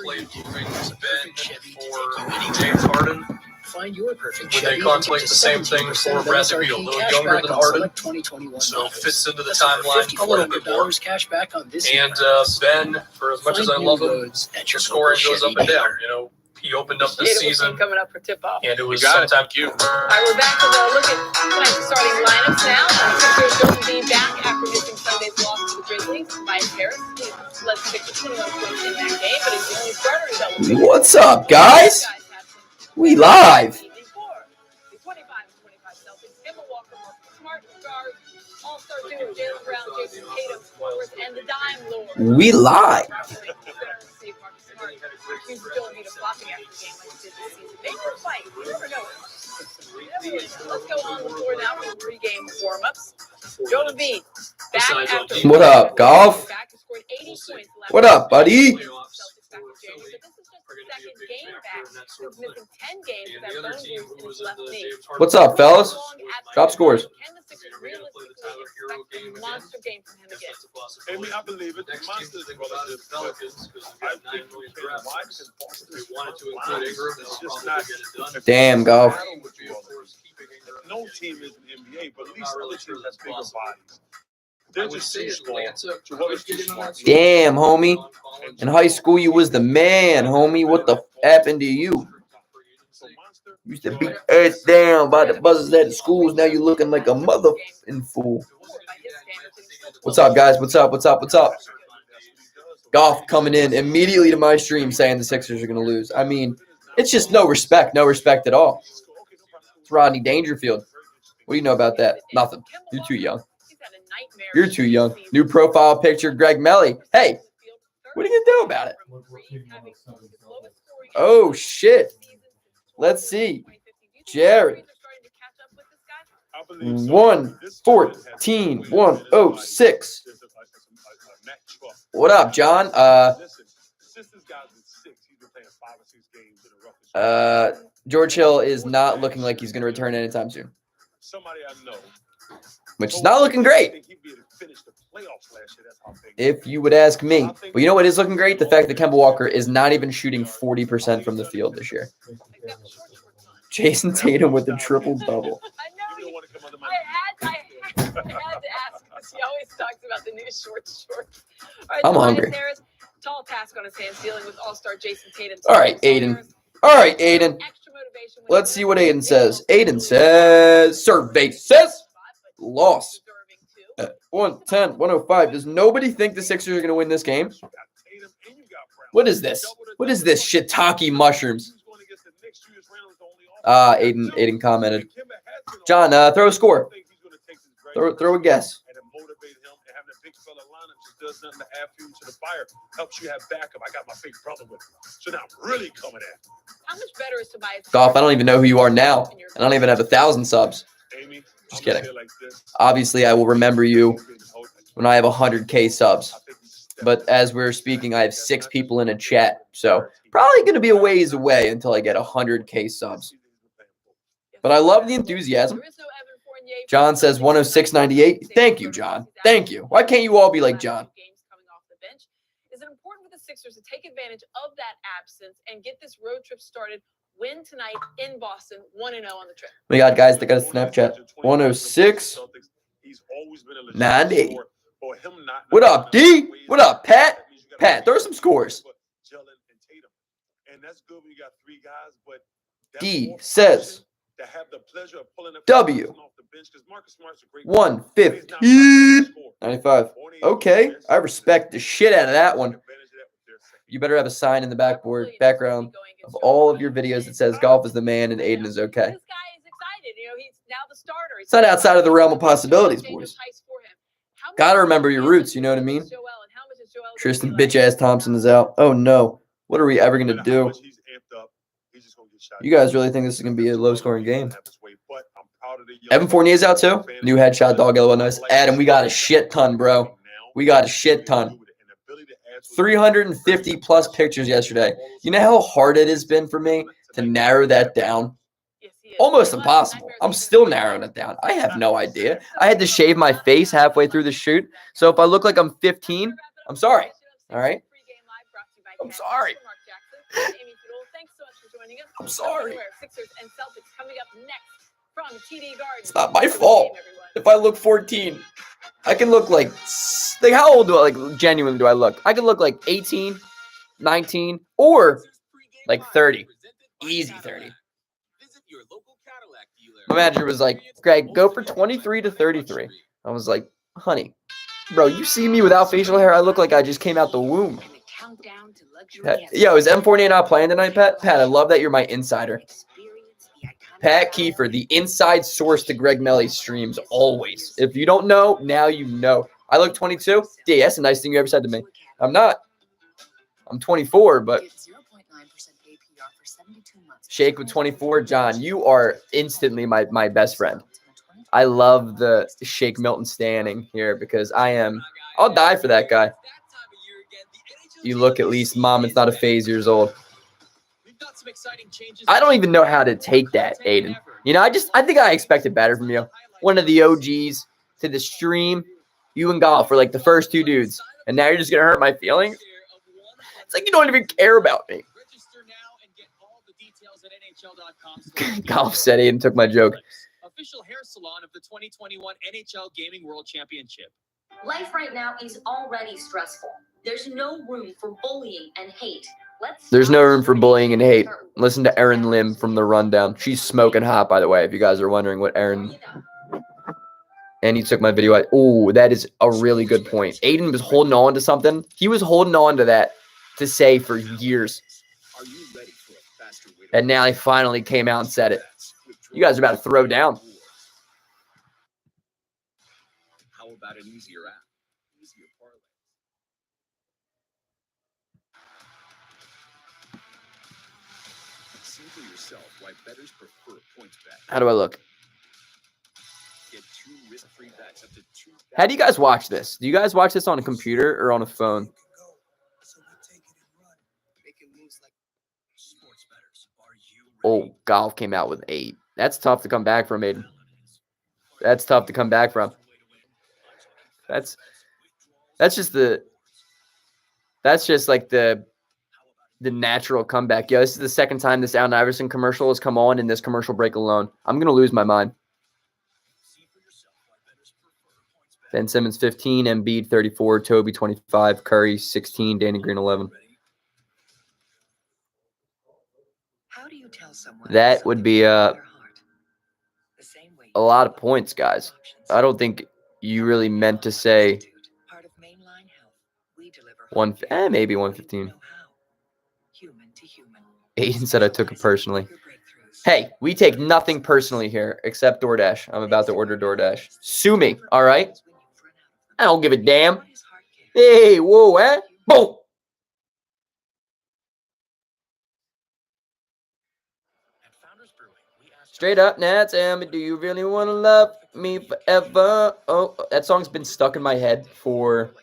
contemplate moving Ben for James Harden? Find your perfect Would they contemplate the same thing for Bradley Beal? A little younger than Harden, so fits into the timeline a little bit more. And Ben, for as much as I love him, your scoring goes up and down. You know, he opened up this season coming up for tip-off. and it was sometimes cute. All right, we're back to the look at tonight's starting lineups now. Sixers going to be back after missing Sunday's loss to the Grizzlies. Tobias Harris led the Sixers 21 points in that game, but he's the only starter in double figures. What's up, guys? We live. The 25-25 Celtics, Kemba Walker, Smart guard, all-star duo, Jaylen Brown, Jason Tatum, forwards, and the dime lord. We live. He's still beat a flopping after the game like he did this season. Maybe they'll fight. You never know. Let's go on the floor now for the pregame warm-ups. Joel Embiid back after. What up, Golf? Back to scored 80 points last What up, buddy? Celtics back in January, but this is just the second game back since missing 10 games with that bone bruise in his left knee. What's up, fellas? Top scores. Can the Sixers realistically expect a monster game from him again? Amy, I believe it. Next team to think about is Pelicans because we got 9 million draft picks. If we wanted to include Ingram, they'll probably get it done. Damn, Golf. No team is an NBA, but at least other teams have bigger bodies. They're just too small. Damn, homie. In high school, you was the man, homie. What the f happened to you? Used to beat ass down by the buzzers at the schools. Now you looking like a motherfucking fool. What's up, guys? What's up? What's up? What's up? Golf coming in immediately to my stream saying the Sixers are going to lose. I mean, it's just no respect. No respect at all. It's Rodney Dangerfield. What do you know about that? Nothing. You're too young. You're too young. New profile picture, Greg Melly. Hey, what are you going to do about it? Oh, shit. Let's see. Jared. 114 106. What up, John? George Hill is not looking like he's going to return anytime soon. Somebody I know. Which is not looking great, if you would ask me. But you know what is looking great? The fact that Kemba Walker is not even shooting 40% from the field this year. Jason Tatum with the triple-double. I know. I had to ask because he always talks about the new shorts. All right, I'm hungry. Harris, tall task on his hands dealing with all-star Jason Tatum. All right, Aiden. All right, Aiden. Let's see what Aiden says. Aiden says, survey says, loss. 110, 105. Does nobody think the Sixers are going to win this game? What is this? What is this? Shiitake mushrooms. Aiden commented. John, throw a score. Throw a guess. Does nothing to add fuel to the fire. Helps you have backup. I got my big brother with me. So now I'm really coming at. How much better is Tobias? Golf, I don't even know who you are now. I don't even have 1,000 subs. Amy, just kidding. Obviously, I will remember you when I have 100K subs. But as we're speaking, I have 6 people in a chat. So probably going to be a ways away until I get 100K subs. But I love the enthusiasm. John says 106.98. Thank you, John. Thank you. Why can't you all be like John? Is it important for the Sixers to take advantage of that absence and get this road trip started? Win tonight in Boston, 1-0 on the trip. We got guys that got a Snapchat. 106.98. What up, D? What up, Pat? Pat, throw some scores. D says W 150 95. Okay, I respect the shit out of that one. You better have a sign in the background of all of your videos that says Golf is the man and Aiden is okay. This guy is excited. You know, he's now the starter. It's not outside of the realm of possibilities, boys. Gotta remember your roots, you know what I mean? Tristan bitch-ass Thompson is out. Oh, no. What are we ever going to do? You guys really think this is going to be a low-scoring game? Evan Fournier's out, too. New headshot, dog yellow, nice. Adam, we got a shit ton, bro. We got a shit ton. 350-plus pictures yesterday. You know how hard it has been for me to narrow that down? Almost impossible. I'm still narrowing it down. I have no idea. I had to shave my face halfway through the shoot. So if I look like I'm 15, I'm sorry. All right? I'm sorry. Mark Jackson, Amy Fiddle, thanks so much for joining us. I'm sorry. Sixers and Celtics coming up next from TD Garden. It's not my fault. If I look 14, I can look like how old do I like genuinely do I look? I can look like 18, 19, or like 30. Easy 30. My manager was like, Greg, go for 23 to 33. I was like, honey, bro, you see me without facial hair? I look like I just came out the womb. Yo, is M48 not playing tonight, Pat? Pat, I love that you're my insider. Pat Kiefer, the inside source to Greg Melly's streams, always. If you don't know, now you know. I look 22? Yeah, that's the nice thing you ever said to me. I'm not. I'm 24, but Shake with 24. John, you are instantly my best friend. I love the Shake Milton standing here because I'll die for that guy. You look at least, Mom, it's not a phase years old. I don't even know how to take that, Aiden. You know, I think I expected better from you. One of the OGs to the stream. You and Golf were like the first two dudes. And now you're just going to hurt my feelings? It's like you don't even care about me. Golf said Aiden took my joke. Official hair salon of the 2021 NHL Gaming World Championship. Life right now is already stressful. There's no room for bullying and hate. There's no room for bullying and hate. Listen to Erin Lim from the Rundown. She's smoking hot, by the way, if you guys are wondering what Erin... And he took my video out. Oh, that is a really good point. Aiden was holding on to something. He was holding on to that to say for years. And now he finally came out and said it. You guys are about to throw down. How about an easier app? Easier parlay. See for yourself why bettors prefer points bet. How do I look? Get 2 risk-free bets up to 2. How do you guys watch this? Do you guys watch this on a computer or on a phone? Oh, Golf came out with 8. That's tough to come back from, Aiden. That's tough to come back from. That's just like the natural comeback. Yo, this is the second time this Allen Iverson commercial has come on in this commercial break alone. I'm going to lose my mind. Ben Simmons 15, Embiid 34, Toby 25, Curry 16, Danny Green 11. That would be a lot of points, guys. I don't think you really meant to say maybe 115. Aiden said I took it personally. Hey, we take nothing personally here except DoorDash. I'm about to order DoorDash. Sue me, all right? I don't give a damn. Hey, whoa, eh? Boom. Straight up, Nats, do you really want to love me forever? Oh, that song's been stuck in my head for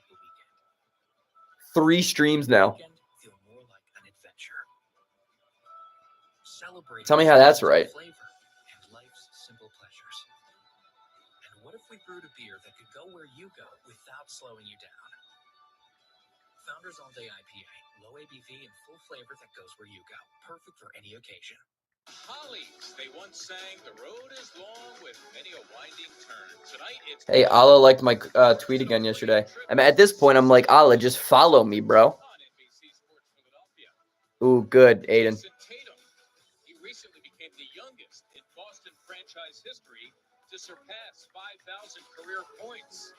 3 streams now. Tell me how that's right. And what if we brewed a beer that could go where you go without slowing you down? Founders All Day IPA, low ABV and full flavor that goes where you go. Perfect for any occasion. Hollies, they once sang, "The road is long with many a winding turn." Tonight it's Hey, Allah liked my tweet again yesterday. I mean, at this point, I'm like, Allah, just follow me, bro. Ooh, good, Aiden. He recently became the youngest in Boston franchise history to surpass 5,000 career points.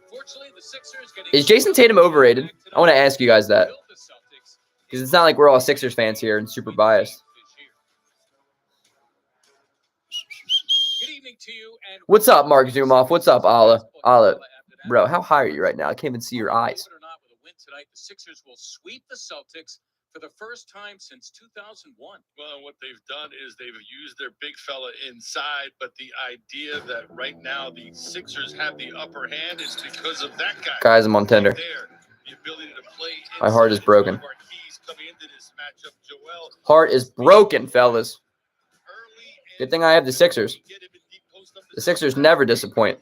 Fortunately, the Sixers Is Jason Tatum overrated? I want to ask you guys that. Because it's not like we're all Sixers fans here and super biased. What's up, Mark Zumoff? What's up, Allah? Allah, bro, how high are you right now? I can't even see your eyes. Tonight, the Sixers will sweep the Celtics for the first time since 2001. Well, what they've done is they've used their big fella inside, but the idea that right now the Sixers have the upper hand is because of that guy. Guys, I'm on Tinder. The ability to play My heart is broken. coming into this matchup, Joel. Heart is broken, fellas. Good thing I have the Sixers. The Sixers never disappoint.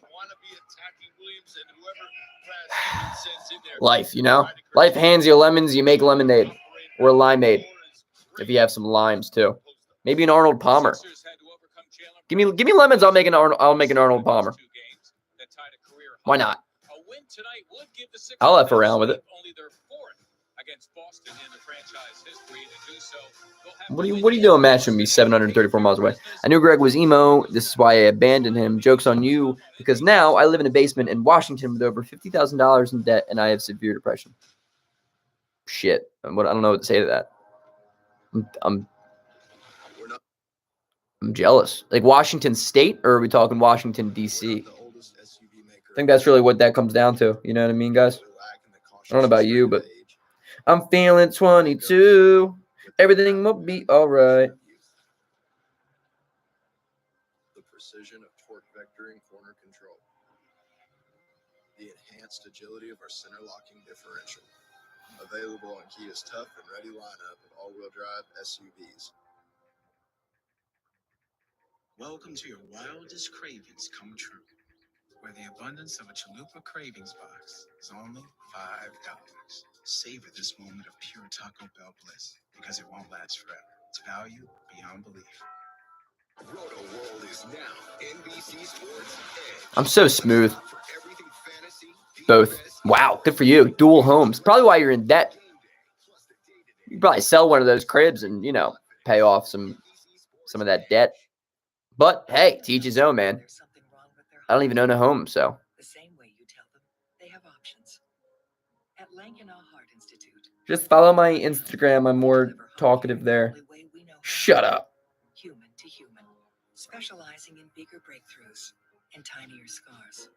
Life, you know? Life hands you lemons, you make lemonade. Or a limeade, if you have some limes too. Maybe an Arnold Palmer. Give me lemons. I'll make an Arnold Palmer. Why not? I'll F around with it. What are you doing matching me 734 miles away? I knew Greg was emo. This is why I abandoned him. Joke's on you, because now I live in a basement in Washington with over $50,000 in debt, and I have severe depression. Shit. I don't know what to say to that. I'm jealous. Like Washington State, or are we talking Washington, D.C.? I think that's really what that comes down to. You know what I mean, guys? I don't know about you, but I'm feeling 22. Everything will be all right. The precision of torque vectoring corner control. The enhanced agility of our center locking differential. Available on Kia's tough and ready lineup of all-wheel drive SUVs. Welcome to your wildest cravings come true, where the abundance of a Chalupa Cravings box is only $5. Savor this moment of pure Taco Bell bliss, because it won't last forever. It's value beyond belief. Roto World is now NBC Sports Edge. I'm so smooth. Both. Wow, good for you. Dual homes. Probably why you're in debt. You probably sell one of those cribs and, pay off some of that debt. But hey, to each his own, man. I don't even own a home, so. The same way you tell them they have options. At Lankenau Heart Institute. Just follow my Instagram. I'm more talkative there. Shut up. Human to human. Specializing in bigger breakthroughs and tinier scars.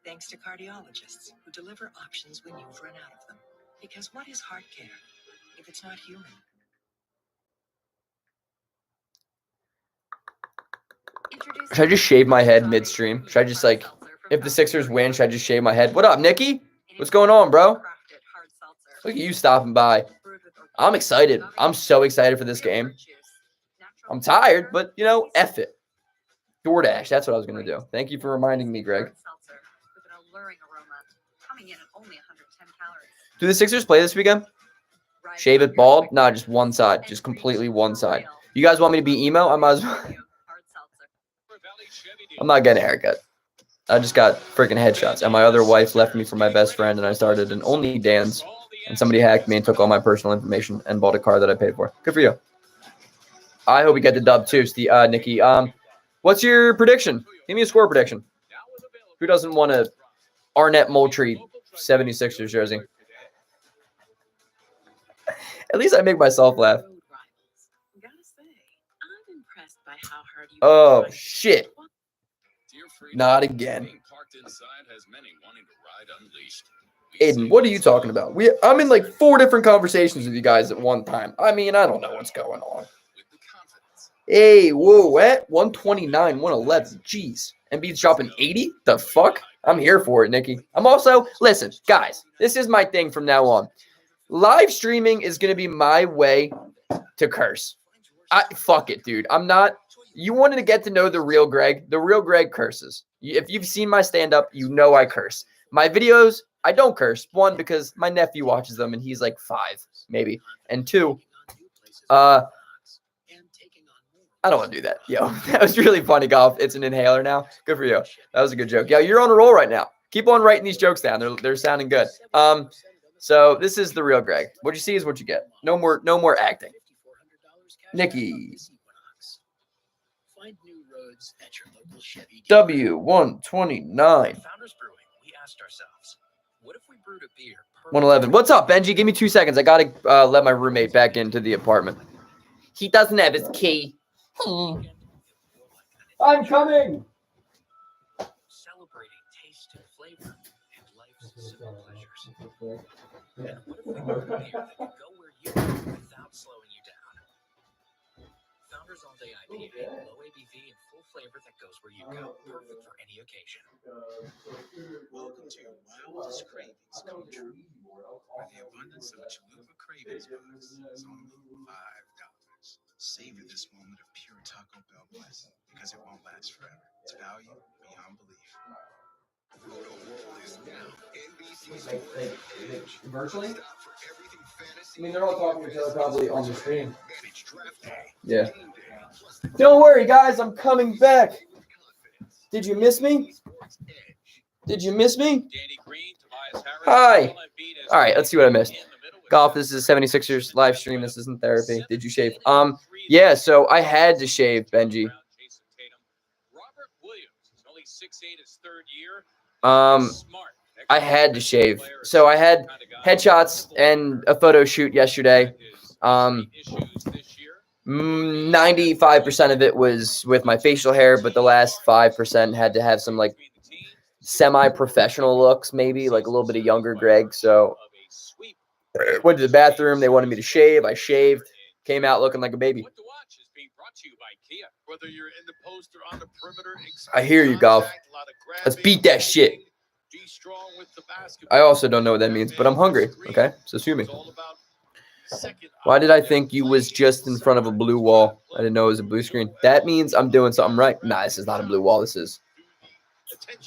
Thanks to cardiologists who deliver options when you've run out of them. Because what is heart care if it's not human? Should I just shave my head midstream? Should I just if the Sixers win, should I just shave my head? What up, Nikki? What's going on, bro? Look at you stopping by. I'm excited. I'm so excited for this game. I'm tired, but, F it. DoorDash, that's what I was going to do. Thank you for reminding me, Greg. Do the Sixers play this weekend? Shave it bald? Nah, just one side. Just completely one side. You guys want me to be emo? I might as well. I'm not getting a haircut. I just got freaking headshots. And my other wife left me for my best friend, and I started an OnlyDans. And somebody hacked me and took all my personal information and bought a car that I paid for. Good for you. I hope we get the dub too, Nikki. What's your prediction? Give me a score prediction. Who doesn't want a Arnett Moultrie 76ers jersey? At least I make myself laugh. Oh, shit. Not again. Aiden, what are you talking about? I'm in 4 different conversations with you guys at one time. I mean, I don't know what's going on. Hey, whoa, what? 129, 111. Jeez. Embiid's dropping 80? The fuck? I'm here for it, Nikki. I'm also, listen, guys, this is my thing from now on. Live streaming is going to be my way to curse. Fuck it, dude. I'm not. You wanted to get to know the real Greg. The real Greg curses. If you've seen my stand-up, you know I curse. My videos, I don't curse. 1, because my nephew watches them, and he's 5, maybe. And 2, I don't want to do that. Yo, that was really funny, Golf. It's an inhaler now. Good for you. That was a good joke. Yo, you're on a roll right now. Keep on writing these jokes down. They're sounding good. So this is the real Greg. What you see is what you get. No more acting. Nikki. W129. 111. What's up, Benji? Give me 2 seconds. I gotta let my roommate back into the apartment. He doesn't have his key. I'm coming. Celebrating taste and flavor and life's simple pleasures. And what if we were a beer that could go where you go without slowing you down? Founders All Day IPA, low ABV and full flavor that goes where you go, perfect for any occasion. Welcome to your wildest cravings come true, where the abundance of a Chalupa Cravings box is only $5. Savor this moment of pure Taco Bell bliss, because it won't last forever. It's value beyond belief. Virtually? I mean, they're all talking to each other probably on the screen. Yeah. Don't worry, guys. I'm coming back. Did you miss me? Did you miss me? Hi. All right, let's see what I missed. Golf, this is a 76ers live stream. This isn't therapy. Did you shave? Yeah, so I had to shave, Benji. I had to shave. So I had headshots and a photo shoot yesterday. 95% of it was with my facial hair, but the last 5% had to have some like semi-professional looks, maybe like a little bit of younger Greg. So went to the bathroom. They wanted me to shave. I shaved. Came out looking like a baby. I hear you, Golf. Let's beat that shit. I also don't know what that means, but I'm hungry. Okay, so sue me. Why did I think you was just in front of a blue wall? I didn't know it was a blue screen. That means I'm doing something right. Nah, this is not a blue wall. This is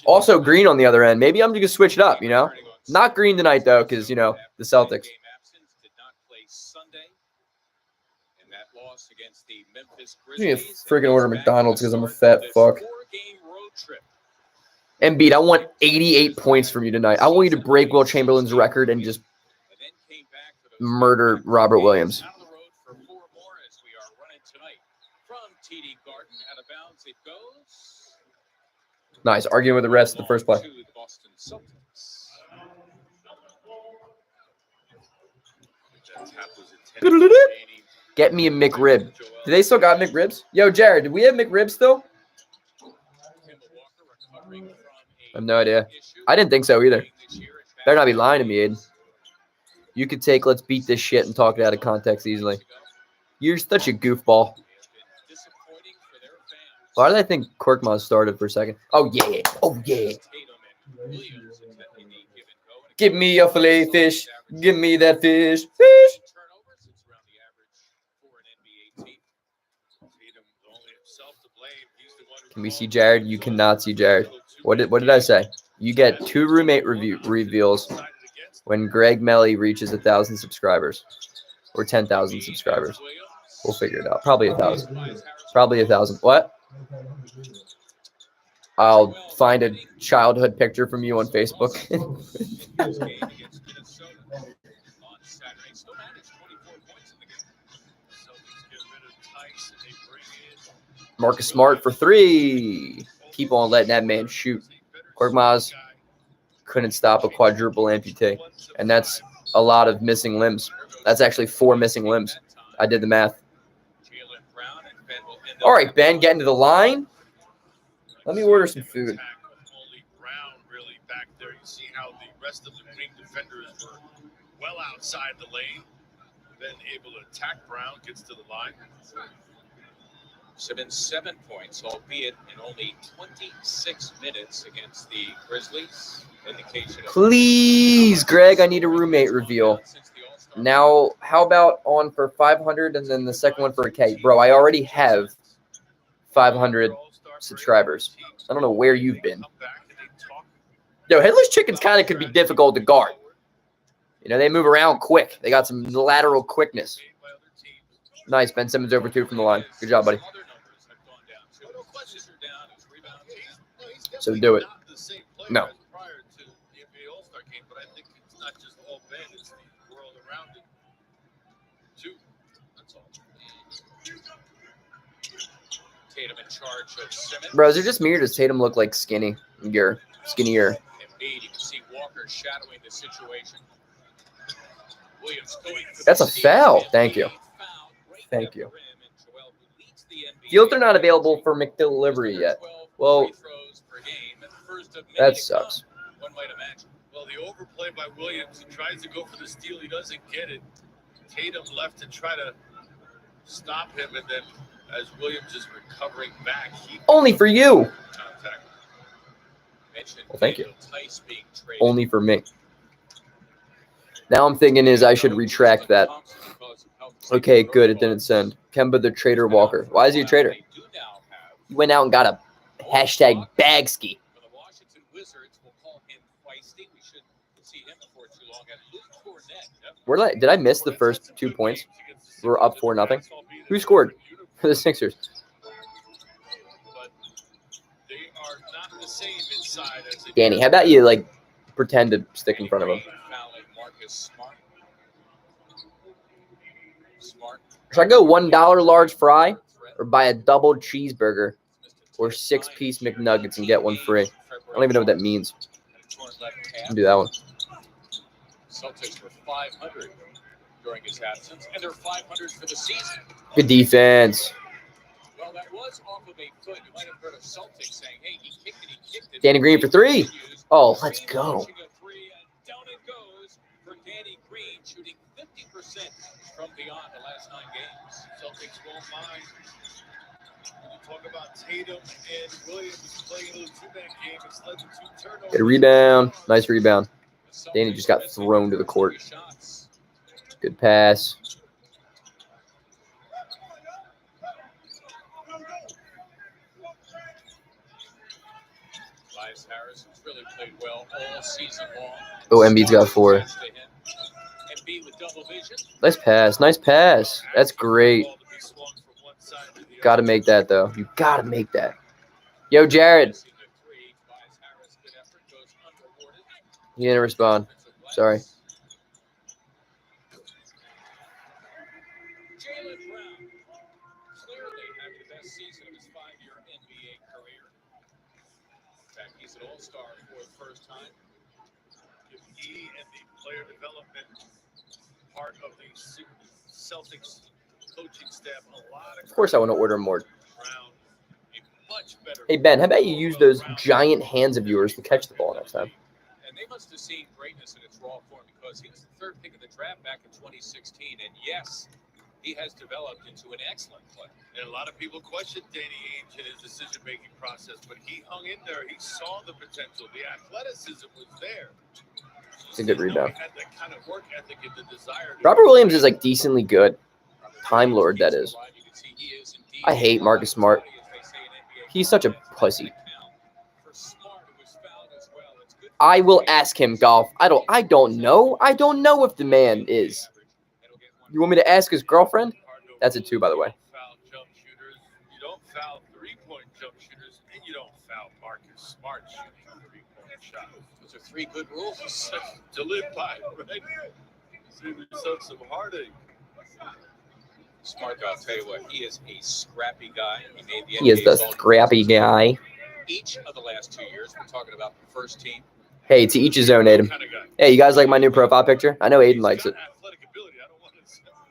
also green on the other end. Maybe I'm just going to switch it up, you know? Not green tonight, though, because, you know, the Celtics. I need to freaking order McDonald's because I'm a fat fuck. Embiid, I want 88 points from you tonight. I want you to break Will Chamberlain's record and just murder Robert Williams. Nice. Arguing with the rest of the first play. Get me a McRib. Do they still got McRibs? Yo, Jared, do we have McRibs still? I have no idea. I didn't think so either. Better not be lying to me, Aiden. You could take let's beat this shit and talk it out of context easily. You're such a goofball. Why did I think Korkmaz started for a second? Oh, yeah. Oh, yeah. Give me a fillet fish. Give me that fish. Fish. Can we see Jared? You cannot see Jared. What did I say? You get 2 roommate reveals when Greg Melly reaches 1,000 subscribers or 10,000 subscribers. We'll figure it out. Probably 1,000. Probably 1,000. What? I'll find a childhood picture from you on Facebook. Marcus Smart for 3. Keep on letting that man shoot. Korkmaz couldn't stop a quadruple amputee. And that's a lot of missing limbs. That's actually 4 missing limbs. I did the math. All right, Ben, get into the line. Let me order some food. See how the rest of the wing defenders were well outside the lane. Then able to attack Brown, gets to the line. Simmons 7 points, albeit in only 26 minutes against the Grizzlies. Indication. Please, Greg, I need a roommate reveal. Now, how about on for 500 and then the second one for a K? Bro, I already have 500 subscribers. I don't know where you've been. Yo, Headless Chickens kind of could be difficult to guard. You know, they move around quick. They got some lateral quickness. Nice. Ben Simmons over 2 from the line. Good job, buddy. So do it. No. Tatum in charge of Simmons. Bro, is it just me or does Tatum look like skinnier? Embiid, you can see Walker shadowing the situation. Williams going That's a foul. Thank you. Thank you. Fields are not available for McDelivery yet. Well, that sucks. One might imagine. Well, the overplay by Williams. He tries to go for the steal. He doesn't get it. Tatum left to try to stop him, and then as Williams is recovering back, he only for you. Contact. Well, thank you. Only for me. Now I'm thinking is I should retract that. Okay, good. It didn't send. Kemba the Trader Walker. Why is he a traitor? He went out and got a hashtag bag ski. Did I miss the first 2 points? We're up 4-0. Who scored for the Sixers? Danny, how about you like pretend to stick in front of him? Should I go $1 large fry or buy a double cheeseburger or 6-piece McNuggets and get one free? I don't even know what that means. I'll do that one. Celtics were 500 during his absence, and they're 500 for the season. Good defense. Well, that was off of a foot. You might have heard of Celtics saying, "Hey, he kicked it." Danny Green for 3. Oh, let's go. Down it goes for Danny Green, shooting 50% from beyond the last 9 games. Celtics won't mind. When you talk about Tatum and Williams playing a little two-man game, it's led to 2 turnovers. Good rebound. Nice rebound. Danny just got thrown to the court. Good pass. Tobias Harris has really played well all season long. Oh, Embiid's got 4. Embiid with double vision. Nice pass. Nice pass. That's great. Got to make that, though. You got to make that. Yo, Jared. He didn't respond. Sorry. Jaylen Brown clearly having the best season of his 5-year NBA career. In fact, he's an all-star for the first time. If he and the player development part of the Celtics coaching staff a lot Of course I want to order more. Brown, a much better. Hey, Ben, how about you use those giant hands of yours to catch the ball next time? And they must have seen greatness in its raw form because he was the 3rd pick of the draft back in 2016. And yes, he has developed into an excellent player. And a lot of people questioned Danny Ainge in his decision-making process, but he hung in there. He saw the potential. The athleticism was there. It's a good rebound. He had that kind of work ethic and the desire. Robert Williams is like decently good. Time Lord, that is. I hate Marcus Smart. He's such a pussy. I will ask him, Golf. I don't know. I don't know if the man is. You want me to ask his girlfriend? That's a 2, by the way. You don't foul 3-point jump shooters, and you don't foul Marcus Smart shooting 3-point shots. Those are 3 good rules To live by, right? Save yourself some heartache. Smart guy, I'll tell you what, he is a scrappy guy. He made the He is the NBA's scrappy guy. Each of the last 2 years, we're talking about the first team. Hey, to each his own, Aiden. Kind of guy. Hey, you guys like my new profile picture? I know Aiden likes it. Athletic ability. I don't want to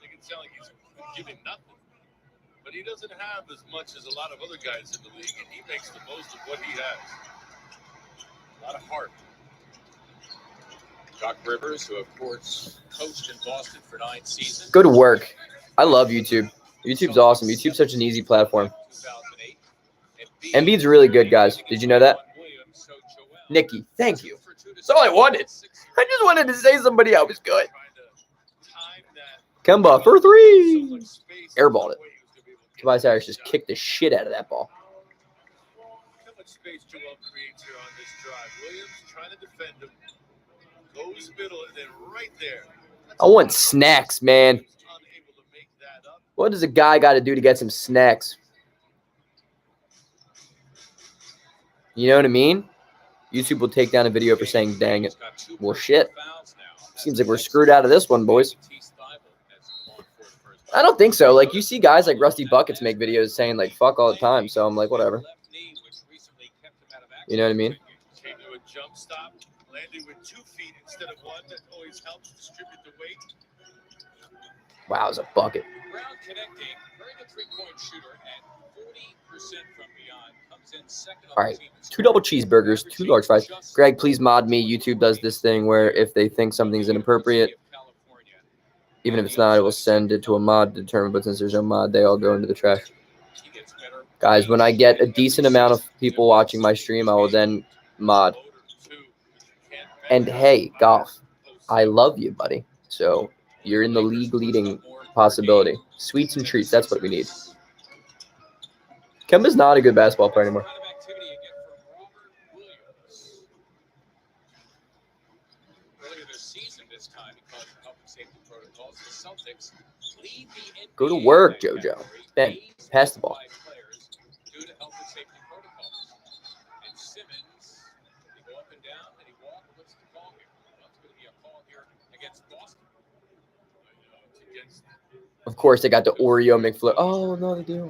make it sound like he's giving nothing. But he doesn't have as much as a lot of other guys in the league, and he makes the most of what he has. A lot of heart. Doc Rivers, who, of course, coached in Boston for 9 seasons. Good work. I love YouTube. YouTube's awesome. YouTube's such an easy platform. 2008. Embiid's really good, guys. Did you know that? Nikki, thank you. That's all I wanted. I just wanted to say somebody else was good. Kemba for 3. Airballed it. Tobias Harris just kicked the shit out of that ball. How much space Joel creates here on this drive? Williams trying to defend him. Goes middle and then right there. I want snacks, man. Unable to make that up. What does a guy got to do to get some snacks? You know what I mean? YouTube will take down a video for saying, dang it. Well, shit. Seems like we're screwed out of this one, boys. I don't think so. Like, you see guys like Rusty Buckets make videos saying, like, fuck all the time. So I'm like, whatever. You know what I mean? Came to a jump stop, landed with 2 feet instead of 1. That always helps distribute the weight. Wow, it's a bucket. Brown connecting, very good 3-point shooter at 40% from beyond. Comes in second on All right. the team. 2 double cheeseburgers, 2 large fries. Greg, please mod me. YouTube does this thing where if they think something's inappropriate, even if it's not, I will send it to a mod to determine. But since there's no mod, they all go into the trash. Guys, when I get a decent amount of people watching my stream, I will then mod. And hey, Golf, I love you, buddy. So you're in the league leading possibility. Sweets and treats, that's what we need. Kemba's not a good basketball player anymore. Earlier this season, Go to work, JoJo. Ben, pass the ball. Due to health and safety protocols. And Simmons, they go up and down, and he walks. What's the call here? Well, it's going to be a call here against Boston. It's against. Of course, they got the Oreo McFlurry. Oh, no, they do.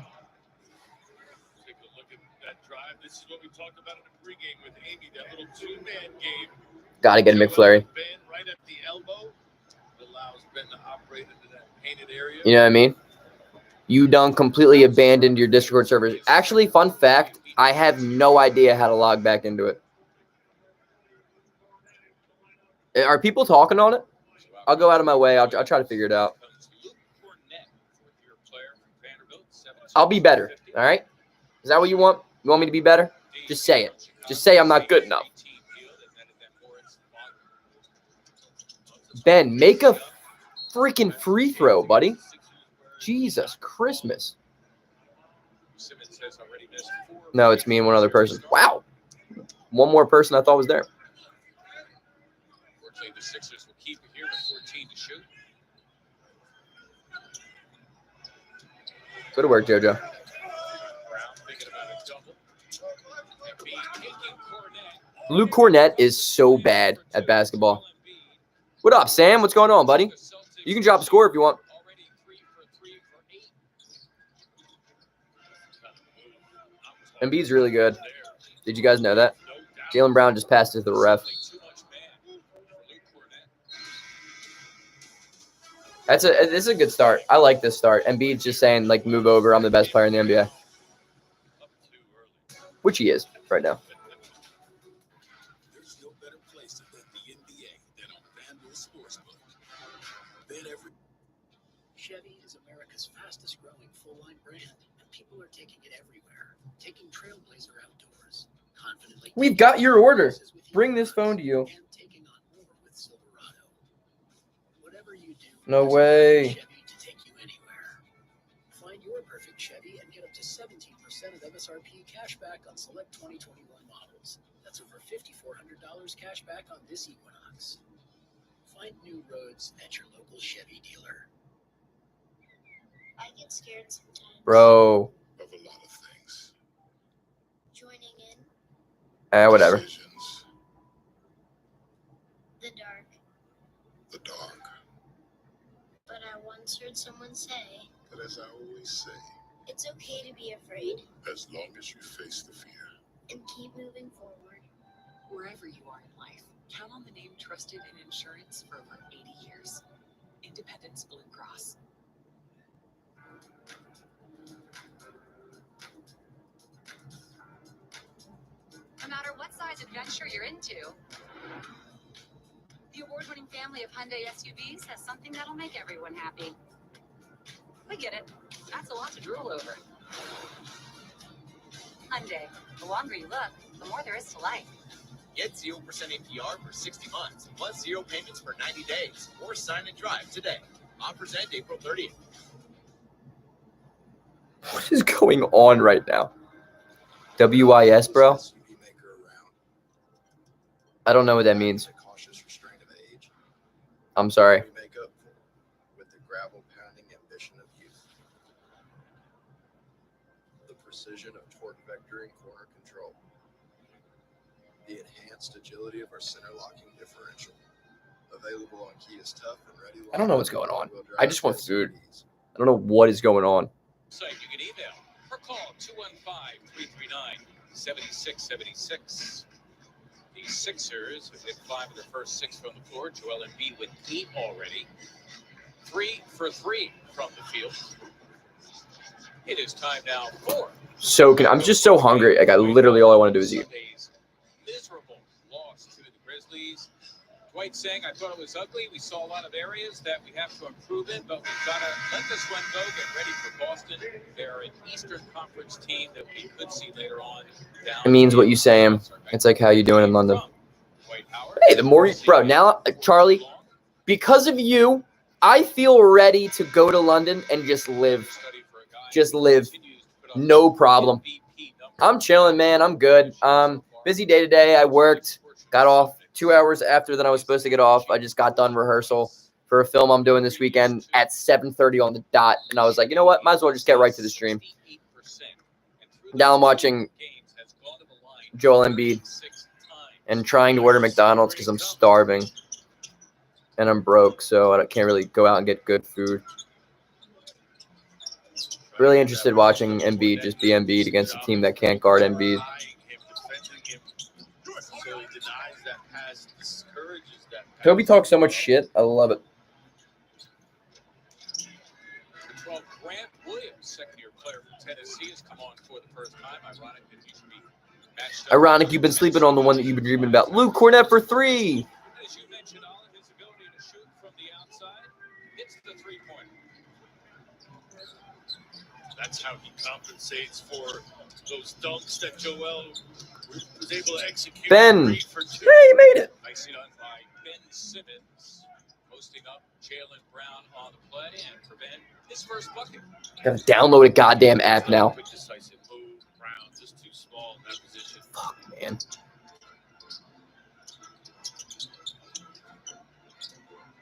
Take a look at that drive. This is what we talked about in the pregame with Amy, that little two-man game. Got to get a McFlurry. Ben right at the elbow allows Ben to operate into that painted area. You know what I mean? You done completely abandoned your Discord servers. Actually, fun fact, I have no idea how to log back into it. Are people talking on it? I'll go out of my way. I'll try to figure it out. I'll be better, all right? Is that what you want? You want me to be better? Just say it. Just say I'm not good enough. Ben, make a freaking free throw, buddy. Jesus Christmas. No, it's me and one other person. Wow. One more person I thought was there. Unfortunately, the Sixers will keep it here with 14 to shoot. Go to work, JoJo. Brown thinking about a double. Embiid taking Cornet. Luke Cornett is so bad at basketball. What up, Sam? What's going on, buddy? You can drop a score if you want. Already 3 for 3 for 8. Embiid's really good. Did you guys know that? Jaylen Brown just passed it to the ref. This is a good start. I like this start. Embiid's just saying, like, move over. I'm the best player in the NBA. Which he is right now. There's no better place to bet the NBA than on FanDuel Sportsbook. Bet every. Chevy is America's fastest growing full-line brand, and people are taking it everywhere. Taking Trailblazer outdoors, confidently. We've got your order. Bring this phone to you. And taking on more with Silverado. Whatever you do, No way. Chevy to take you anywhere. Find your perfect Chevy and get up to 17% of MSRP cash back on select 2021 models. That's over $5,400 cash back on this Equinox. Find new roads at your local Chevy dealer. I get scared sometimes. Bro. Of a lot of things. Joining in. Whatever. Decisions. The dark. The dark. But I once heard someone say, But as I always say, it's okay to be afraid as long as you face the fear. and keep moving forward. Wherever you are in life, count on the name trusted in insurance for over 80 years. Independence Blue Cross. No matter what size adventure you're into, the award-winning family of Hyundai SUVs has something that'll make everyone happy. We get it. That's a lot to drool over. Hyundai. The longer you look, the more there is to like. Get 0% APR for 60 months, plus 0 payments for 90 days, or sign and drive today. Offers end April 30th. What is going on right now? WIS, bro? I don't know what that means. Cautious restraint of age. I'm sorry. We make up for with the gravel pounding ambition of youth. The precision of torque vectoring corner control. The enhanced agility of our center locking differential. Available on Kia's tough and ready. I don't know what's going on. I just want food. I don't know what is going on. Site you can email or call 215-339-7676. The Sixers have hit 5 of their first 6 from the floor. Joel Embiid with 8 already. 3 for 3 from the field. It is time now for. I'm just so hungry. Like, literally all I want to do is eat. Sunday's miserable loss to the Grizzlies. Dwight saying, I thought it was ugly. We saw a lot of areas that we have to improve in, but we've got to let this one go, get ready for Boston. They're an Eastern Conference team that we could see later on. It means what you say, Em. It's like how you doing in London. Hey, the more you, bro, now, Charlie, because of you, I feel ready to go to London and just live. Just live. No problem. I'm chilling, man. I'm good. Busy day today. I worked, got off 2 hours after that I was supposed to get off. I just got done rehearsal for a film I'm doing this weekend at 7:30 on the dot. And I was like, you know what? Might as well just get right to the stream. Now I'm watching Joel Embiid and trying to order McDonald's because I'm starving and I'm broke, so I can't really go out and get good food. Really interested watching Embiid just be Embiid against a team that can't guard Embiid. Toby talks so much shit. I love it. Grant Williams, second-year player from Tennessee, has come on for the first time. Ironic that he should be matched up. Ironic you've been sleeping on the one that you've been dreaming about. Luke Cornett for 3. As you mentioned, Alan, his ability to shoot from the outside hits the three-pointer. That's how he compensates for those dunks that Joel was able to execute. Ben. Hey, you made it. Nicely done by Ben Simmons, posting up Jaylen Brown on the play and prevent his first bucket. Gotta download a goddamn app now. Quick, decisive move. Brown just too small in that position. Fuck, man.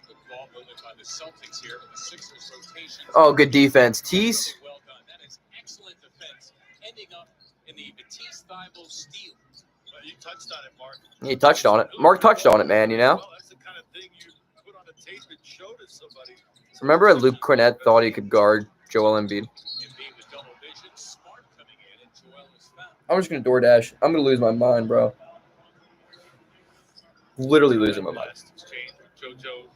Good ball movement by the Celtics here with the Sixers rotation. Oh, good defense. Tease. Well done. That is excellent defense, ending up in the Matisse-Thybulle steal. Well, you touched on it, Mark. He touched on it. Mark touched on it, man, you know? Well, that's the kind of thing you put on a tape and show to somebody. Remember Luke Cornett thought he could guard Joel Embiid? Embiid with double vision, Smart coming in, and Joel is fouled. I'm just going to DoorDash. I'm going to lose my mind, bro. Literally losing my mind. Exchange with JoJo.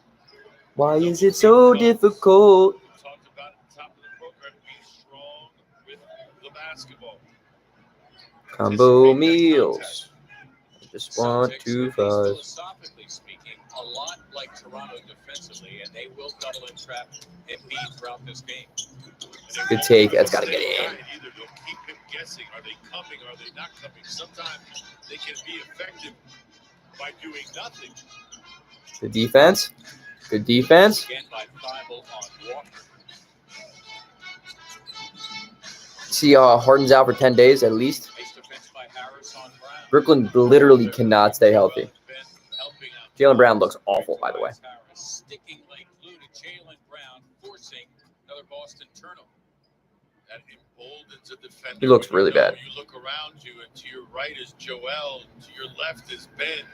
Why is it so difficult? We talked about at the top of the program, being strong with the basketball. Combo meals. I just want to fuzz. Philosophically speaking, a lot like Toronto defensively, and they will double and trap Embiid throughout this game. Good take. That's got to get in. Either they'll keep him guessing, are they coming, are they not coming? Sometimes they can be effective by doing nothing. Good defense. Good defense. Again by Thybulle on Walker. See, Harden's out for 10 days at least. Nice defense by Harris on Brown. Brooklyn literally cannot stay healthy. Jaylen Brown looks awful, by the way. Sticking like glue to Jaylen Brown, forcing another Boston turnover. That emboldens a defender. He looks really bad. You look around you, and to your right is Joel, to your left is Ben.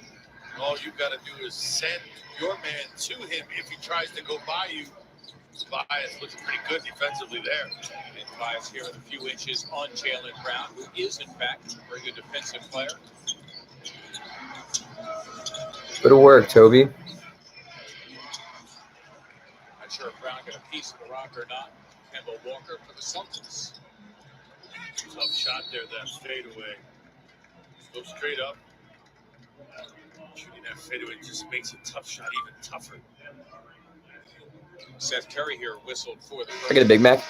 And all you've got to do is send your man to him if he tries to go by you. Tobias looks pretty good defensively there. And Tobias here with a few inches on Jaylen Brown, who is, in fact, a very good defensive player. Good work, Toby. Not sure if Brown got a piece of the rock or not. Kemba Walker for the Celtics. Tough shot there, that fadeaway. Go straight up. Shooting that fadeaway just makes a tough shot even tougher. Seth Curry here whistled for the. I get a Big Mac.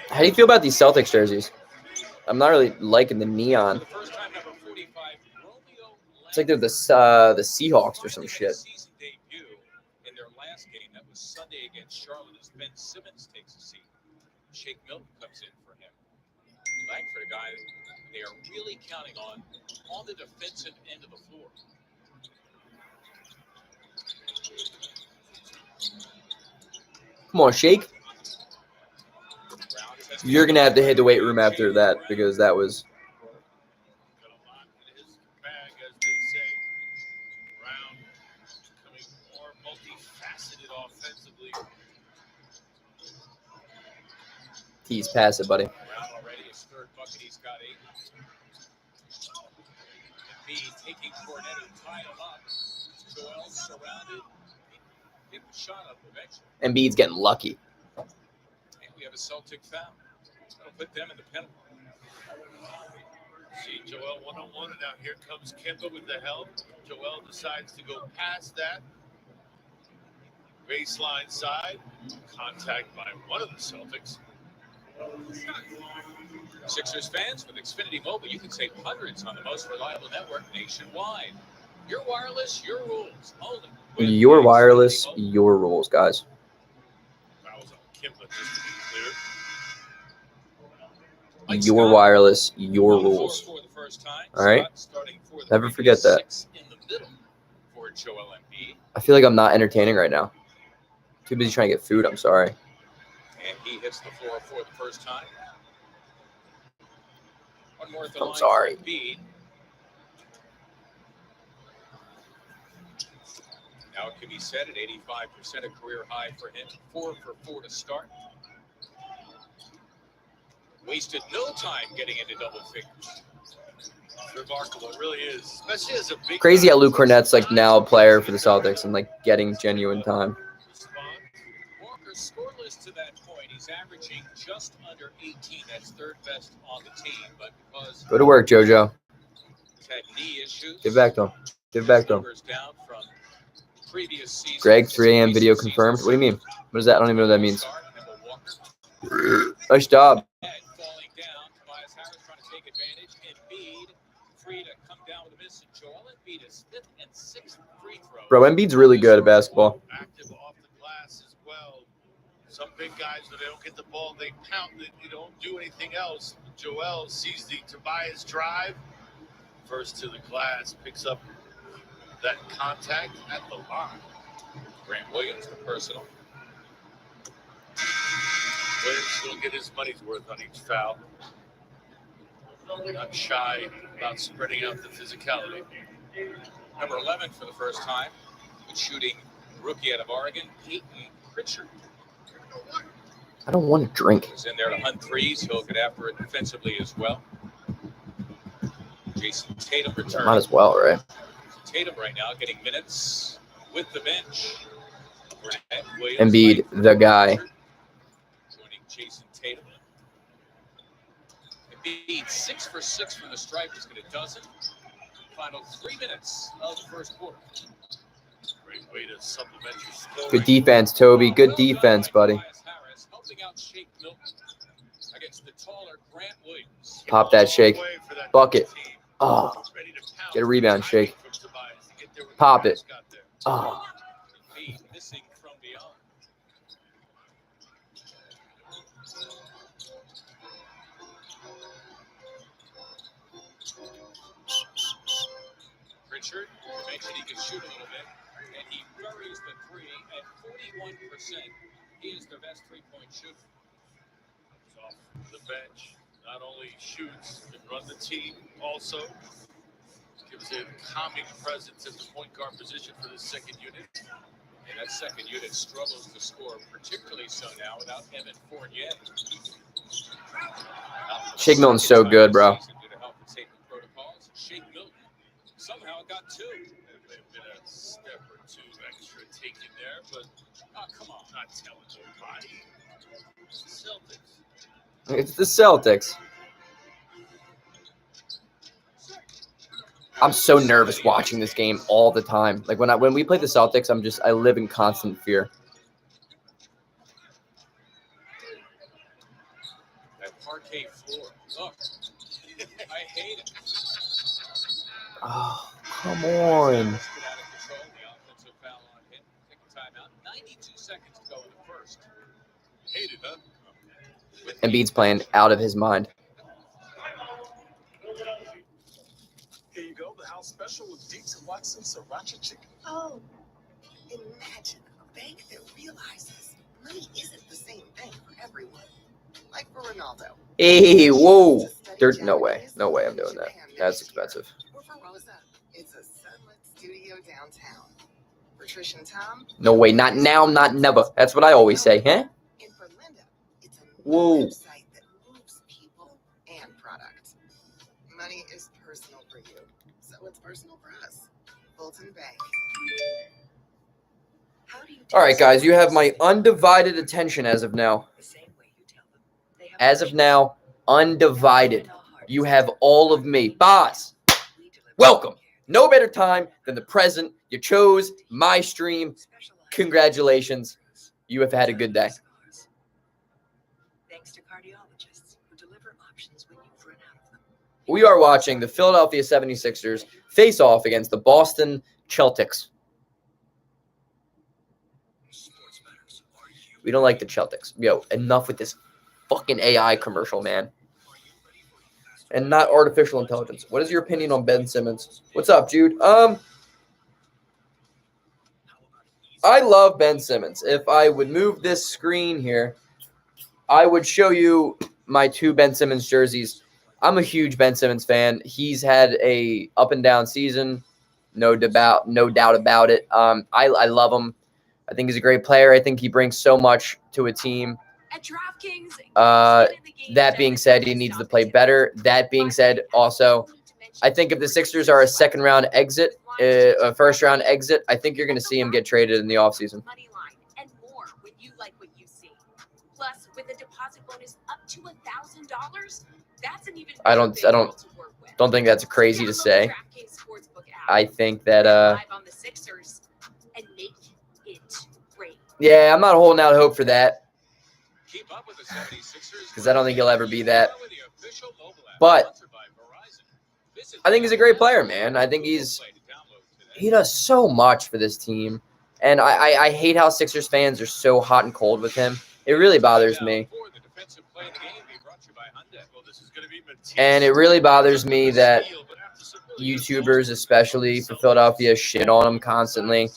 How do you feel about these Celtics jerseys? I'm not really liking the neon. It's like they're the Seahawks or some shit. Season debut in their last game, that was Sunday against Charlotte, as Ben Simmons takes a seat. Shake Milton comes in for him. Langford, a guy they are really counting on the defensive end of the floor. Come on, Shake. You're going to have to hit the weight room after that because that was... Got a lot in his bag, as they say. Brown becoming more multifaceted offensively. Tease, pass it, buddy. Brown already his third bucket. He's got 8. Embiid taking Cornette and tying him up. Joel surrounded. Get the shot up eventually. Embiid's getting lucky. And we have a Celtic foul. That'll put them in the penalty. See Joel one-on-one, and now here comes Kemba with the help. Joel decides to go past that. Baseline side. Contact by one of the Celtics. Sixers fans, with Xfinity Mobile, you can save hundreds on the most reliable network nationwide. Your wireless, your rules. Only. Your wireless, your rules, guys. Fouls on Kemba, just to be clear. Your wireless, your rules. All right? Never forget that. Joel Embiid. I feel like I'm not entertaining right now. Too busy trying to get food. I'm sorry. And he hits the floor for the first time. One more at the I'm line sorry. for Embiid. Now it can be said at 85%, a career high for him. 4 for 4 to start. Wasted no time getting into double figures. Remarkable, it really is, especially as a big Crazy guy. how Luke Cornett's like now a player for the Celtics and like getting genuine time. Walker scoreless to that point. He's averaging just under 18. That's third best on the team. But because Go to work, JoJo. he's had knee issues, Give back to him. Give back to him. numbers down from previous seasons. Greg, 3 a.m. video confirmed. What do you mean? What is that? I don't even know what that means. Nice job. Falling down. Tobias Harris trying to take advantage. Embiid free to come down with a miss. And Joel Embiid is 5th and 6th free throws. Bro, Embiid's really good at basketball. Active off the glass as well. Some big guys, when they don't get the ball, they pound it. You don't do anything else. Joel sees the Tobias drive. First to the glass, picks up that contact at the line. Grant Williams, the personal. Williams will get his money's worth on each foul. Not shy about spreading out the physicality. Number 11 for the first time. Good shooting rookie out of Oregon, Peyton Pritchard. I don't want to drink. He's in there to hunt threes. He'll get after it defensively as well. Jason Tatum returns. Might as well, right? Tatum right now getting minutes with the bench. Embiid, the guy. Joining Jason Tatum. Embiid 6 for 6 from the stripe. He's got a dozen. Final 3 minutes of the first quarter. Great way to supplement your scoring. Good defense, Toby. Good defense, buddy. Harris helping out Shake Milton against the taller Grant Williams. Pop that Shake. Bucket. Oh. Get a rebound, Shake. Pop it. Oh. Missing from beyond. Pritchard mentioned he can shoot a little bit, and he buries the three at 41%. He is the best three-point shooter. He's off the bench. Not only shoots, can run the team, also gives a calming presence at the point guard position for the second unit. And that second unit struggles to score, particularly so now without Evan Fournier. Shake Milton's so good, bro. Shake Milton somehow got 2. There's been a step or 2 extra taken there, but come on, not telling nobody. Celtics. It's the Celtics. I'm so nervous watching this game all the time. Like when we play the Celtics, I live in constant fear. That parquet floor. Look, I hate it. Oh, come on. 92 seconds to go in the first. Hate it, huh? Embiid's playing out of his mind. Here you go, the house special with Deeks and Watson sriracha chicken. Oh, imagine a bank that realizes money isn't the same thing for everyone. Like for Ronaldo. Hey, whoa. No way. No way I'm doing that. That's expensive. Or for Rosa, it's a sunlit studio downtown. For Trish and Tom. No way. Not now, not never. That's what I always say, huh? And for Linda, it's a Whoa. website that moves people and products. Money is personal for you, so it's personal for us. Fulton Bank. How do you All right, guys. You have my undivided attention as of now. As of now, undivided. You have all of me. Boss, welcome. No better time than the present. You chose my stream. Congratulations. You have had a good day. Thanks to cardiologists who deliver options when you've run out of them. We are watching the Philadelphia 76ers face off against the Boston Celtics. We don't like the Celtics. Yo, enough with this fucking AI commercial, man. And not artificial intelligence. What is your opinion on Ben Simmons? What's up, Jude? I love Ben Simmons. If I would move this screen here, I would show you my 2 Ben Simmons jerseys. I'm a huge Ben Simmons fan. He's had a up and down season, no doubt about it. I love him. I think he's a great player. I think he brings so much to a team. That being said, he needs to play better. That being said, also, I think if the Sixers are a second-round exit, a first-round exit, I think you're going to see him get traded in the offseason. I don't think that's crazy to say. I think that yeah, I'm not holding out hope for that because I don't think he'll ever be that. But I think he's a great player, man. I think he does so much for this team. And I hate how Sixers fans are so hot and cold with him. It really bothers me. And it really bothers me that YouTubers, especially for Philadelphia, shit on him constantly.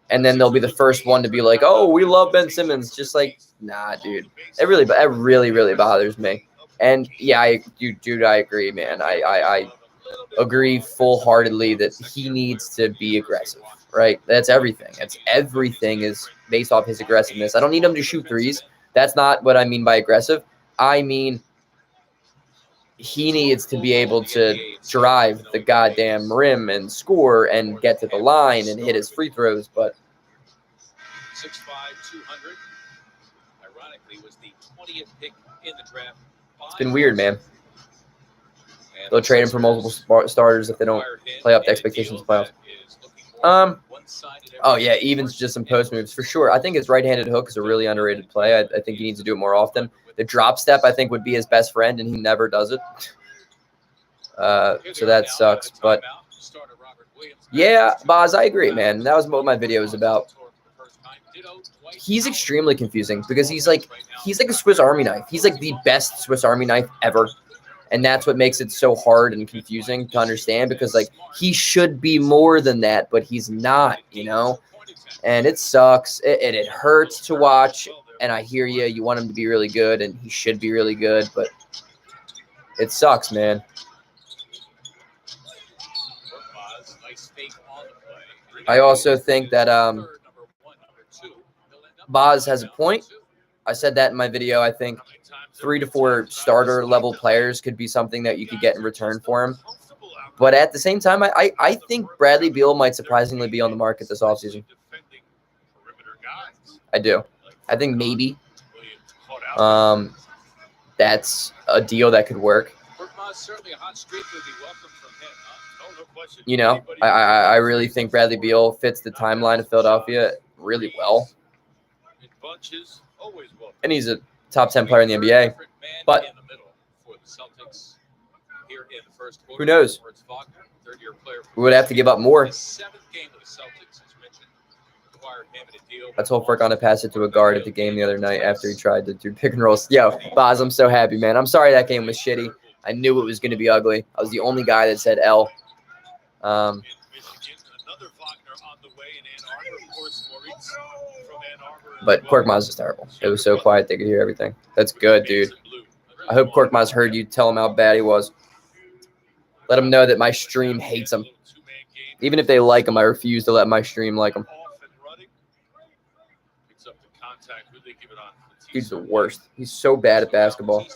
And then they'll be the first one to be like, oh, we love Ben Simmons. Just like, nah, dude. It really bothers me. And, yeah, I agree, man. I agree full-heartedly that he needs to be aggressive, right? That's everything. Everything is based off his aggressiveness. I don't need him to shoot threes. That's not what I mean by aggressive. I mean he needs to be able to drive the goddamn rim and score and get to the line and hit his free throws. But 6'5", 200. Ironically, was the 20th pick in the draft. It's been weird, man. They'll trade him for multiple starters if they don't play up to expectations of playoffs. Oh, yeah, evens just some post moves for sure. I think his right-handed hook is a really underrated play. I think he needs to do it more often. The drop step, I think, would be his best friend, and he never does it. So that sucks. But, yeah, Boz, I agree, man. That was what my video was about. He's extremely confusing because he's like a Swiss Army knife. He's like the best Swiss Army knife ever. And that's what makes it so hard and confusing to understand because, like, he should be more than that, but he's not, you know? And it sucks. It hurts to watch. And I hear you. You want him to be really good, and he should be really good, but it sucks, man. I also think that Boz has a point. I said that in my video. I think 3 to 4 starter level players could be something that you could get in return for him. But at the same time, I think Bradley Beal might surprisingly be on the market this offseason. I do. I think maybe that's a deal that could work. You know, I really think Bradley Beal fits the timeline of Philadelphia really well. And he's a top 10 player in the NBA. But who knows? We would have to give up more. I told Furkan to pass it to a guard at the game the other night after he tried to do pick and rolls. Yo, Boz, I'm so happy, man. I'm sorry that game was shitty. I knew it was going to be ugly. I was the only guy that said L. But Korkmaz is terrible. It was so quiet they could hear everything. That's good, dude. I hope Korkmaz heard you tell him how bad he was. Let him know that my stream hates him. Even if they like him, I refuse to let my stream like him. Dude's the worst. He's so bad at basketball.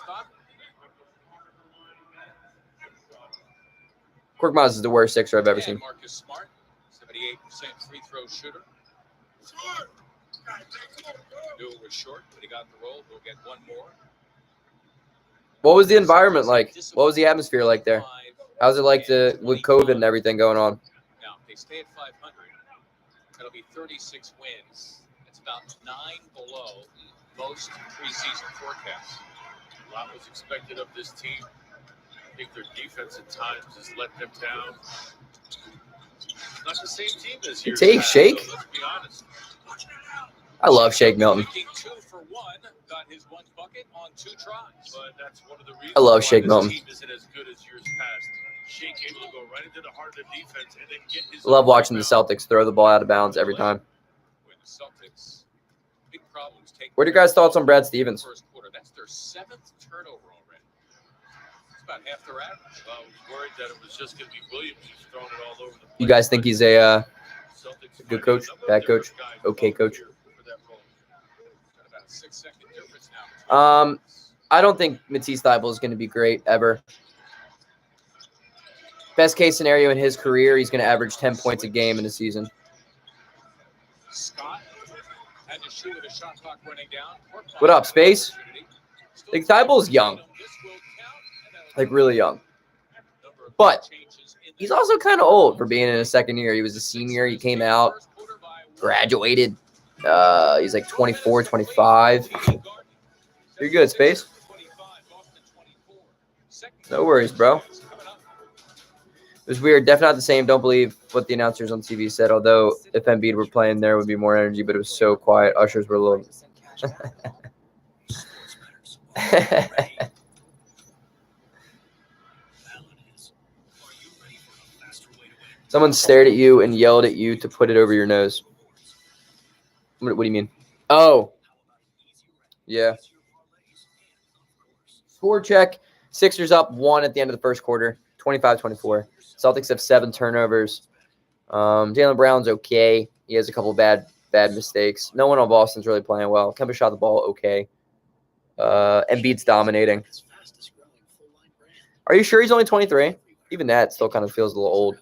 Korkmaz is the worst Sixer I've ever seen. Marcus Smart, 78% free throw shooter. Knew it was short, but he got the roll. We'll get one more. What was the environment like? What was the atmosphere like there? How's it like with COVID and everything going on? Now, if they stay at 500, that'll be 36 wins. It's about 9 below most preseason forecasts. A lot was expected of this team. I think their defense at times has let them down. Not the same team this year. Take Shake. So let's be honest. I love Shake Milton. Got his 1 bucket on 2 tries. But that's one of the reasons I love Shake Milton. Team isn't as good as years past. Shake able to go right into the heart of the defense and then get his I love watching the Celtics throw the ball out of bounds every time. Celtics, big problems taking. What are your guys' thoughts on Brad Stevens? First quarter. That's their 7th turnover already. It's about half their average. Well, I was worried that it was just going to be Williams who's throwing it all over the place. You guys think he's a Celtics good might coach, need a number of bad coach, different guys okay coach? for that role. Got about a 6-second difference now. I don't think Matisse Thybulle is going to be great ever. Best case scenario in his career, he's going to average 10 points a game in a season. Scott had to shoot with a shot clock running down. What up, Space? Like, Thybulle's young. Like, really young. But he's also kind of old for being in his second year. He was a senior. He came out, graduated. He's like 24, 25. You're good, Space. No worries, bro. It was weird. Definitely not the same. Don't believe what the announcers on TV said. Although if Embiid were playing, there would be more energy. But it was so quiet. Ushers were a little. Someone stared at you and yelled at you to put it over your nose. What do you mean? Oh, yeah. Score check. Sixers up 1 at the end of the first quarter. 25-24. Celtics have 7 turnovers. Jaylen Brown's okay. He has a couple bad mistakes. No one on Boston's really playing well. Kemba shot the ball okay. Embiid's dominating. Are you sure he's only 23? Even that still kind of feels a little old.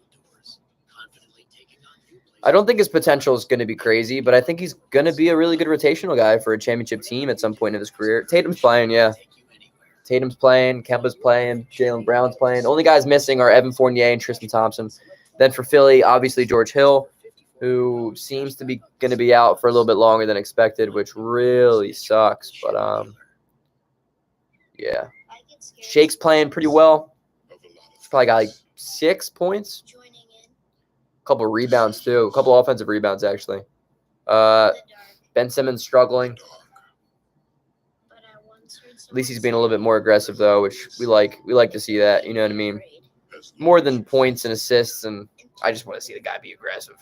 I don't think his potential is going to be crazy, but I think he's going to be a really good rotational guy for a championship team at some point in his career. Tatum's playing, yeah. Tatum's playing, Kemba's playing, Jaylen Brown's playing. The only guys missing are Evan Fournier and Tristan Thompson. Then for Philly, obviously George Hill, who seems to be going to be out for a little bit longer than expected, which really sucks. But yeah, Shake's playing pretty well. He's probably got like 6 points, a couple of rebounds too, a couple of offensive rebounds actually. Ben Simmons struggling. At least he's being a little bit more aggressive, though, which we like. We like to see that. You know what I mean? More than points and assists, and I just want to see the guy be aggressive.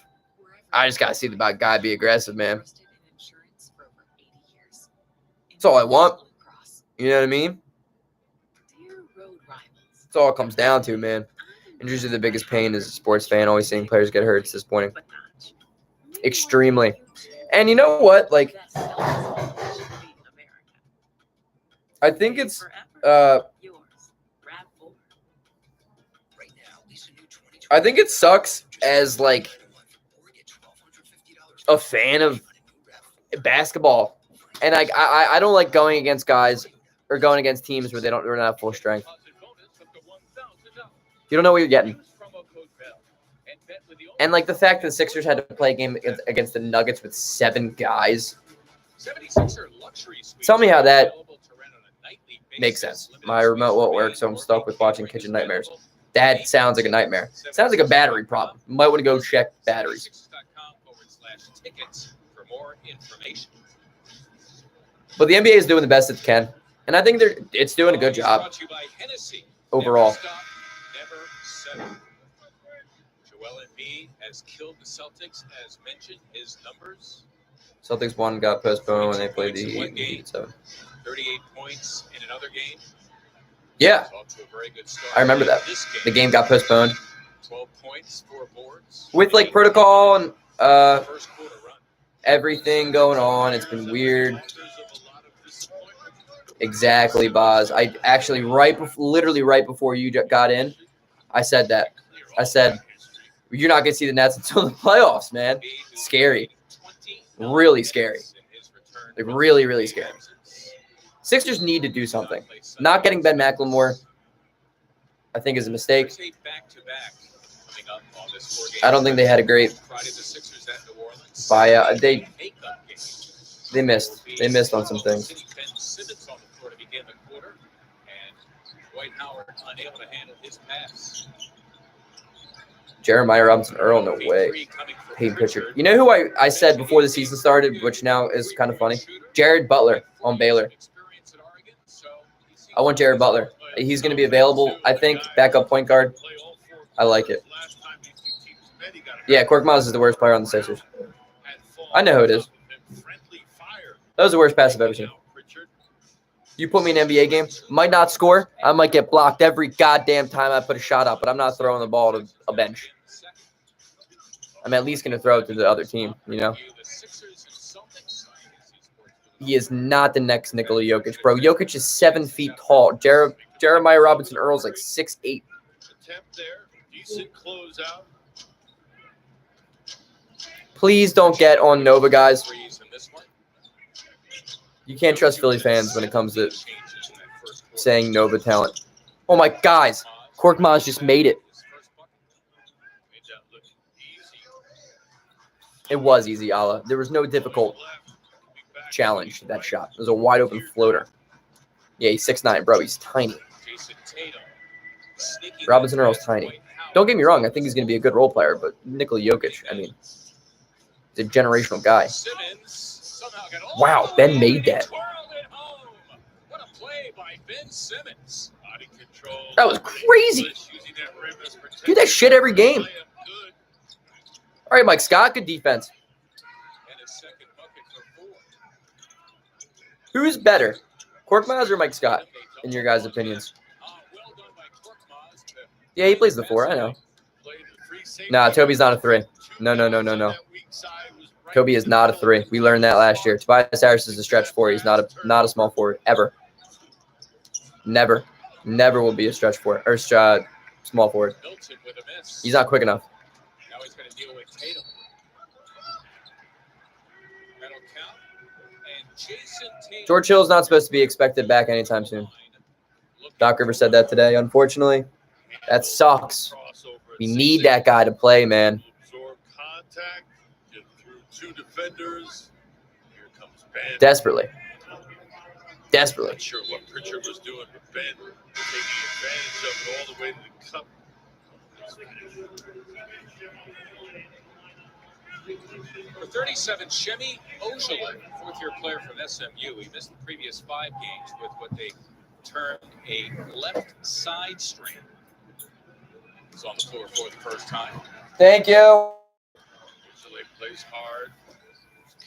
I just got to see the guy be aggressive, man. That's all I want. You know what I mean? That's all it comes down to, man. Injuries are the biggest pain as a sports fan. Always seeing players get hurt. It's disappointing. Extremely. And you know what? Like, I think it's I think it sucks as like a fan of basketball, and I don't like going against guys or going against teams where they're not at full strength. You don't know what you're getting. And like the fact that the Sixers had to play a game against the Nuggets with 7 guys. Tell me how that makes sense. My remote won't work, so I'm stuck with watching Kitchen Nightmares. That sounds like a nightmare. Sounds like a battery problem. You might want to go check batteries. But the NBA is doing the best it can, and I think it's doing a good job overall. Joel Embiid has killed the Celtics, as mentioned. His numbers. Celtics 1 got postponed when they played the Heat. 38 points in another game. Yeah, I remember that. The game got postponed. 12 points, 4 boards. With like protocol and everything going on, it's been weird. Exactly, Boz. I actually literally right before you got in, I said that. I said you're not gonna see the Nets until the playoffs, man. Scary, really scary. Like really, really scary. Sixers need to do something. Not getting Ben McLemore, I think, is a mistake. I don't think they had a great buyout. They missed. They missed on some things. Jeremiah Robinson Earl, no way. Paid pitcher. You know who I said before the season started, which now is kind of funny? Jared Butler on Baylor. I want Jared Butler. He's going to be available, I think, backup point guard. I like it. Yeah, Korkmaz is the worst player on the Sixers. I know who it is. That was the worst pass I've ever seen. You put me in an NBA game, might not score. I might get blocked every goddamn time I put a shot up, but I'm not throwing the ball to a bench. I'm at least going to throw it to the other team, you know? He is not the next Nikola Jokic, bro. Jokic is 7 feet tall. Jeremiah Robinson Earl's like 6'8". Attempt there. Decent closeout. Please don't get on Nova, guys. You can't trust Philly fans when it comes to saying Nova talent. Oh, my guys. Korkmaz just made it. It was easy, Allah. There was no difficult challenge to that shot. It was a wide-open floater. Yeah, he's 6'9", bro. He's tiny. Robinson Earl's tiny. Don't get me wrong. I think he's going to be a good role player, but Nikola Jokic, I mean, he's a generational guy. Wow, Ben made that. That was crazy. Do that shit every game. All right, Mike Scott, good defense. Who's better, Korkmaz or Mike Scott, in your guys' opinions? Yeah, he plays the 4, I know. Nah, Toby's not a 3. No. Toby is not a 3. We learned that last year. Tobias Harris is a stretch 4. He's not a small forward, ever. Never will be a stretch 4 or small forward. He's not quick enough. Now he's going to deal with Tatum. That'll count. And Jason Tatum. George Hill's not supposed to be expected back anytime soon. Doc Rivers said that today, unfortunately. That sucks. We need that guy to play, man. Absorb contact, get through 2 defenders. Here comes Ben. Desperately. Not sure what Pritchard was doing, but Ben taking advantage of it all the way to the cup. For 37, Shemi Ojale, fourth-year player from SMU. He missed the previous 5 games with what they termed a left side strain. He's on the floor for the first time. Thank you. Ojale plays hard.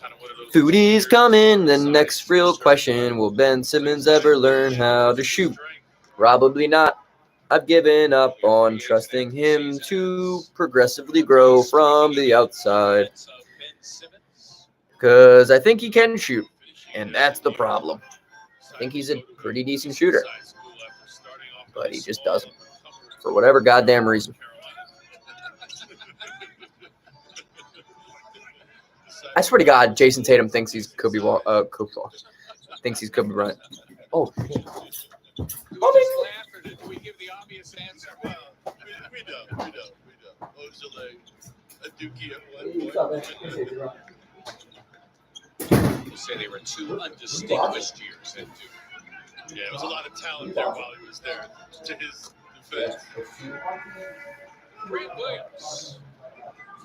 Kind of one of those Foodie's coming. The next real question, will Ben Simmons ever learn how to shoot? Probably not. I've given up on trusting him to progressively grow from the outside. Because I think he can shoot, and that's the problem. I think he's a pretty decent shooter, but he just doesn't, for whatever goddamn reason. I swear to God, Jason Tatum thinks he's Kobe thinks he's Kobe Bryant. Oh, shit. We give the obvious answer. Well, we know. Ojale, a Dookie at one point. We'll say they were 2 undistinguished years at Duke. Yeah, it was a lot of talent there while he was there. To his defense. Grant Williams.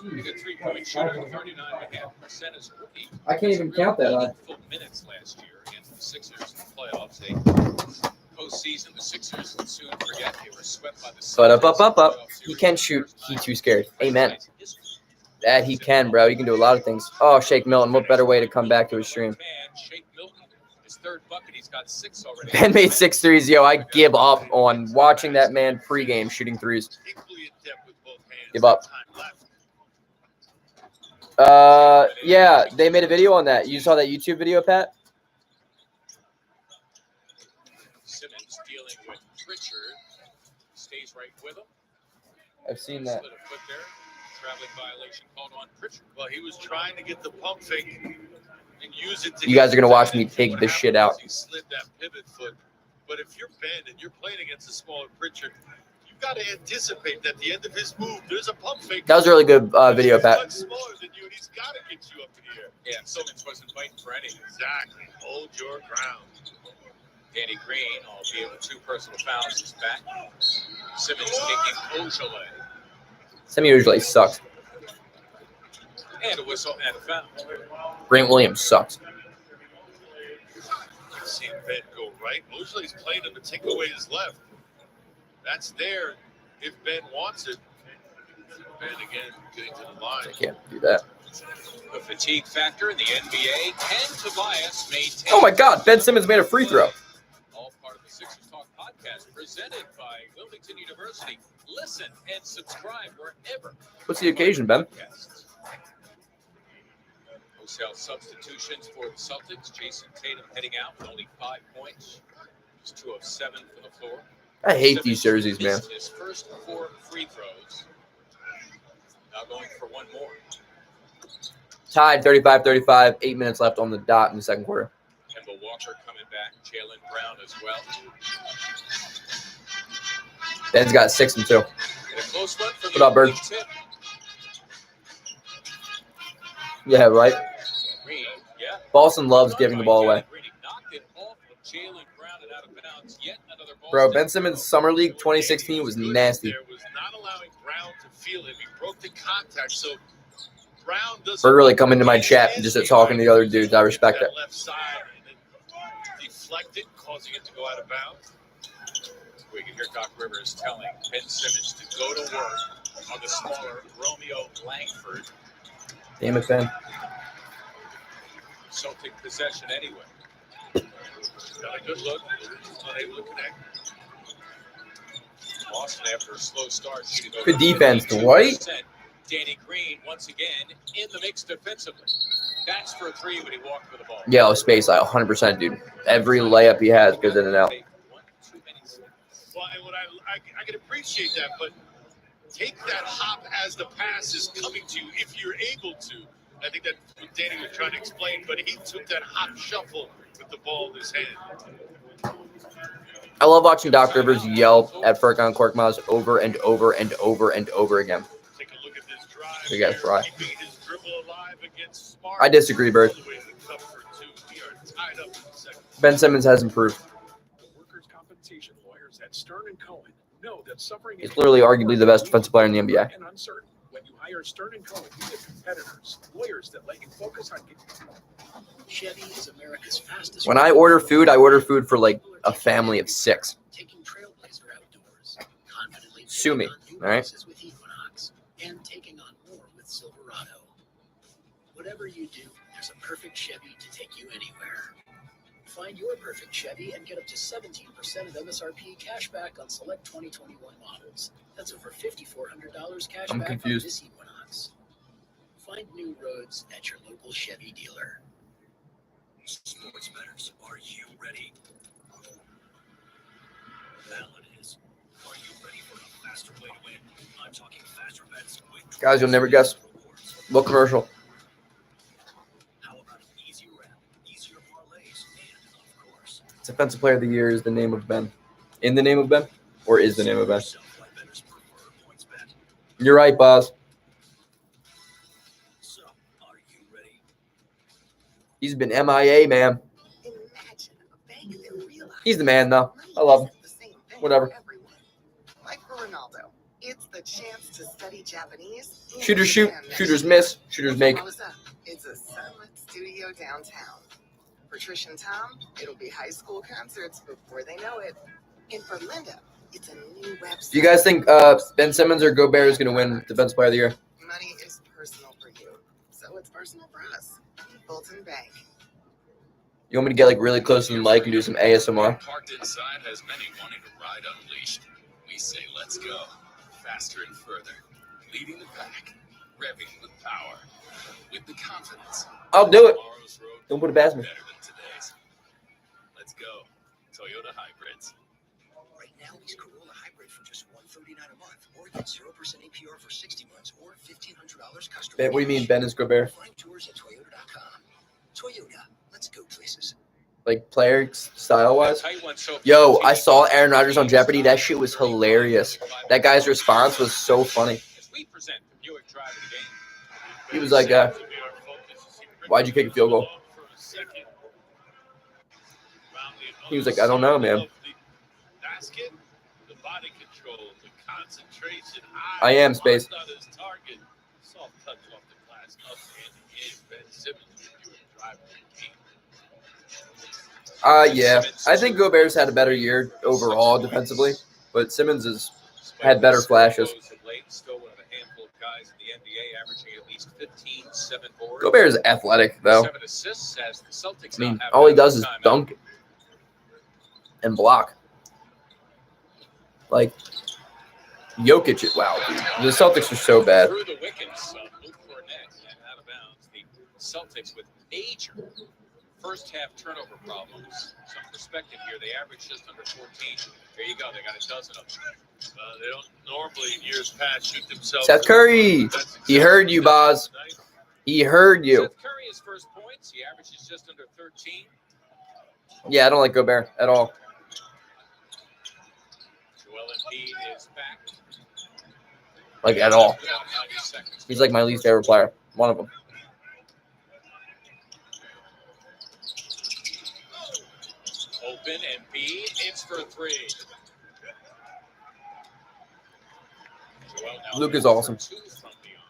He's a 3-point shooter, 39.5% as a rookie. I can't even count that high. Minutes last year against the Sixers in the playoffs. Postseason, the Sixers will soon forget they were swept by the Celtics. But up. He can shoot. He's too scared. Amen. That he can, bro. He can do a lot of things. Oh, Shake Milton. What better way to come back to his stream? Shake Milton, his 3rd bucket. He's got 6 already. Ben made 6 threes. Yo, I give up on watching that man pregame shooting threes. Give up. Yeah, they made a video on that. You saw that YouTube video, Pat? Simmons dealing with Pritchard. Stays right with him. I've seen that. Split a foot there. Traveling violation called on Pritchard. Well, he was trying to get the pump fake and use it to. You guys are gonna watch me take this shit out. He slid that pivot foot. But if you're Ben and you're playing against a smaller Pritchard, you've got to anticipate that at the end of his move, there's a pump fake. That was a really good video, He's Pat. much smaller than you, and he's got to get you up in the air. Yeah, Simmons wasn't fighting for anything. Exactly. Hold your ground. Danny Green, albeit with 2 personal fouls, is back. Simmons taking Ojale. Semi usually sucks. And a whistle and a foul. Grant Williams sucks. You've seen Ben go right. Ojale's playing him to take away his left. That's there if Ben wants it. Ben again getting to the line. I can't do that. The fatigue factor in the NBA. Can Tobias maintain? Oh my God, Ben Simmons made a free throw. All part of the Sixers Talk podcast presented by Wilmington University. Listen and subscribe wherever. What's the occasion, Ben? Wholesale substitutions for the Celtics. Jason Tatum heading out with only 5 points. He's 2 of 7 for the floor. I hate these jerseys, man. His first 4 free throws. Now going for one more. Tied 35-35, 8 minutes left on the dot in the second quarter. Kemba Walker coming back. Jaylen Brown as well. Ben's got 6 and 2. And a close one for What up, Bird? Yeah, right. Green, yeah. Boston loves giving the ball away. Knocked it off of Jaylen Brown and out of bounds. Yet another ball. Bro, Ben Simmons' Summer League 2016 was nasty. There was not allowing Brown to feel him. He broke the contact, so Brown doesn't. Bird really come into my chat and just talking to the other dudes. I respect it. Left side and then deflected, causing it to go out of bounds. We can hear Doc Rivers telling Ben Simmons to go to work on the smaller Romeo Langford. Damn it, Ben. Celtic possession anyway. Got a good look. Unable to connect. Boston after a slow start. Good defense, Dwight. Danny Green once again in the mix defensively. That's for a 3 when he walked for the ball. Yeah, space like 100%, dude. Every layup he has goes in and out. Well, and what I can appreciate that, but take that hop as the pass is coming to you if you're able to. I think that's what Danny was trying to explain, but he took that hop shuffle with the ball in his hand. I love watching Doc Rivers yell at Furkan Korkmaz over and over and over and over again. Take a look at this drive. You guys try. Keeping his dribble alive against Smart. I disagree, Bird. All the way to the cover for 2. We are tied up in the second. Ben Simmons has improved. The workers' compensation lawyers at Stern & Cohen know that suffering He's literally arguably the best defensive player in the NBA. and uncertain. When you hire Stern & Cohen, you get competitors, lawyers that let you focus on Chevy is America's fastest. When I order food for like a family of 6. Taking Trailblazer outdoors, confidently Sue me, taking on new all right? races with Equinox, and taking on more with Silverado. Whatever you do, there's a perfect Chevy to take you anywhere. Find your perfect Chevy and get up to 17% of MSRP cash back on select 2021 models. That's over $5,400 cash I'm back confused. on this Equinox. Find new roads at your local Chevy dealer. Sports bettors, are you ready? Now it is. Are you ready for a faster way to win? I'm talking faster bets with Guys, you'll never guess. What commercial? How about an easier round, easier parlays, and of course, Defensive Player of the Year is the name of Ben. In the name of Ben? Or is the name of Ben? why bettors prefer points bet. You're right, boss. So, are you ready? He's been MIA, man. He's the man, though. I love him. Whatever. Like for Ronaldo, it's the chance to study Japanese. Shooters shoot, shooters miss, shooters make. It's a sunlit studio downtown. For Trish and Tom, it'll be high school concerts before they know it. And for Linda, it's a new website. Do you guys think Ben Simmons or Gobert is going to win Defensive Player of the Year? Money is personal for you, so it's personal for us. Fulton Bank. You want me to get like really close to the mic and do some ASMR? Parked inside has many wanting to ride unleashed. We say let's go. Faster and further. Leading the pack. Revving with power. With the confidence. I'll do it. Don't put it past me. Better than today's. Let's go. Toyota Hybrids. Right now, lease Corolla Hybrid for just $139 a month, or get 0% APR for 60 months, or $1,500 customer. Ben, what do you mean Ben is Gobert? Find tours at Toyota.com. Toyota, let's go places. Like player style wise? Yo, I saw Aaron Rodgers on Jeopardy. That shit was hilarious. That guy's response was so funny. He was like, why'd you kick a field goal? He was like, I don't know, man. Basket, the body control, the concentration. I am, Space. Soft touch off the glass, up and in. Ben Simmons driving the game. Yeah. I think Gobert's had a better year overall defensively, but Simmons has had better flashes. Still one of a handful of guys guys in the NBA averaging at least 15, 7 boards. Gobert is athletic, though. 7 assists as the Celtics I mean, now have all he another does is timeout. dunk and block. Like, Jokic, wow, dude. The Celtics are so bad. Through the wickets, Luke Cornett and out of bounds. The Celtics with major first half turnover problems. Some perspective here. They average just under 14. There you go. They got a dozen of them. They don't normally in years past shoot themselves. Seth Curry, he heard you, Boz. He heard you. Seth Curry, his first points. He averages just under 13. Yeah, I don't like Gobert at all. Joel Embiid is back. Like, at all. About 90 seconds. He's like my least favorite player. One of them. Open Embiid. It's for 3. Joel now Luke is for awesome. 2 from beyond.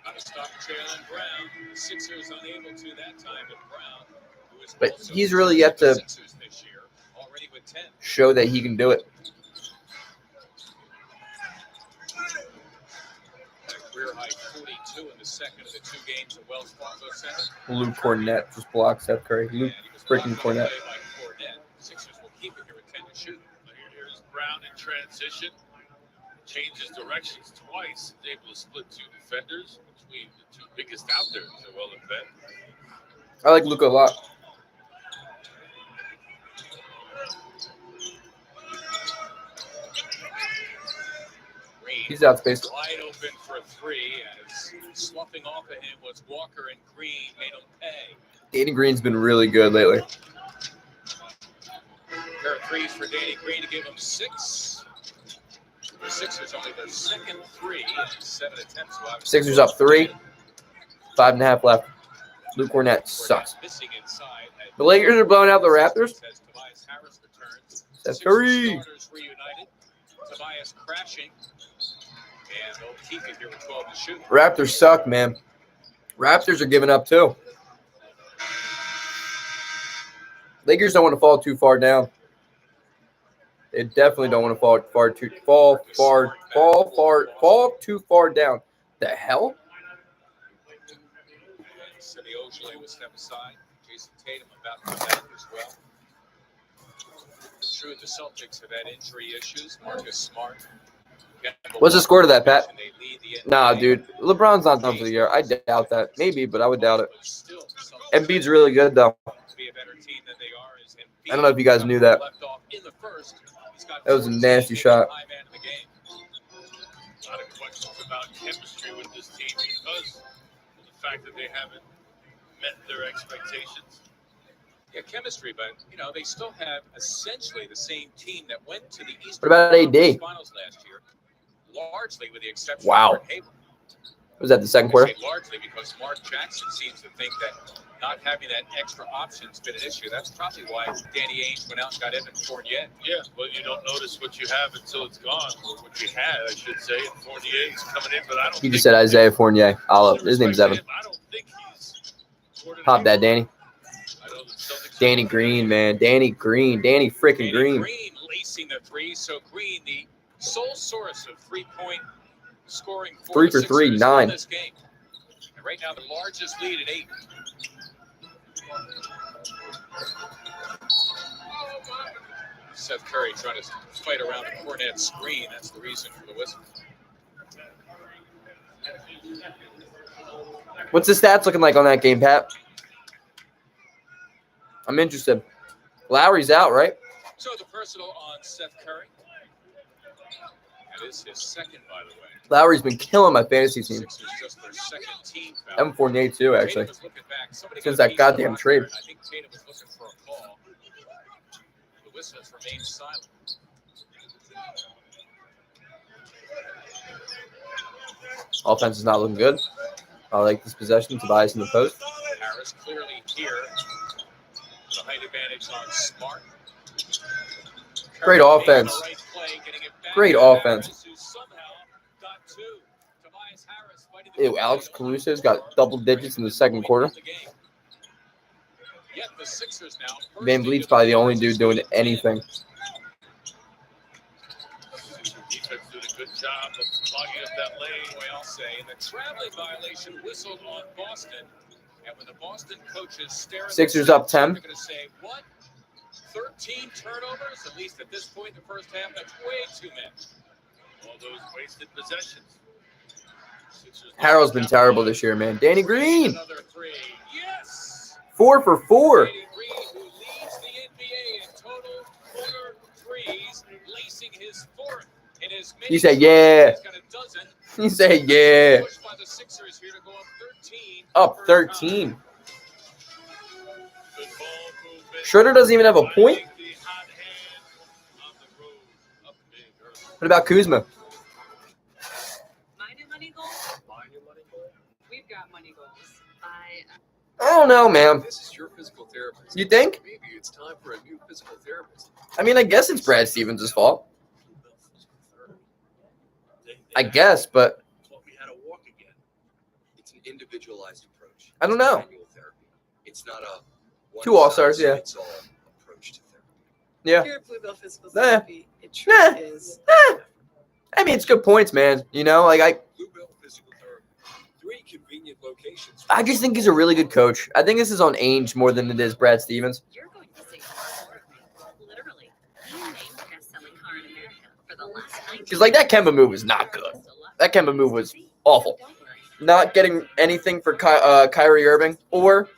Got to stop Jaylen Brown. The Sixers unable to that time, but Brown, who is But also he's really yet to Sixers this year, already with 10. show that he can do it. Career high 42 in the second of the 2 games at Wells Fargo Center. Luke Cornett just blocked Seth Curry. Luke freaking Cornett. By Cornett. Sixers will keep it here with 10 to shoot. Here's Brown in transition. Changes directions twice. Is able to split 2 defenders between the 2 biggest out there. Joel Embiid. I like Luke a lot. Green He's out space. wide open for 3 as sloughing off of him was Walker, and Green made him pay. Danny Green's been really good lately. Pair of threes for Danny Green to give him 6. The Sixers only their second 3 in 7 attempts. Sixers up 3. 5.5 left. Luke Cornett sucks. Missing inside. The Lakers are blowing out the Raptors. As Tobias Harris returns. Seth Curry. Starters reunited. Tobias crashing. And they'll keep it here with 12 to shoot. Raptors suck, man. Raptors are giving up too. Lakers don't want to fall too far down. They definitely don't want to fall too far down. The hell? Semi Ojeleye will step aside. Jason Tatum about to come back as well. True, the Celtics have had injury issues. Marcus Smart. What's the score to that, Pat? Nah, dude. LeBron's not done for the year. I doubt that. Maybe, but I would doubt it. Embiid's really good, though. I don't know if you guys knew that. That was a nasty shot. A lot of questions about chemistry with this team because of the fact that they haven't met their expectations. Yeah, chemistry, but they still have essentially the same team that went to the Eastern What about AD? Finals last year, largely with the exception Wow. of Hayward. Was that the second I quarter? say largely because Mark Jackson seems to think that not having that extra option's been an issue. That's probably why Danny Ainge went out and got Evan Fournier. Yeah, but you don't notice what you have until it's gone, or what you had, I should say. And Fournier is coming in, but I don't He think just said Isaiah Fournier. His name's Evan. I don't think he's Pop that, Danny. I know the Celtics Danny Green, man. Danny Green. Danny freaking Green. Green lacing the 3. So Green, the sole source of 3-point scoring for 3 the for 3, Sixers 9. in this game. And right now, the largest lead at 8. Seth Curry trying to fight around the Cornett screen. That's the reason for the whistle. What's the stats looking like on that game, Pat? I'm interested. Lowry's out, right? So the personal on Seth Curry. That is his second, by the way. Lowry's been killing my fantasy team. Sixers just their second team foul. Evan Fournier, too, actually. Tatum was looking back. Somebody Since got a that piece goddamn of the trade. record. I think Tatum was looking for a call. The whistle has remained silent. Offense is not looking good. I like this possession. Tobias in the post. Harris clearly here. The height advantage on Smart. Great offense. Right play, getting it back Great to offense. Harris, who somehow got 2. Tobias Harris fighting Ew, Alex Caruso's got double digits in the second quarter. Yet the Sixers now Van Vliet's probably the only dude doing anything. defense doing a Good job of clogging up that lane. Way I'll say, and the traveling violation whistled on Boston. And when the Boston coaches stare at Sixers the up 10. they're going to say, what? 13 turnovers, at least at this point in the first half. That's way too many. All those wasted possessions. Sixers Harrell's been terrible this year, man. Danny Green. Another three. Yes! 4 for 4. Danny Green, who leads the NBA in total corner threes, lacing his fourth in his You say, yeah. He's got a dozen. You say, yeah. Pushed by the Sixers here to go up 13. Up 13. Schroeder doesn't even have a point. What about Kuzma? My new money goal? We've got money goals. I don't know, man. This is your physical therapist. You think? Maybe it's time for a new physical therapist. I mean, I guess it's Brad Stevens' fault. I guess, but We had to walk again. It's an individualized approach. I don't know. Manual therapy. It's not a 2 All-Stars, yeah. one-size-fits-all approach to therapy. Yeah. Here at Bluebell Physical Nah. Therapy, it truly is. I mean, it's good points, man. You know, like Bluebell Physical Therapy. 3 convenient locations. I just think he's a really good coach. I think this is on Ainge more than it is Brad Stevens. You're going to say literally. He named best-selling car in America for the last 19 Because, like, that Kemba move was not good. That Kemba move was awful. Not getting anything for Kyrie Irving or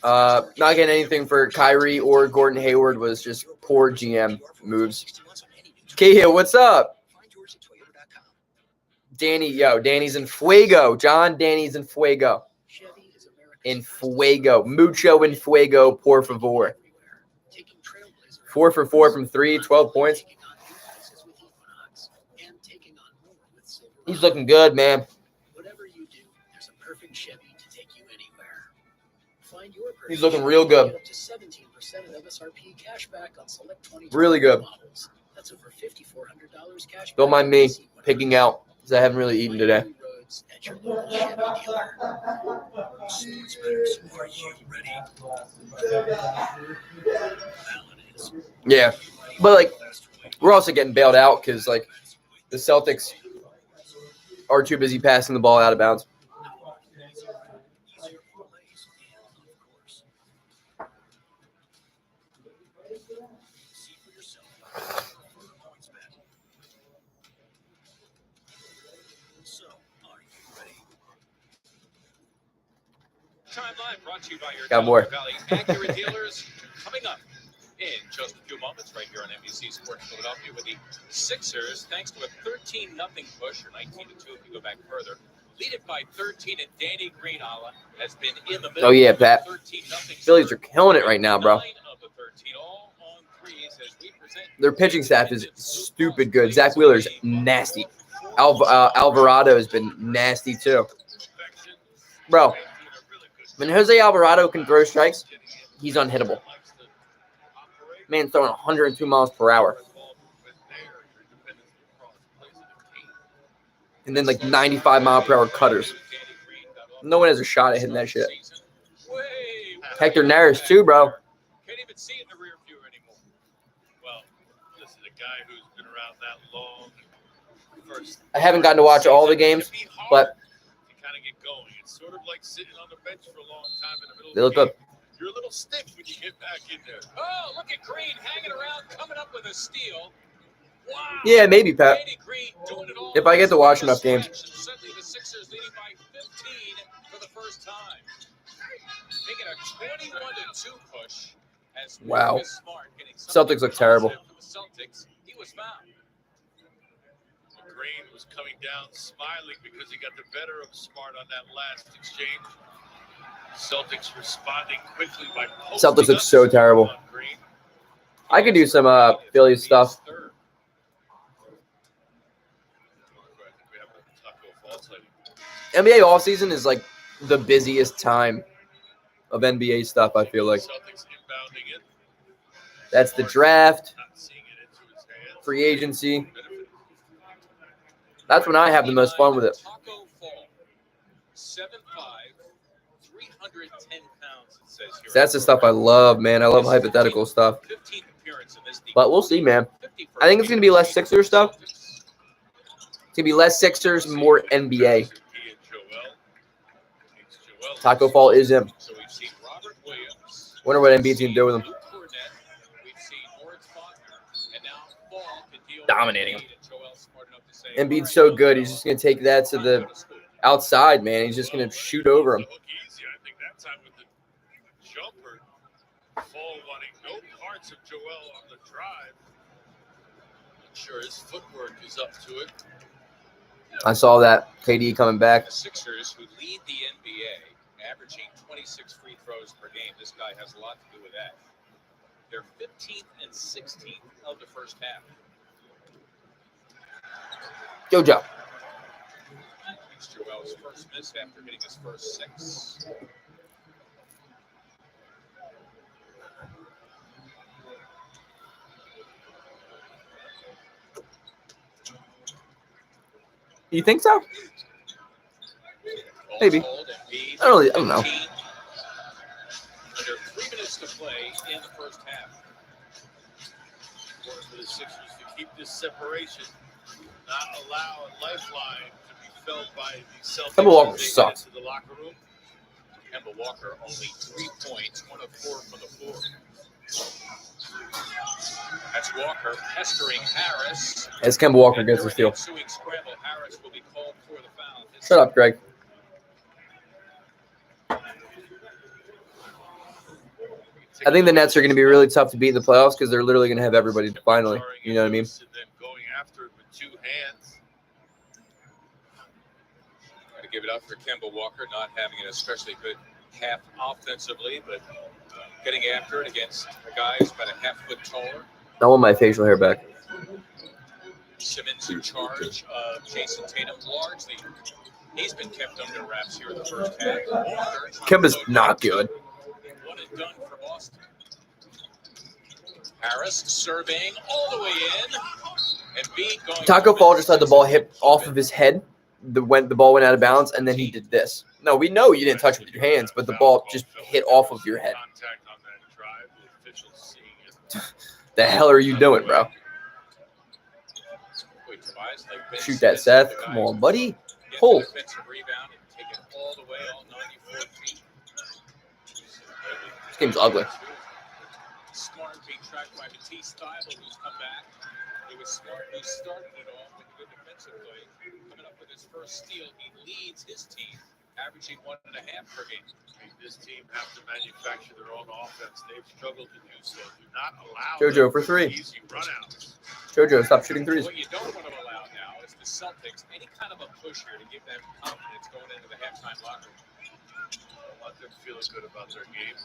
not getting anything for Kyrie or Gordon Hayward was just poor GM moves. Cahill, what's up? Danny's in Fuego. John, Danny's in Fuego. In Fuego. Mucho in Fuego, por favor. 4 for 4 from 3, 12 points. He's looking good, man. Whatever you do, there's a perfect Chevy to take you anywhere. Find your perfect He's looking Chevy real good. and get up to 17% of MSRP cash back on select 20 Really good. models. That's over $5,400 cash Don't back mind on me this equinox. picking out because I haven't really eaten today. Roads at your local Chevy dealer. Sports bettors, are you ready? Yeah. But, like, we're also getting bailed out because, like, the Celtics are too busy passing the ball out of bounds. Timeline brought to you by your Got more. Delaware Valley Acura dealers. Coming up in just a few moments right here on NBC Sports Philadelphia with the Sixers, thanks to a 13-0 push, or 19-2 if you go back further. Lead it by 13, and Danny Green has been in the middle. Oh, yeah, Pat. 13-0. Phillies are killing it right now, bro. 9 of the 13, all on threes as we present. Their pitching staff is stupid good. Zach Wheeler's nasty. Alvarado has been nasty, too. Bro, when Jose Alvarado can throw strikes, he's unhittable. Man throwing 102 miles per hour. And then like 95 mile per hour cutters. No one has a shot at hitting that shit. Hector Neris too, bro. Can't even see it in the rear view anymore. Well, this is a guy who's been around that long. First, I haven't gotten to watch all the games, but to kind of get going. It's sort of like sitting on the bench for a long time in the middle they of look the good. game. You're a little stiff when you get back in there. Oh, look at Green hanging around, coming up with a steal. Wow. Yeah, maybe, Pat. Danny Green doing it all. If I get to watch enough games. Suddenly the Sixers leading by 15 for the first time. Making a 21-2 push. As Wow. Marcus Smart getting Celtics look terrible. from the Celtics. He was fouled. Green was coming down smiling because he got the better of Smart on that last exchange. Celtics responding quickly by Celtics look so terrible. I could do some Phillies stuff. NBA offseason is like the busiest time of NBA stuff, I feel like. That's the draft, free agency. That's when I have the most fun with it. 7'5", 310 pounds, it says here. That's the stuff I love, man. I love hypothetical stuff. 15th appearance in this. But we'll see, man. I think it's going to be less Sixers stuff. It's going to be less Sixers, more NBA. Taco Fall is him. So we've seen Robert Williams. Wonder what Embiid's going to do with him. We've seen Moritz Wagner, and now Fall can deal Dominating him. with Joel smart enough to say, Embiid's so good. He's just going to take that to the outside, man. He's just going to shoot over him. Easy. I think that time with the jumper, Fall wanting no parts of Joel on the drive. Not sure his footwork is up to it. I saw that. KD coming back. The Sixers, who lead the NBA, averaging 26 free throws per game. This guy has a lot to do with that. They're 15th and 16th of the first half. JoJo. It's Joel's first miss after hitting his first 6. You think so? Maybe. I don't know. Under 3 minutes to play in the first half. Important for the Sixers to keep this separation, not allow a lifeline to be felt by the Celtics. Kemba Walker as they sucks. get into the locker room. Kemba Walker only 3 points, 1 of 4 from the floor. That's Walker pestering Harris. As Kemba Walker gets the steal. Ensuing scramble, Harris will be called for the foul. Shut up, Greg. I think the Nets are going to be really tough to beat in the playoffs because they're literally going to have everybody finally. You know what I mean? And then going after it with 2 hands. Got to give it up for Kemba Walker, not having an especially good half offensively, but getting after it against a guy who's about a half foot taller. I want my facial hair back. Simmons in charge of Jason Tatum largely. He's been kept under wraps here in the first half. Walker, Kemba's not good. One and done for Boston. Harris surveying all the way in. And Embiid going. Taco Fall just had the ball hit off of his head. The ball went out of bounds, and then he did this. No, we know you didn't touch it with your hands, but the ball just hit off of your head. Contact on that drive. The officials seeing it. The hell are you doing, bro? Shoot that, Seth. Come on, buddy. Pull. Defensive rebound and take it all the way, all 94 feet. This game's ugly. Smart being tracked by Matisse Thybulle, who's come back. It was Smart who started it off with a good defensive play. Coming up with his first steal, he leads his team, averaging 1.5 per game. This team have to manufacture their own offense. They've struggled to do so. Do not allow JoJo for 3. easy runouts. JoJo, stop shooting threes. What you don't want to allow now is the Celtics any kind of a push here to give them confidence going into the halftime locker room. Let them feel good about their game.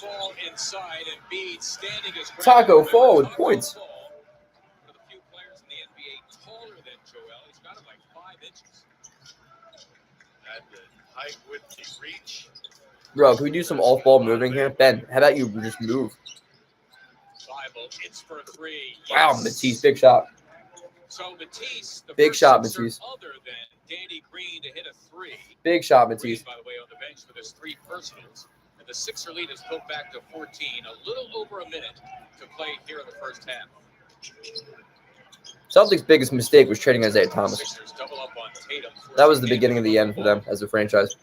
Fall inside and Embiid standing his ground. Taco Fall with points. One of the few players in the NBA taller than Joel. He's got him like 5 inches. At the height, width, and reach. Bro, can we do some off-ball moving here? Ben, how about you just move? Thybulle, it's for 3. Wow, Matisse, big shot. So Matisse, the Big first shot, Sixer Matisse. other than Danny Green to hit a 3. Big shot, Green, Matisse. by the way, on the bench with his 3 personals. And the Sixer lead is pulled back to 14. A little over a minute to play here in the first half. Celtics' biggest mistake was trading Isaiah Thomas. Sixers double up on Tatum. That was the beginning of the end for them as a franchise.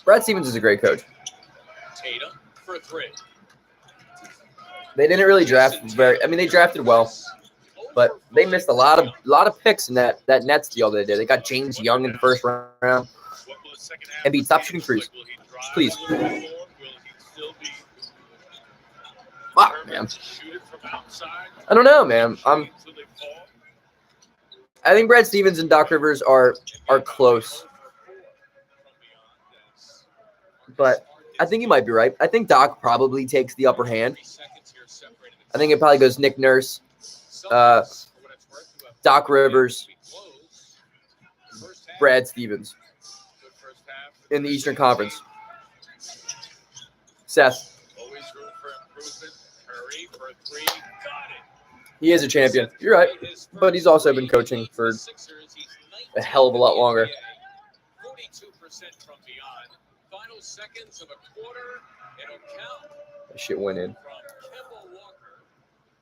Brad Stevens is a great coach. Tatum for 3. They didn't really draft they drafted well, but they missed a lot of picks in that Nets deal they did. They got James Young in the first round. Embiid, stop shooting threes, please. Fuck, man. I don't know, man. I think Brad Stevens and Doc Rivers are close, but I think you might be right. I think Doc probably takes the upper hand. I think it probably goes Nick Nurse, Doc Rivers, Brad Stevens in the Eastern Conference. Seth. Always room for improvement. Curry for 3. Got it. He is a champion. You're right. But he's also been coaching for a hell of a lot longer. 42% from beyond. final seconds of a quarter. It'll count That shit went in. from Kemba Walker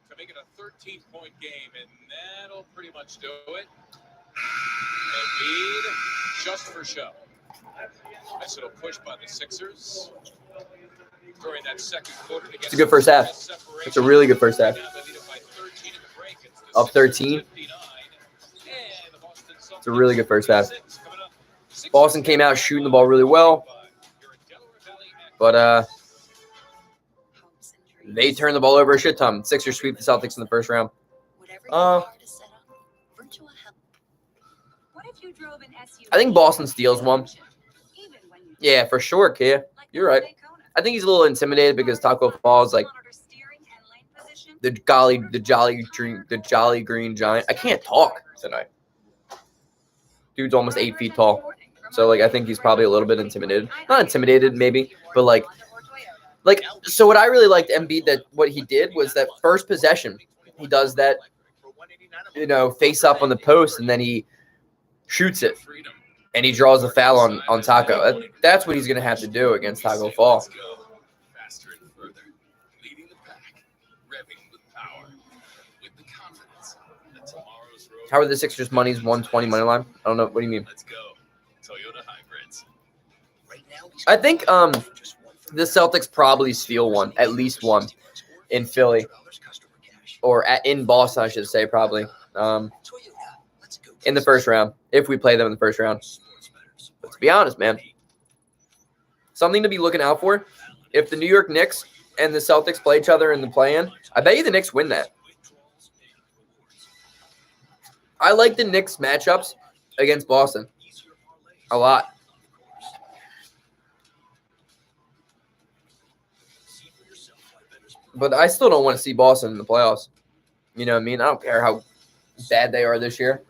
to make it a 13-point game, and that'll pretty much do it. Embiid, just for show. Nice little push by the Sixers during that second quarter. To get It's a good first half. It's a really good first half. Up 13. It's a really good first half. Boston came out shooting the ball really well, but they turned the ball over a shit ton. Sixers sweep the Celtics in the first round. I think Boston steals one. Yeah, for sure, Kia. You're right. I think he's a little intimidated because Taco Fall is like the jolly green giant. I can't talk tonight. Dude's almost 8 feet tall. So like I think he's probably a little bit intimidated. Not intimidated maybe, but like so what I really liked Embiid, that what he did was that first possession, he does that, face up on the post, and then he shoots it. And he draws a foul on Taco. That's what he's going to have to do against Taco Fall. Faster and further, leading the pack, revving with power, with the confidence that tomorrow's road. How are the Sixers money's 120 money line? I don't know. What do you mean? Let's go. Toyota hybrids. I think the Celtics probably steal one, at least one, in Philly. Or in Boston, I should say, probably. In the first round, if we play them in the first round. But to be honest, man, something to be looking out for. If the New York Knicks and the Celtics play each other in the play-in, I bet you the Knicks win that. I like the Knicks matchups against Boston a lot. But I still don't want to see Boston in the playoffs. You know what I mean? I don't care how bad they are this year.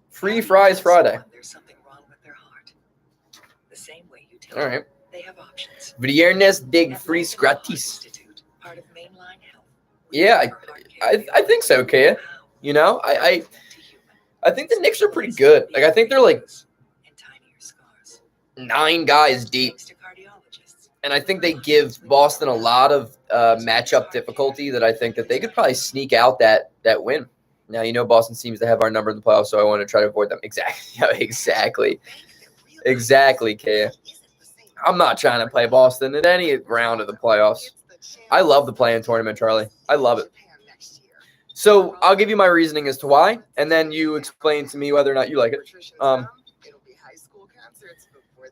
Free fries Friday. There's something wrong with their heart. The same way you tell All right. they have options. Viernes de fris gratis. Part of mainline health. Yeah, I think so, Kaya. I think the Knicks are pretty good. Like I think they're like 9 guys deep. And I think they give Boston a lot of matchup difficulty that I think that they could probably sneak out that win. Now, Boston seems to have our number in the playoffs, so I want to try to avoid them. Exactly. Exactly, Kaya. I'm not trying to play Boston in any round of the playoffs. I love the play-in tournament, Charlie. I love it. So I'll give you my reasoning as to why, and then you explain to me whether or not you like it.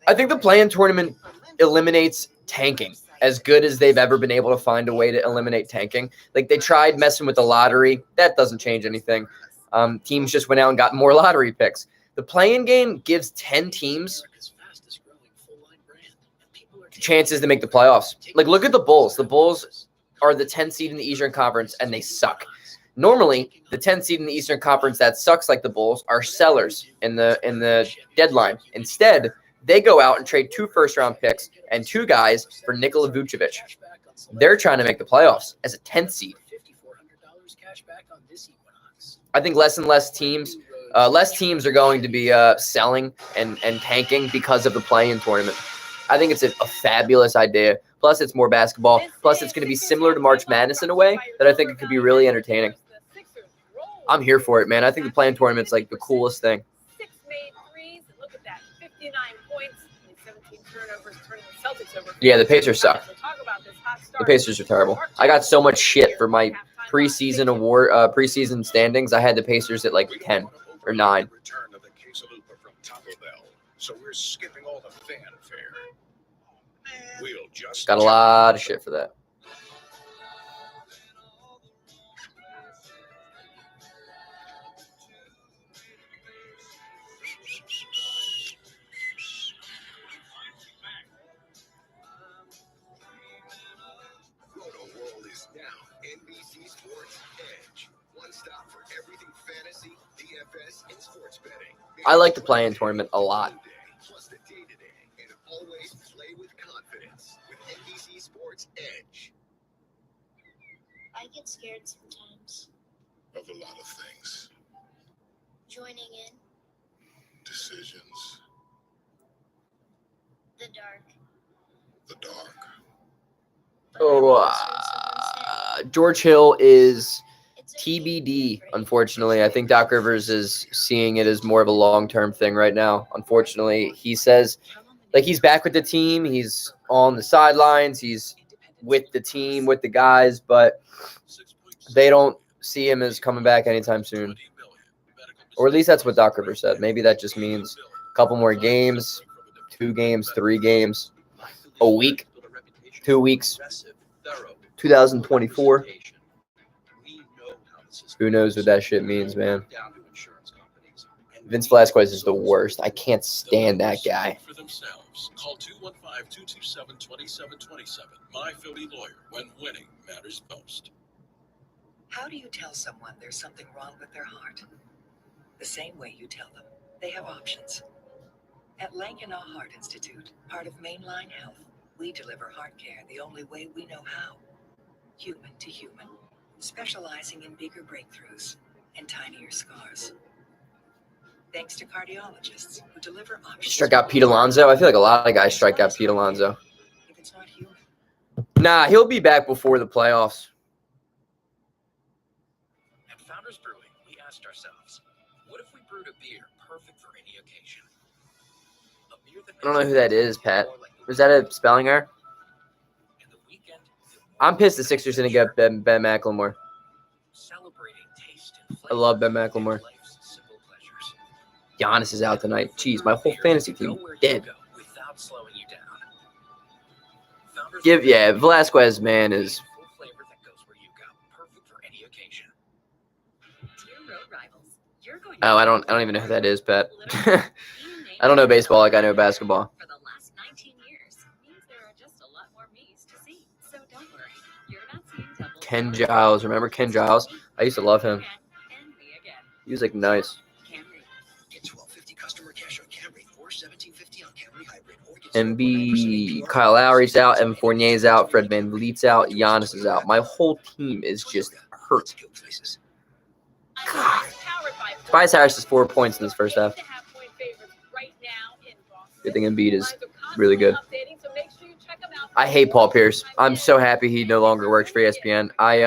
I think the play-in tournament eliminates tanking as good as they've ever been able to find a way to eliminate tanking. Like they tried messing with the lottery. That doesn't change anything. Teams just went out and got more lottery picks. The play-in game gives 10 teams chances to make the playoffs. Like look at the Bulls. The Bulls are the 10th seed in the Eastern Conference and they suck. Normally, the 10th seed in the Eastern Conference that sucks like the Bulls are sellers in the deadline. Instead, they go out and trade 2 first-round picks and 2 guys for Nikola Vucevic. They're trying to make the playoffs as a 10th seed. I think less and less teams are going to be selling and tanking because of the play-in tournament. I think it's a fabulous idea. Plus, it's more basketball. Plus, it's going to be similar to March Madness in a way that I think it could be really entertaining. I'm here for it, man. I think the play-in tournament's like the coolest thing. 6 made threes. Look at that. 59 points. 17 turnovers, turning the Celtics over. Yeah, the Pacers suck. The Pacers are terrible. I got so much shit for my preseason standings. I had the Pacers at like 10 or 9. So we're skipping all the fanfare. We'll just Got a lot of shit for that. Roto-World is now NBC Sports Edge. One stop for everything fantasy, DFS, and sports betting. I like the play-in tournament a lot. Plus the day-to-day, and always play with confidence with NBC Sports Edge. I get scared sometimes. Of a lot of things. Joining in. Decisions. The dark. The dark. George Hill is TBD, unfortunately. I think Doc Rivers is seeing it as more of a long-term thing right now. Unfortunately, he says, like, he's back with the team. He's on the sidelines. He's with the team, with the guys, but they don't see him as coming back anytime soon. Or at least that's what Doc Rivers said. Maybe that just means a couple more games, 2 games, 3 games, a week, 2 weeks, 2024. Who knows what that shit means, man. Vince Velasquez is the worst. I can't stand that guy. For themselves. Call 215-227-2727. My Philly Lawyer. When winning matters most. How do you tell someone there's something wrong with their heart? The same way you tell them they have options. At Lankenau Heart Institute, part of Mainline Health, we deliver heart care the only way we know how. Human to human, specializing in bigger breakthroughs and tinier scars. Thanks to cardiologists who deliver options. Strike out Pete Alonso. I feel like a lot of guys strike out Pete Alonso. If it's not human. Nah, he'll be back before the playoffs. At Founders Brewing, we asked ourselves, what if we brewed a beer perfect for any occasion? A beer that I don't know who that is, Pat. Was that a spelling error? I'm pissed the Sixers didn't get Ben McLemore. Celebrating taste and I love Ben McLemore. Giannis is out tonight. Jeez, my whole fantasy team dead. without slowing you down. Velasquez, man, is. Full flavor that goes where you go. Perfect for any occasion. Dear road rivals, you're going Oh, I don't even know who that is, Pat. I don't know baseball like I know basketball. for the last 19 years means there are just a lot more me's to see. So don't worry, you're not seeing double. Ken Giles, remember Ken Giles? I used to love him. Envy again. He was like nice. Camry. Get $12.50 customer cash on Camry or $17.50 on Camry Hybrid. Or get MB, Kyle Lowry's out, Evan Fournier's out, Fred VanVleet's out, Giannis is out. My whole team is just hurt. God. Tobias Harris is 4 points in this first half. Good thing Embiid is really good. I hate Paul Pierce. I'm so happy he no longer works for ESPN. I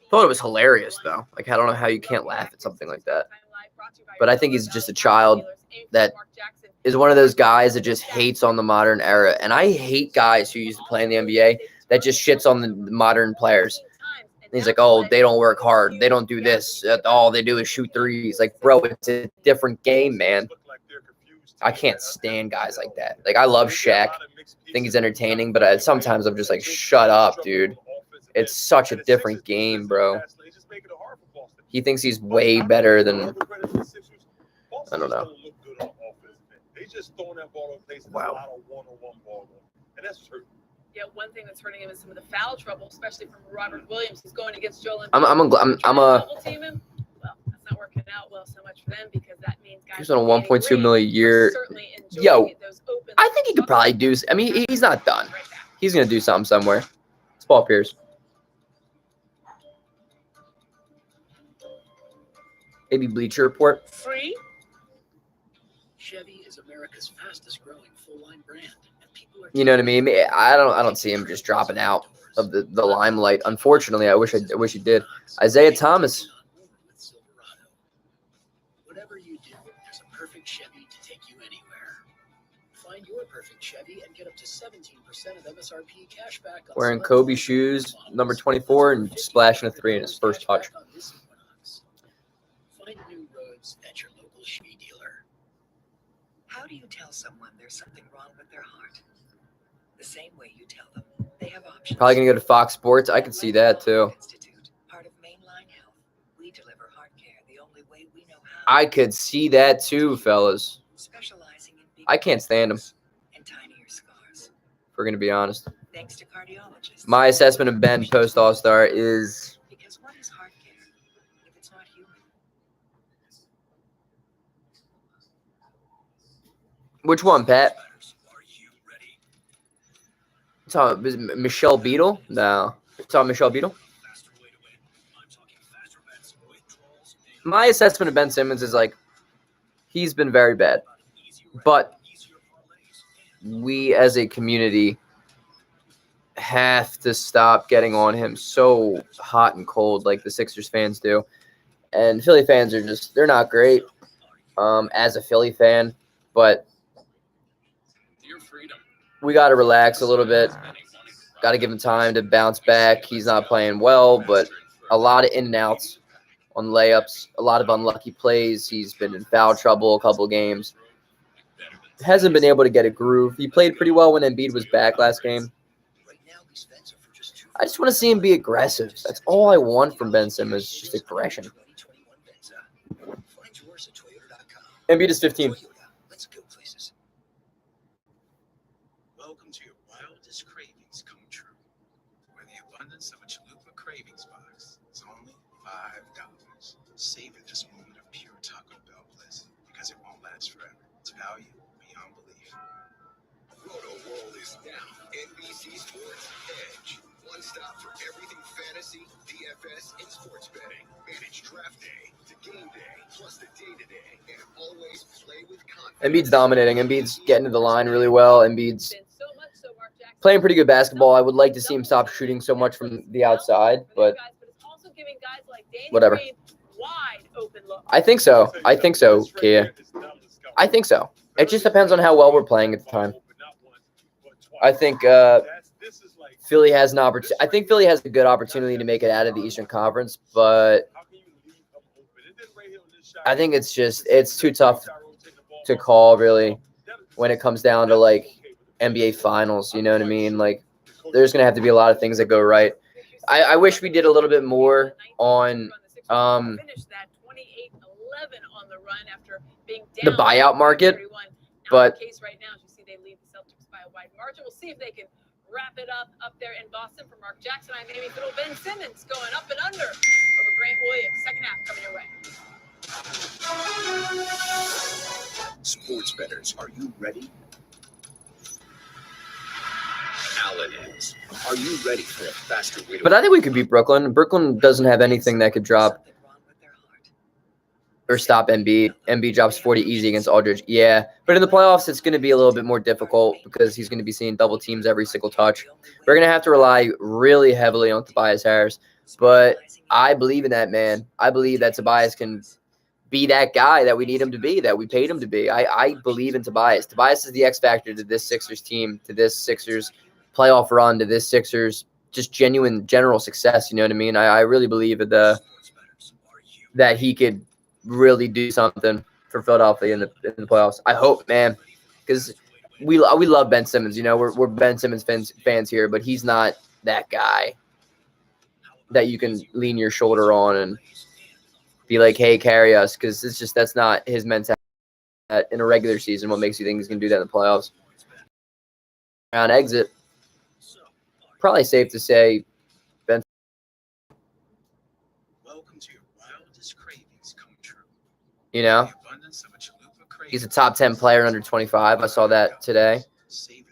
thought it was hilarious, though. Like, I don't know how you can't laugh at something like that. But I think he's just a child that is one of those guys that just hates on the modern era. And I hate guys who used to play in the NBA that just shits on the modern players. And he's like, oh, they don't work hard. They don't do this. All they do is shoot threes. Like, bro, it's a different game, man. I can't stand guys like that. Like, I love Shaq. I think he's entertaining, but sometimes I'm just like, shut up, dude. It's such a different game, bro. He thinks he's way better than I don't know. Wow. Yeah, one thing that's hurting him is some of the foul trouble, especially from Robert Williams, who's going against Joel. I'm a double team him. Well, that's not working out well so much for them because that means guys. He's on a 1.2 million a year. Yo, I think he could probably do. I mean, he's not done. He's gonna do something somewhere. It's Paul Pierce. Maybe Bleacher Report. Free. Chevy is America's fastest growing full line brand. And people are You know what I mean? I don't see him just dropping out of the limelight. Unfortunately, I wish he did. Isaiah Thomas. Whatever you do, there's a perfect Chevy to take you anywhere. Find your perfect Chevy and get up to 17% of MSRP cash back. Wearing Kobe shoes, number 24, and splashing a 3 in his first touch. Find new roads at your local Chevy dealer. How do you tell someone there's something wrong with their heart? The same way you tell them they have options. Probably gonna go to Fox Sports. I could see that too. Part of Mainline Health, we deliver heart care the only way we know how. I could see that too, fellas. Specializing in big I can't stand him. and tinier scars. If we're gonna be honest. Thanks to cardiologists. My assessment of Ben post All-Star is Because what is heart care if it's not human? which one, Pat? Is it Michelle Beadle? No. It's on Michelle Beadle. My assessment of Ben Simmons is like he's been very bad. But we as a community have to stop getting on him so hot and cold like the Sixers fans do. And Philly fans are just, they're not great as a Philly fan, but we got to relax a little bit. Got to give him time to bounce back. He's not playing well, but a lot of in and outs on layups, a lot of unlucky plays. He's been in foul trouble a couple games. Hasn't been able to get a groove. He played pretty well when Embiid was back last game. I just want to see him be aggressive. That's all I want from Ben Simmons, just aggression. Embiid is 15. Welcome to your wildest cravings come true, where the abundance of a chalupa cravings box is only $5. Savor this moment of pure Taco Bell bliss because it won't last forever. It's value beyond belief. Roto World is now NBC Sports Edge. One stop for everything fantasy, DFS, and sports betting. Manage draft day to game day, plus the day-to-day, and always play with confidence. Embiid's dominating. Embiid's getting to the line really well. Embiid's playing pretty good basketball. I would like to see him stop shooting so much from the outside, but whatever. I think so. Kia. I think so. It just depends on how well we're playing at the time. I think Philly has an opportunity. I think Philly has a good opportunity to make it out of the Eastern Conference, but I think it's too tough to call really when it comes down to like NBA Finals. You know what I mean? Like there's gonna have to be a lot of things that go right. I wish we did a little bit more on the buyout market, but We'll see if they can wrap it up there in Boston. For Mark Jackson, I'm Amy Fiddle. Ben Simmons going up and under over Grant Williams. Second half coming your way. Sports bettors, are you ready? Allen is. Are you ready for a faster way to But I think we could beat Brooklyn. Brooklyn doesn't have anything that could drop or stop Embiid. Embiid drops 40 easy against Aldridge. Yeah, but in the playoffs, it's going to be a little bit more difficult because he's going to be seeing double teams every single touch. We're going to have to rely really heavily on Tobias Harris, but I believe in that man. I believe that Tobias can be that guy that we need him to be, that we paid him to be. I believe in Tobias. Tobias is the X factor to this Sixers team, to this Sixers playoff run, to this Sixers just genuine general success. You know what I mean? I really believe that he could really do something for Philadelphia in the playoffs. I hope, man, because we love Ben Simmons. You know, we're Ben Simmons fans here, but he's not that guy that you can lean your shoulder on and be like, hey, carry us, because that's not his mentality in a regular season. What makes you think he's going to do that in the playoffs? On exit, probably safe to say Ben. Welcome to your wildest cravings come true. You know, he's a top 10 player under 25. I saw that today.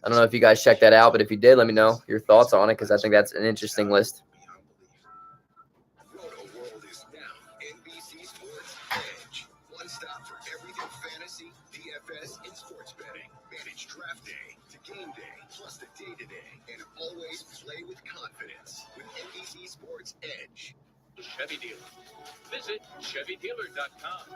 I don't know if you guys checked that out, but if you did, let me know your thoughts on it because I think that's an interesting list. Roto World is now NBC Sports Edge. One stop for everything fantasy, DFS, and sports betting. Manage draft day to game day, plus the day-to-day, and always play with confidence with NBC Sports Edge. Chevy Dealer. Visit ChevyDealer.com.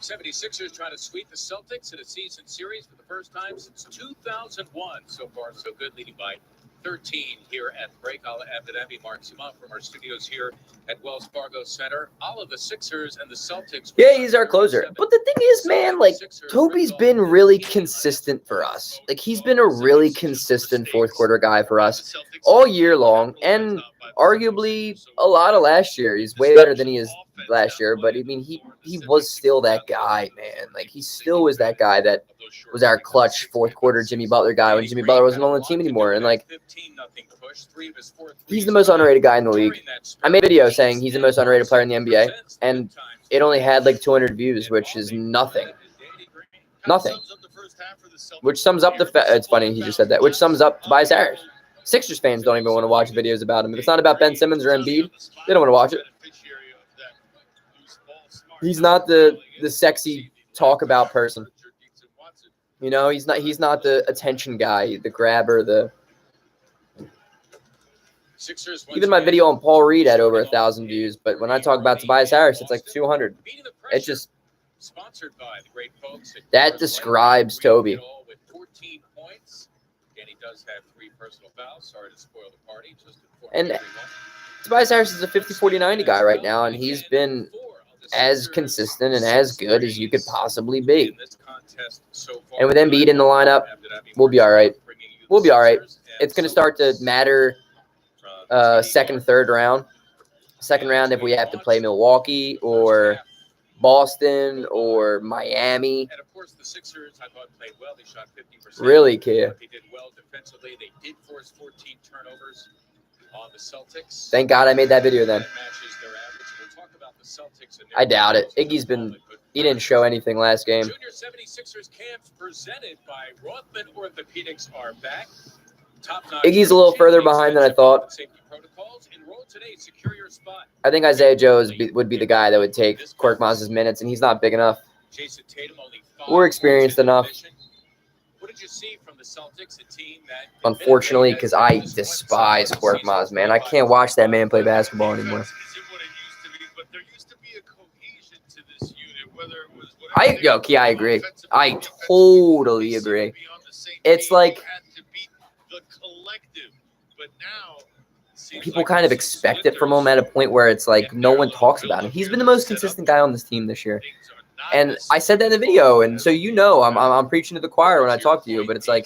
76ers trying to sweep the Celtics in a season series for the first time since 2001. So far, so good, leading by 13 here at the break. I'll have Abby marks him up from our studios here at Wells Fargo Center. All of the Sixers and the Celtics. Yeah, he's our closer. But the thing is, man, like, Toby's been really consistent for us. Like, he's been a really consistent fourth quarter guy for us all year long, and arguably a lot of last year. He's way better than he is last year, but I mean, he was still that guy, man. Like, he still was that guy that was our clutch fourth quarter Jimmy Butler guy when Jimmy Butler wasn't on the team anymore. And like, he's the most underrated guy in the league. I made a video saying he's the most underrated player in the NBA, and it only had like 200 views, which is nothing. Nothing. Which sums up it's funny he just said that. Which sums up Tobias Harris. Sixers fans don't even want to watch videos about him. If it's not about Ben Simmons or Embiid, they don't want to watch it. He's not the sexy talk about person. You know, he's not the attention guy, the grabber, the. Even my video on Paul Reed had over 1,000 views, but when I talk about Tobias Harris, it's like 200. It just that describes Toby. With 14 points. Danny does have 3 personal fouls. Sorry to spoil the party. And Tobias Harris is a 50-40-90 guy right now, and he's been as consistent and as good as you could possibly be. And with Embiid in the lineup, we'll be all right. We'll be all right. It's going to start to matter second, third round. Second round if we have to play Milwaukee or Boston or Miami. And of course, the Sixers, I thought, played well. They shot 50%. Really, kid. They did well defensively. They did force 14 turnovers on the Celtics. Thank God I made that video then. That matches their average. We'll talk about the Celtics and their I doubt it. He didn't show anything last game. Junior 76ers camps presented by Rothman Orthopedics are back. Iggy's a little further behind than I thought. I think Isaiah Joe would be the guy that would take Korkmaz's minutes, and he's not big enough. We're experienced enough. What did you see from the Celtics, a team that Unfortunately, because I despise Korkmaz, man. I can't watch that man play basketball anymore. I agree. I totally agree. It's like people kind of expect it from him at a point where it's like no one talks about him. He's been the most consistent guy on this team this year. And I said that in the video, and so you know I'm preaching to the choir when I talk to you, but it's like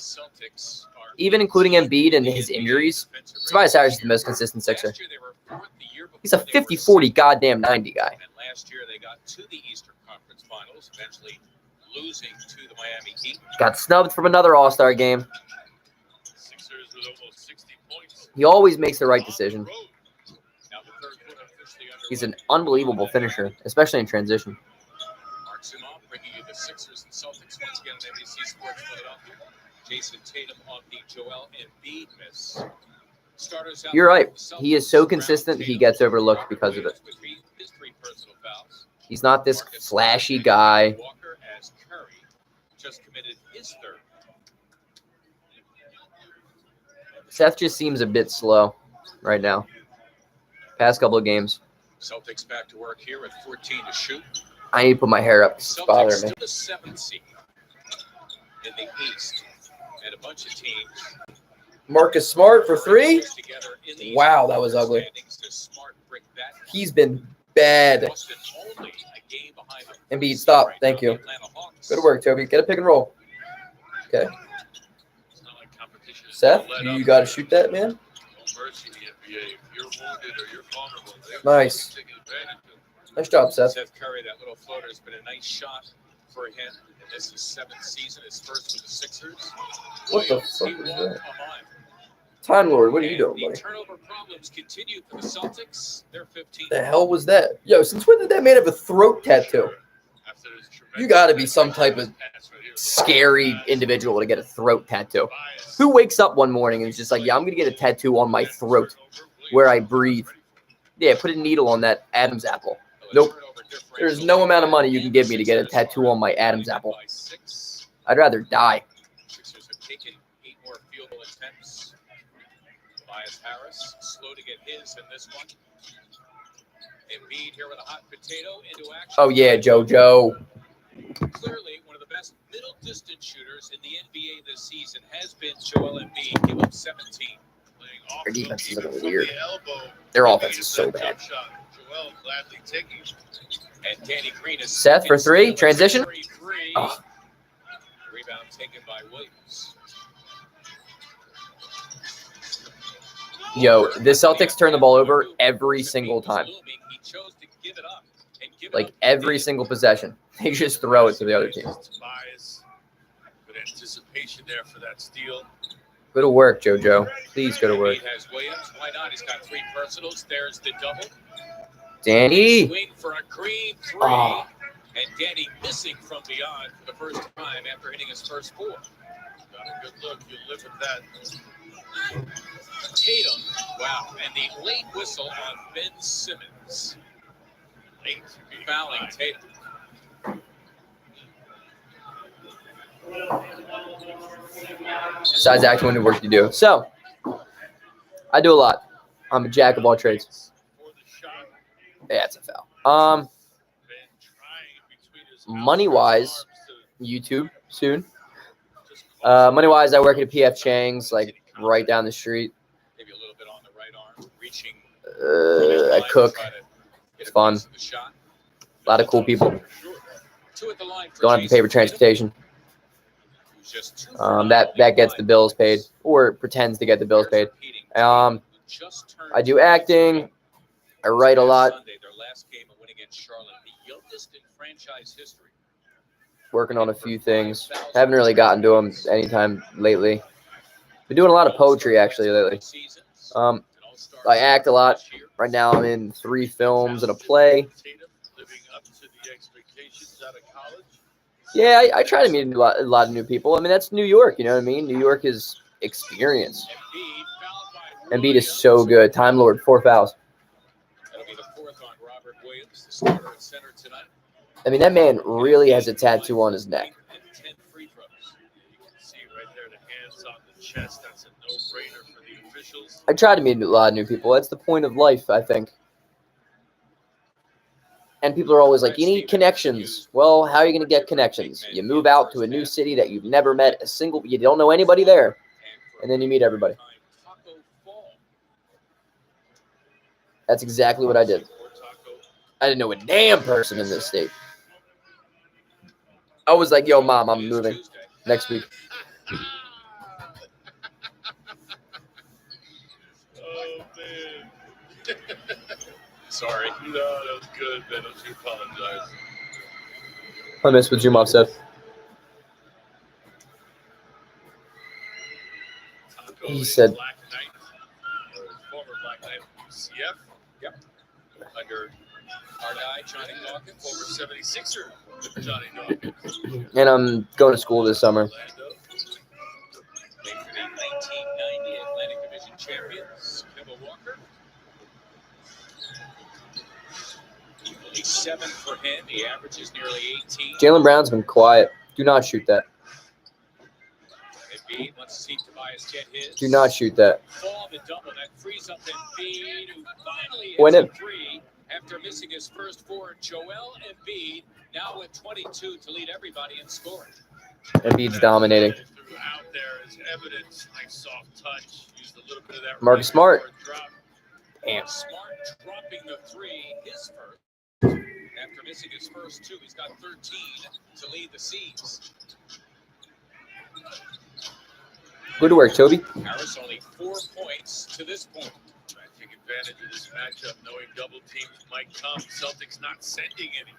even including Embiid and his injuries, Tobias Harris is the most consistent Sixer. He's a 50-40 goddamn 90 guy. And last year they got to the Eastern Conference Finals, eventually losing to the Miami Heat. Got snubbed from another All-Star game. He always makes the right decision. He's an unbelievable finisher, especially in transition. Bringing you the Sixers and Celtics once again on NBC Sports Philadelphia. Jason Tatum on the Joel Embiid miss. Starters out. You're right. He is so consistent, he gets overlooked because of it. He's not this flashy guy. Walker as Curry just committed his third. Seth just seems a bit slow right now. Past couple of games. Celtics back to work here at 14 to shoot. I need to put my hair up. It's bothering me. The 7th seed in the East, and a bunch of teams. Marcus Smart for 3. Wow, that was ugly. He's been bad. Embiid, stop. Thank you. Good work, Toby. Get a pick and roll. Okay. Seth, you got to shoot that, man. Nice. Nice job, Seth. Seth Curry, that little floater has been a nice shot for him. And this is 7th season, his first with the Sixers. What the fuck is that? Time Lord, what are you doing, buddy? Turnover problems continue for the Celtics. They're 15. The hell was that? Yo, since when did that man have a throat tattoo? You got to be some type of scary individual to get a throat tattoo. Who wakes up one morning and is just like, yeah, I'm going to get a tattoo on my throat where I breathe. Yeah, put a needle on that Adam's apple. Nope. There's no amount of money you can give me to get a tattoo on my Adam's apple. I'd rather die. Sixers have taken 8 more field goal attempts. Tobias Harris, slow to get his in this one. Embiid here with a hot potato into action. Oh, yeah, JoJo. Clearly, one of the best middle distance shooters in the NBA this season has been Joel Embiid. Give up 17. Their defense is looking weird. Their offense is so bad. And Danny Green is Seth for 3. Transition. Oh. Rebound taken by Williams. Yo, the Celtics turn the ball over every single time. Like every single possession. They just throw it to the other team. Good anticipation there for that steal. Go to work, JoJo. Please go to work. He has Williams. Why not? He's got 3 personals. There's the double. Danny. Swing for a green 3. Oh. And Danny missing from beyond for the first time after hitting his first 4. Got a good look. You live with that. Tatum. Wow. And the late whistle on Ben Simmons. Late fouling Tatum. Besides acting, what work do you do? So, I do a lot. I'm a jack of all trades. Yeah, it's a foul. Money-wise, YouTube soon. Money-wise, I work at a PF Chang's, like right down the street. Maybe a little bit on the right arm, reaching. I cook. It's fun. A lot of cool people. Don't have to pay for transportation. That gets the bills paid, or pretends to get the bills paid. I do acting. I write a lot. Working on a few things. Haven't really gotten to them anytime lately. Been doing a lot of poetry actually lately. I act a lot. Right now I'm in 3 films and a play. Yeah, I try to meet a lot of new people. I mean, that's New York, you know what I mean? New York is experience. Embiid is so good. Time Lord, 4 fouls. I mean, that man really has a tattoo on his neck. I try to meet a lot of new people. That's the point of life, I think. And people are always like, you need connections. Well, how are you going to get connections? You move out to a new city that you've never met you don't know anybody there. And then you meet everybody. That's exactly what I did. I didn't know a damn person in this state. I was like, yo, Mom, I'm moving next week. Oh, man. Sorry. No, that was good, man. Don't you apologize. I missed what Zumov said. He said, Black Knight, former Black Knight of UCF. Yep. Under our guy, Johnny Dawkins, former 76er with Johnny Dawkins. and I'm going to school this summer. Made for the 1990 Atlantic Division champions, Kemba Walker. Only 7 for him. The average is nearly 18. Jaylen Brown's been quiet. Do not shoot that. Embiid wants to see Tobias get his. Do not shoot that. Fall the double that frees up Embiid, who finally Went hits in. a 3 after missing his first 4. Joel Embiid now with 22 to lead everybody in scoring. Embiid's dominating. Out there is evidence, like soft touch. Used a little bit of that. Marcus Smart. Damn. Smart dropping the 3, his first. After missing his first 2, he's got 13 to lead the Seas. Good work, Toby. Harris only 4 points to this point. Trying to take advantage of this matchup, knowing double teams might come. Celtics not sending any.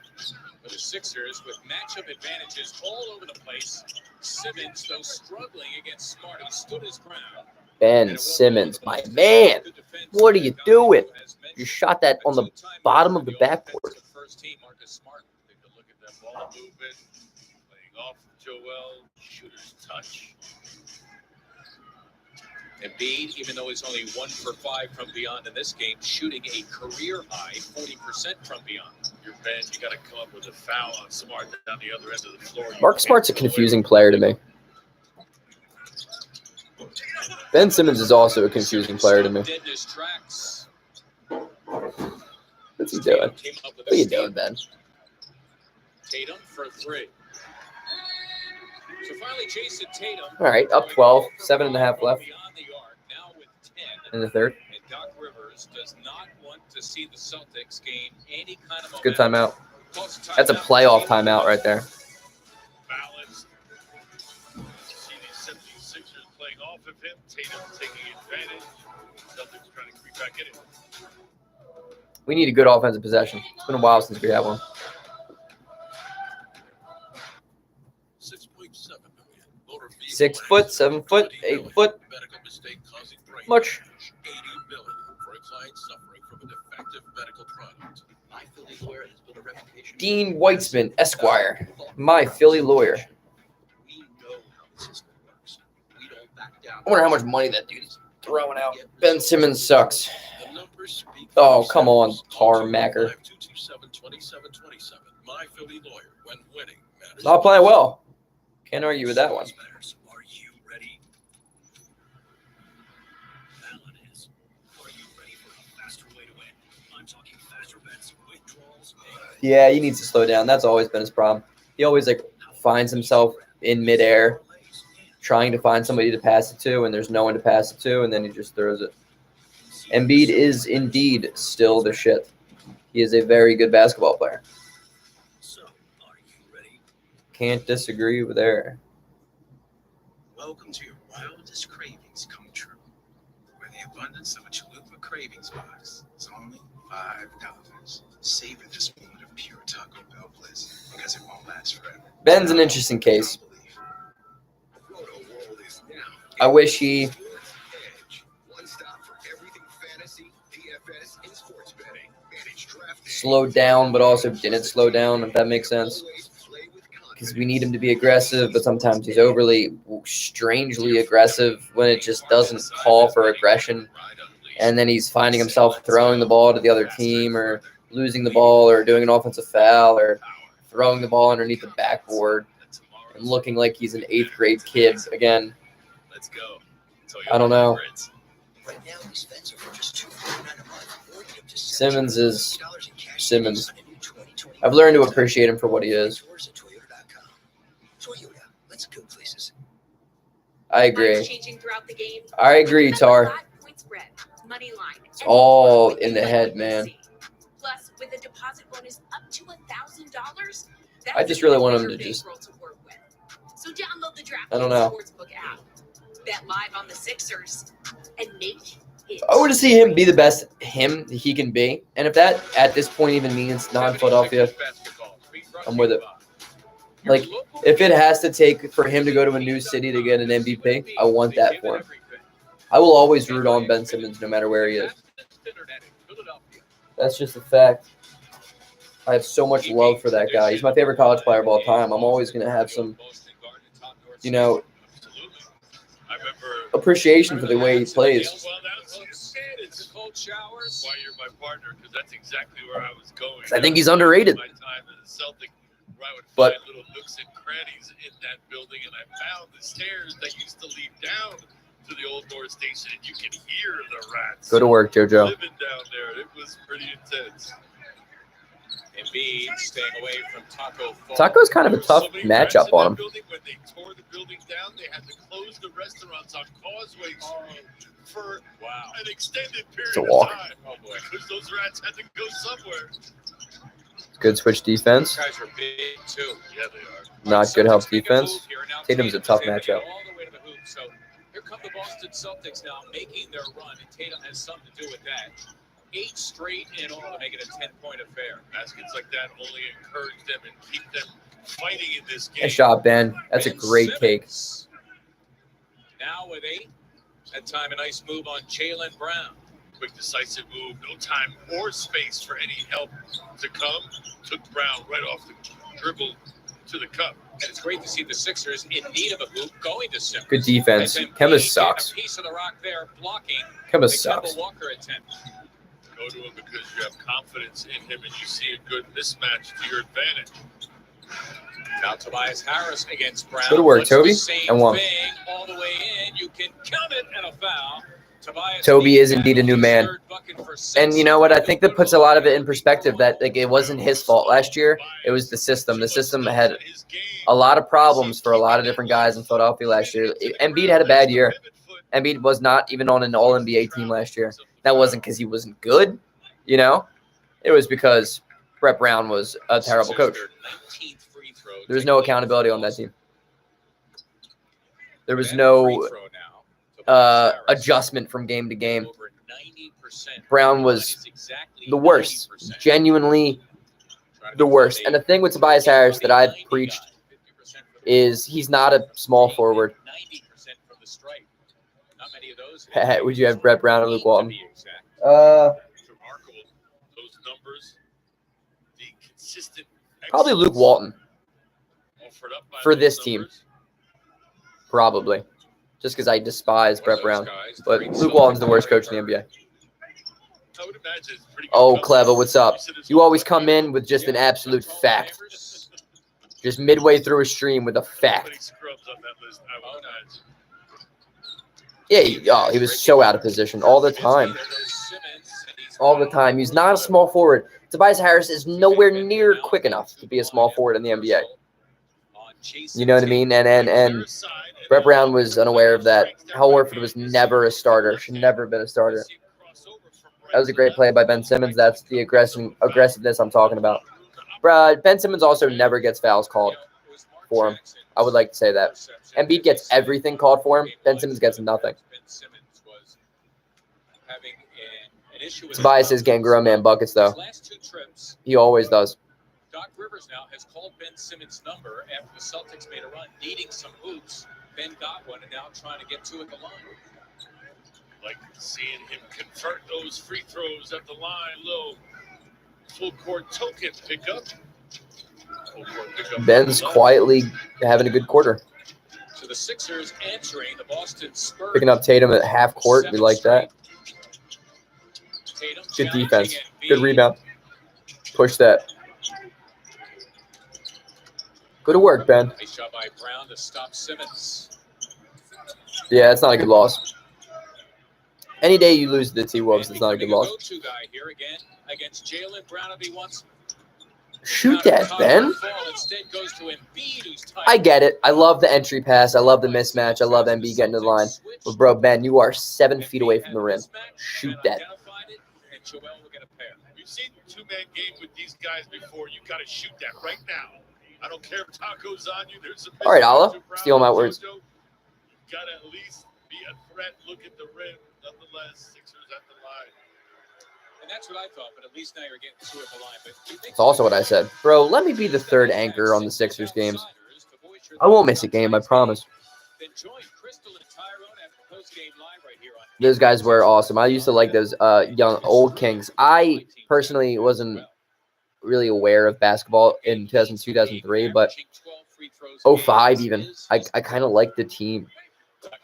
For the Sixers, with matchup advantages all over the place, Simmons, though struggling against Smart, who stood his ground. Ben Simmons, my man. What are you doing? You shot that on the bottom of the backboard. First team, Marcus Smart. Take a look at that ball movement. Playing off Joel. Shooter's touch. Embiid, even though he's only 1 for 5 from beyond in this game, shooting a career high 40% from beyond. Your bench, you got to come up with a foul on Smart down the other end of the floor. Marcus Smart's a confusing player to me. Ben Simmons is also a confusing player to me. What's he doing? What are you doing, Ben? Tatum for 3. So finally, Jason Tatum. All right, up 12, 7.5 left in the third. And Doc Rivers does not want to see the Celtics gain any kind of Good timeout. That's a playoff timeout right there. Balanced. See these 76ers playing off of him. Tatum taking advantage. Celtics trying to creep back in it. We need a good offensive possession. It's been a while since we had one. 6 foot, 7 foot, 8 foot. Much. Dean Weitzman, Esquire, my Philly lawyer. I wonder how much money that dude's throwing out. Ben Simmons sucks. Oh, come on, Tarmacker. Not playing well. Can't argue with that one. Are you ready? Alan is. Are you ready for a faster way to win? I'm talking faster bets, withdrawals, Yeah, he needs to slow down. That's always been his problem. He always finds himself in midair, trying to find somebody to pass it to, and there's no one to pass it to, and then he just throws it. Embiid is indeed still the shit. He is a very good basketball player. So, are you ready? Can't disagree with there. Welcome to your wildest cravings come true, where the abundance of a chalupa cravings box is only $5. Savor this moment of pure Taco Bell bliss, because it won't last forever. Ben's an interesting case. I wish he slowed down, but also didn't slow down, if that makes sense. Because we need him to be aggressive, but sometimes he's overly, strangely aggressive when it just doesn't call for aggression. And then he's finding himself throwing the ball to the other team, or losing the ball, or doing an offensive foul, or throwing the ball underneath the backboard and looking like he's an 8th grade kid again. I don't know. Simmons is Simmons. I've learned to appreciate him for what he is. I agree. I agree, Tar. It's all in the head, man. Plus, with a deposit bonus up to $1,000, I just really want him to just, so download the I don't know. Sportsbook app. Bet live on the Sixers and make it. I want to see him be the best he can be. And if that at this point even means non-Philadelphia, I'm with it. Like, if it has to take for him to go to a new city to get an MVP, I want that for him. I will always root on Ben Simmons no matter where he is. That's just a fact. I have so much love for that guy. He's my favorite college player of all time. I'm always going to have some, appreciation for the way he plays. That's why you're my partner, because that's exactly where I was going. I think he's underrated. My time as a Celtic, where I would But find little nooks and crannies in that building, and I found the stairs that used to lead down to the old North Station, and you can hear the rats. Go to work, JoJo. Living down there, it was pretty intense. Embiid staying away from Taco Fall. Taco's kind of a tough matchup on him. When they tore the building down, they had to close the restaurants on Causeway Street for an extended period It's a walk. of time. Oh boy, because those rats had to go somewhere. Good switch defense. These guys are big too. Yeah, they are. Not good help defense. Tatum's a tough matchup. All the way to the hoop. So here come the Boston Celtics now making their run, and Tatum has something to do with that. 8 straight in all to make it a 10-point affair. Baskets like that only encourage them and keep them fighting in this game. Nice job, Ben. That's a great take. Now with 8. That time a nice move on Jaylen Brown. Quick, decisive move. No time or space for any help to come. Took Brown right off the dribble to the cup. And it's great to see the Sixers in need of a hoop going to Simmons. Good defense. Kemba sucks. A piece of the rock there blocking. Kemba sucks. Kemba Walker attempt. Go to him because you have confidence in him and you see a good mismatch to your advantage. Now Tobias Harris against Brown. Good work, Toby. And one. All the way in. You can count it and a foul. Toby is indeed a new man. And you know what? I think that puts a lot of it in perspective that it wasn't his fault last year. It was the system. The system had a lot of problems for a lot of different guys in Philadelphia last year. Embiid had a bad year. Embiid was not even on an All-NBA team last year. That wasn't because he wasn't good, It was because Brett Brown was a terrible coach. There was no accountability on that team. There was no adjustment from game to game. Brown was the worst, genuinely the worst. And the thing with Tobias Harris that I've preached is he's not a small forward. Would you have Brett Brown or Luke Walton? Probably Luke Walton for this team. Probably. Just because I despise Brett Brown. But Luke Walton's the worst coach in the NBA. Oh, Clever, what's up? You always come in with just an absolute fact. Just midway through a stream with a fact. Scrubs on that list, I would imagine. Yeah, he was so out of position all the time. All the time. He's not a small forward. Tobias Harris is nowhere near quick enough to be a small forward in the NBA. You know what I mean? And Brett Brown was unaware of that. Hal Horford was never a starter. Should never have been a starter. That was a great play by Ben Simmons. That's the aggressiveness I'm talking about. Ben Simmons also never gets fouls called for him. I would like to say that. Embiid gets everything called for him. Ben Simmons gets nothing. Tobias is getting grown man buckets, though. He always does. Doc Rivers now has called Ben Simmons' number after the Celtics made a run, needing some hoops. Ben got one and now trying to get two at the line. Like seeing him convert those free throws at the line. Little full court token pickup. Ben's quietly having a good quarter. So the Sixers answering the Boston Spurs. Picking up Tatum at half court. We like that. Good defense. Good rebound. Push that. Go to work, Ben. Nice job by Brown to stop Simmons. Yeah, it's not a good loss. Any day you lose to the T-Wolves, it's not a good loss. Go-to guy here again against Jaylen Brown if he wants. Shoot that, Ben. I get it. I love the entry pass. I love the mismatch. I love Embiid getting to the line. But, bro, Ben, you are 7 feet away from the rim. Shoot that. We've seen two-man game with these guys before. You got to shoot that right now. I don't care if Taco's on you. There's a all right, Allah. Steal my words. You got to at least be a threat. Look at the rim. Nonetheless, Sixers at the line. And that's what I thought, but at least now you're getting two at the line. But That's also what I said. Bro, let me be the third anchor on the Sixers games. I won't miss a game, I promise. Those guys were awesome. I used to like those young old Kings. I personally wasn't really aware of basketball in 2002, 2003, but 05 even. I kind of liked the team.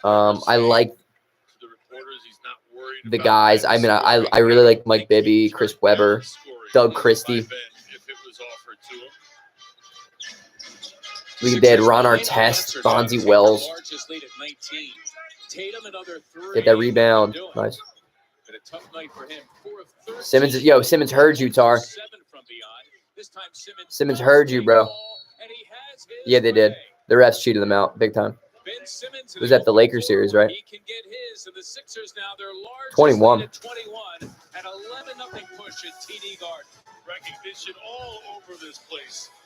I liked the guys. I mean, I really like Mike Bibby, Chris Webber, Doug Christie. We did Ron Artest, Bonzi Wells. Get that rebound. Nice. Simmons heard you, Tar. Simmons heard you, bro. Yeah, they did. The refs cheated them out big time. It was at the Lakers series, right? 21.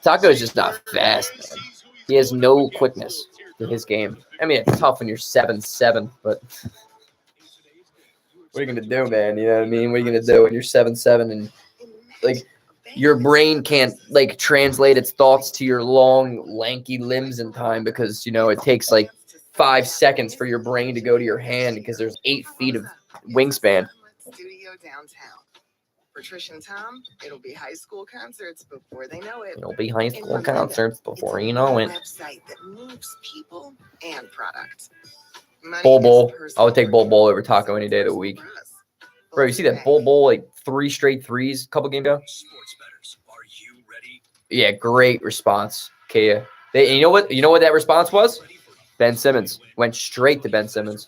Taco's just not fast, man. He has no quickness to his game. I mean, it's tough when you're 7'7", but what are you going to do, man? You know what I mean? What are you going to do when you're 7'7" and, like, your brain can't, like, translate its thoughts to your long, lanky limbs in time because, you know, it takes, like, 5 seconds for your brain to go to your hand because there's 8 feet of wingspan. Studio downtown. For Trish and Tom, it'll be high school concerts before they know it. It'll be high school concerts before you know it. Website that moves people and product. Bull Bowl. I would take Bull Bowl over Taco any day of the week. Bro, you see that Bull Bowl, like 3 straight threes a couple games ago? Yeah, great response, Kaya. You know what that response was? Ben Simmons. Went straight to Ben Simmons.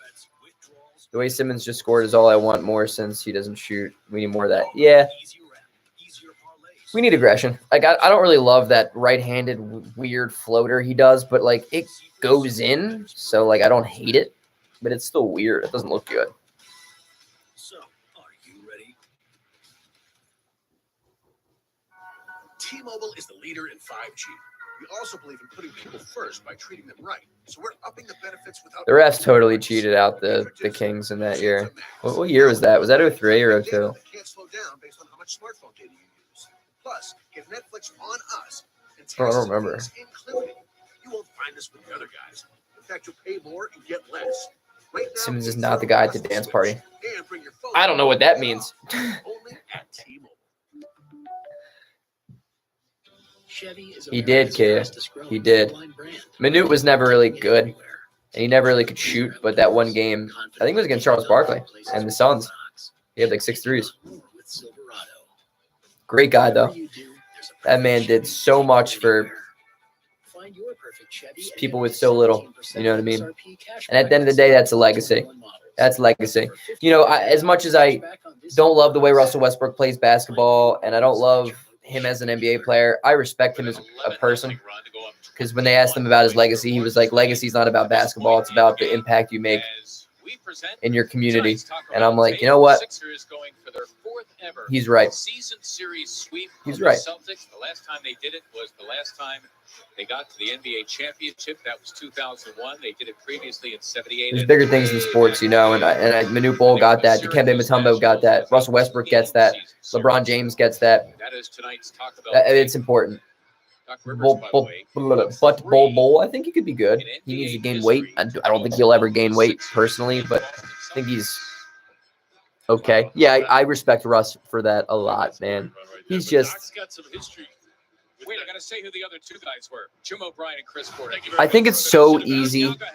The way Simmons just scored is all I want more since he doesn't shoot. We need more of that. Yeah. We need aggression. Like, I don't really love that right-handed weird floater he does, but, like, it goes in. So, like, I don't hate it, but it's still weird. It doesn't look good. So, are you ready? T-Mobile is the leader in 5G. We also believe in putting people first by treating them right. So we're upping the benefits without... The refs totally cheated out the Kings in that year. What year was that? Was that 03 or 02? Can't slow down based on how much smartphone data you use. Plus, get Netflix on us. And I don't remember. Included. You won't find this with the other guys. In fact, you'll pay more and get less. Right now, Simmons is not the guy at the dance party. I don't know what that means. Only at T-Mobile. He did, kid. He did. Manute was never really good, and he never really could shoot. But that one game, I think it was against Charles Barkley and the Suns. He had like 6 threes. Great guy, though. That man did so much for Find your perfect Chevy and people get with up to so little. 17% You know what I mean? MSRP cash And at back the end of the on day, select that's a legacy. 2021 models. That's legacy. Over You know, as $50 much as I cash back on this don't love the way equinox. Russell Westbrook plays basketball, and I don't love him as an NBA player, I respect him as a person. Because when they asked him about his legacy, he was like, legacy's not about basketball. It's about the impact you make in your community. And I'm like, you know what? He's right. Season series sweep He's of the right. Celtics. The last time they did it was the last time they got to the NBA championship. That was 2001. They did it previously in 78. There's bigger things in sports, you know, and Manute Bol got that. Dikembe Mutombo got that. Russell Westbrook gets that. LeBron James gets that. That is tonight's Taco Bell. It's important. Doc Rivers, by the way, But Bol, I think he could be good. He needs to gain weight. I don't think he'll ever gain weight personally, but I think he's okay. Yeah, I respect Russ for that a lot, man. He's just. got some history. Wait, I got to say who the other two guys were. Jim O'Brien and Chris Ford. I think it's so easy My bad.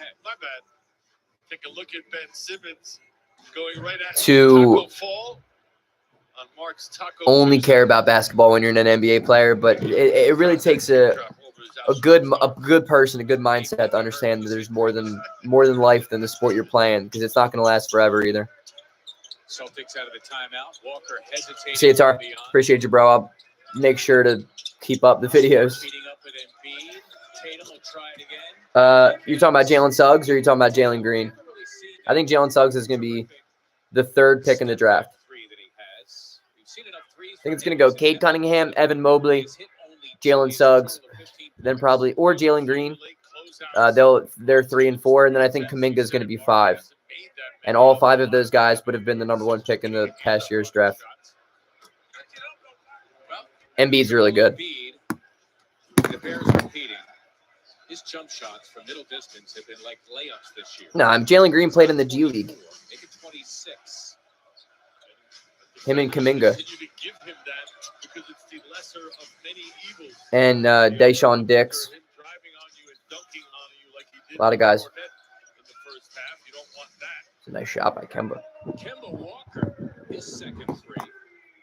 Take a look at Ben Simmons going right at to Taco Fall on Mark's Taco only Tuesday. care about basketball when you're an NBA player, but it really takes a good person, a good mindset to understand that there's more than life than the sport you're playing, because it's not going to last forever either. Celtics out of the timeout. Walker hesitating. See you, Tar. Appreciate you, bro. I'll make sure to keep up the videos. You're talking about Jalen Suggs, or you're talking about Jalen Green? I think Jalen Suggs is going to be the third pick in the draft. I think it's going to go Cade Cunningham, Evan Mobley, Jalen Suggs, then probably, or Jalen Green. They're 3 and 4, and then I think Kuminga is going to be 5. And all 5 of those guys would have been the number 1 pick in the past year's draft. Embiid's really good. The Bears repeating. His jump shots from middle distance have been like layups this year. No, Jalen Green played in the G League. Make it 26. Him and Kuminga. And Deshaun Dix. A lot of guys. It's a nice shot by Kemba. Kemba Walker, his second three.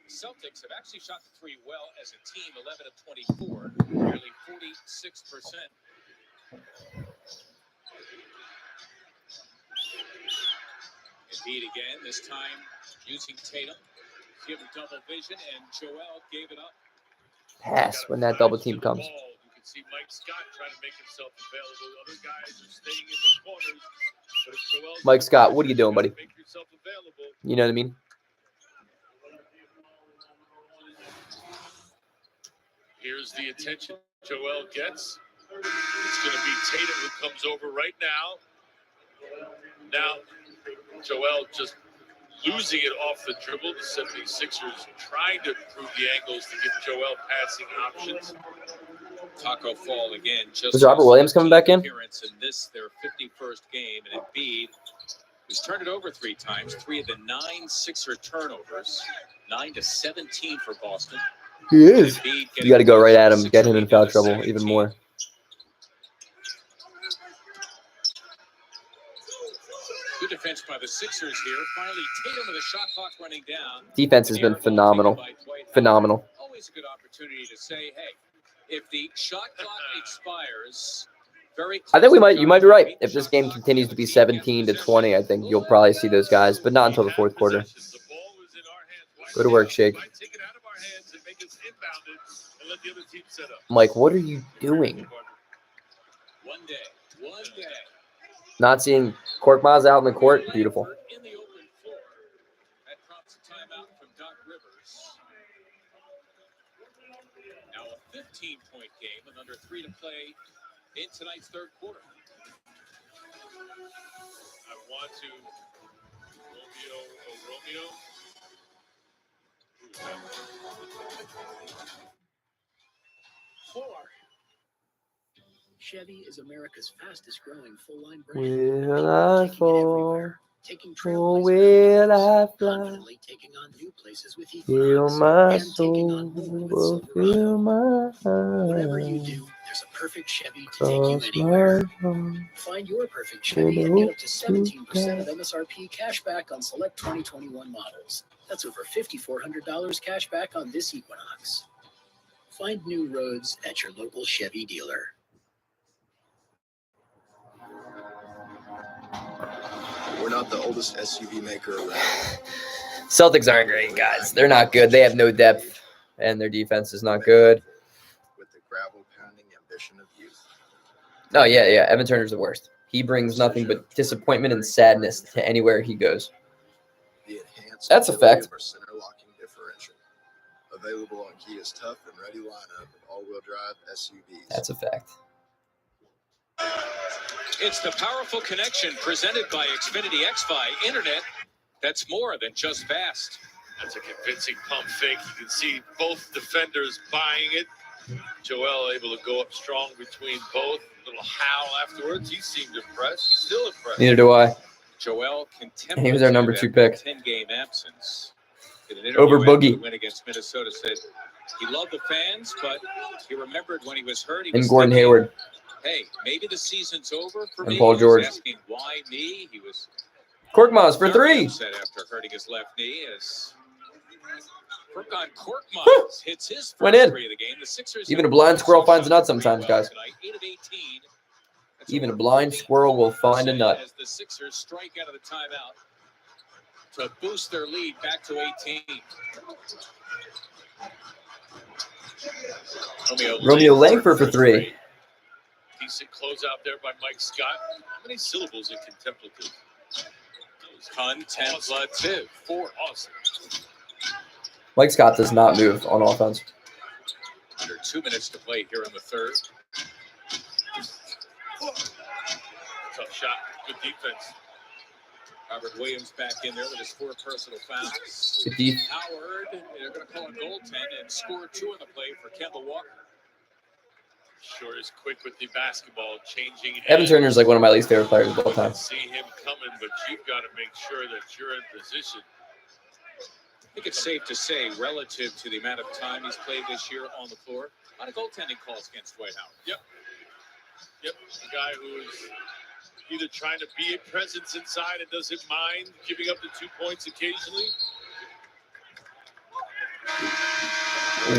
Celtics have actually shot the three well as a team, 11 of 24, nearly 46%. Embiid again, this time using Tatum. Given double vision, and Joel gave it up. Pass when that double team comes. You can see Mike Scott trying to make himself available. Other guys are staying in the corners. But if Joel's Mike Scott, what are you doing, buddy? make yourself available. You know what I mean? Here's the attention Joel gets. It's going to be Tatum who comes over right now. Now, Joel just losing it off the dribble. The 76ers trying to improve the angles to give Joel passing options. Taco Fall again. Just Was Robert Williams coming back in? Appearance in this, their 51st game, and Embiid has turned it over 3 times. 3 of the 9 Sixer turnovers. 9-17 for Boston. He is. You got to go right at him, get him in foul trouble even more. Good defense by the Sixers here. Finally, Tatum with a shot clock running down. Defense has been phenomenal. Phenomenal. Always a good opportunity to say, hey, if the shot clock expires, very I think you might be right. If this game continues to be 17-20, I think you'll probably see those guys, but not until the fourth quarter. Go to work, Shake. Mike, what are you doing? One day. Not seeing Korkmaz out in the court? Beautiful. In the open floor. That prompts a timeout from Doc Rivers. Now a 15-point game with under 3 to play in tonight's third quarter. I want to Romeo. Chevy is America's fastest growing full-line brand. Will I fall? Taking Or will I fly? confidently taking on new places with Feel Equinox my and taking on soul, more with will Silverado. feel my Whatever you heart. do, there's a perfect Chevy to take you anywhere. Find your perfect Chevy and get up to 17% of MSRP cash back on select 2021 models. That's over $5,400 cash back on this Equinox. Find new roads at your local Chevy dealer. We're not the oldest SUV maker around. Celtics aren't great, guys. They're not good. They have no depth, and their defense is not good. With the gravel-pounding ambition of youth. Oh, yeah. Evan Turner's the worst. He brings nothing but disappointment and sadness to anywhere he goes. The enhanced That's a fact. of our center locking differential. Available on Kia's tough and ready lineup of all-wheel drive SUVs. That's a fact. It's the powerful connection presented by Xfinity XFi Internet that's more than just fast. That's a convincing pump fake. You can see both defenders buying it. Joel able to go up strong between both. Little howl afterwards. He seemed impressed. Still impressed. Neither do I. Joel He was our number 2 pick. 10-game absence. Over Boogie. Win against Minnesota said he loved the fans, but he remembered when he was hurt. And Gordon Hayward. Hey, maybe the season's over for and me. Paul George. He was asking why me. He was Korkmaz for 3. upset after hurting his left knee as Furkan Korkmaz hits his first Went in. 3 of the game. The Sixers Even a blind squirrel finds a nut sometimes, guys. Even a blind squirrel will find a nut. As the Sixers strike out of the timeout to boost their lead back to 18. Romeo Langford for 3. Decent closeout there by Mike Scott. How many syllables in contemplative? Contemplative. 4. Awesome. Mike Scott does not move on offense. Under 2 minutes to play here in the third. Tough shot. Good defense. Robert Williams back in there with his 4 personal fouls. Good deep. Howard, they're going to call a goaltend and score 2 on the play for Kemba Walker. Sure is quick with the basketball, changing hands. Evan Turner's like one of my least favorite players of all time. See him coming, but you've got to make sure that you're in position. I think it's safe to say, relative to the amount of time he's played this year on the floor, a lot of goaltending calls against Dwight Howard. Yep. A guy who is either trying to be a presence inside and doesn't mind giving up the 2 points occasionally.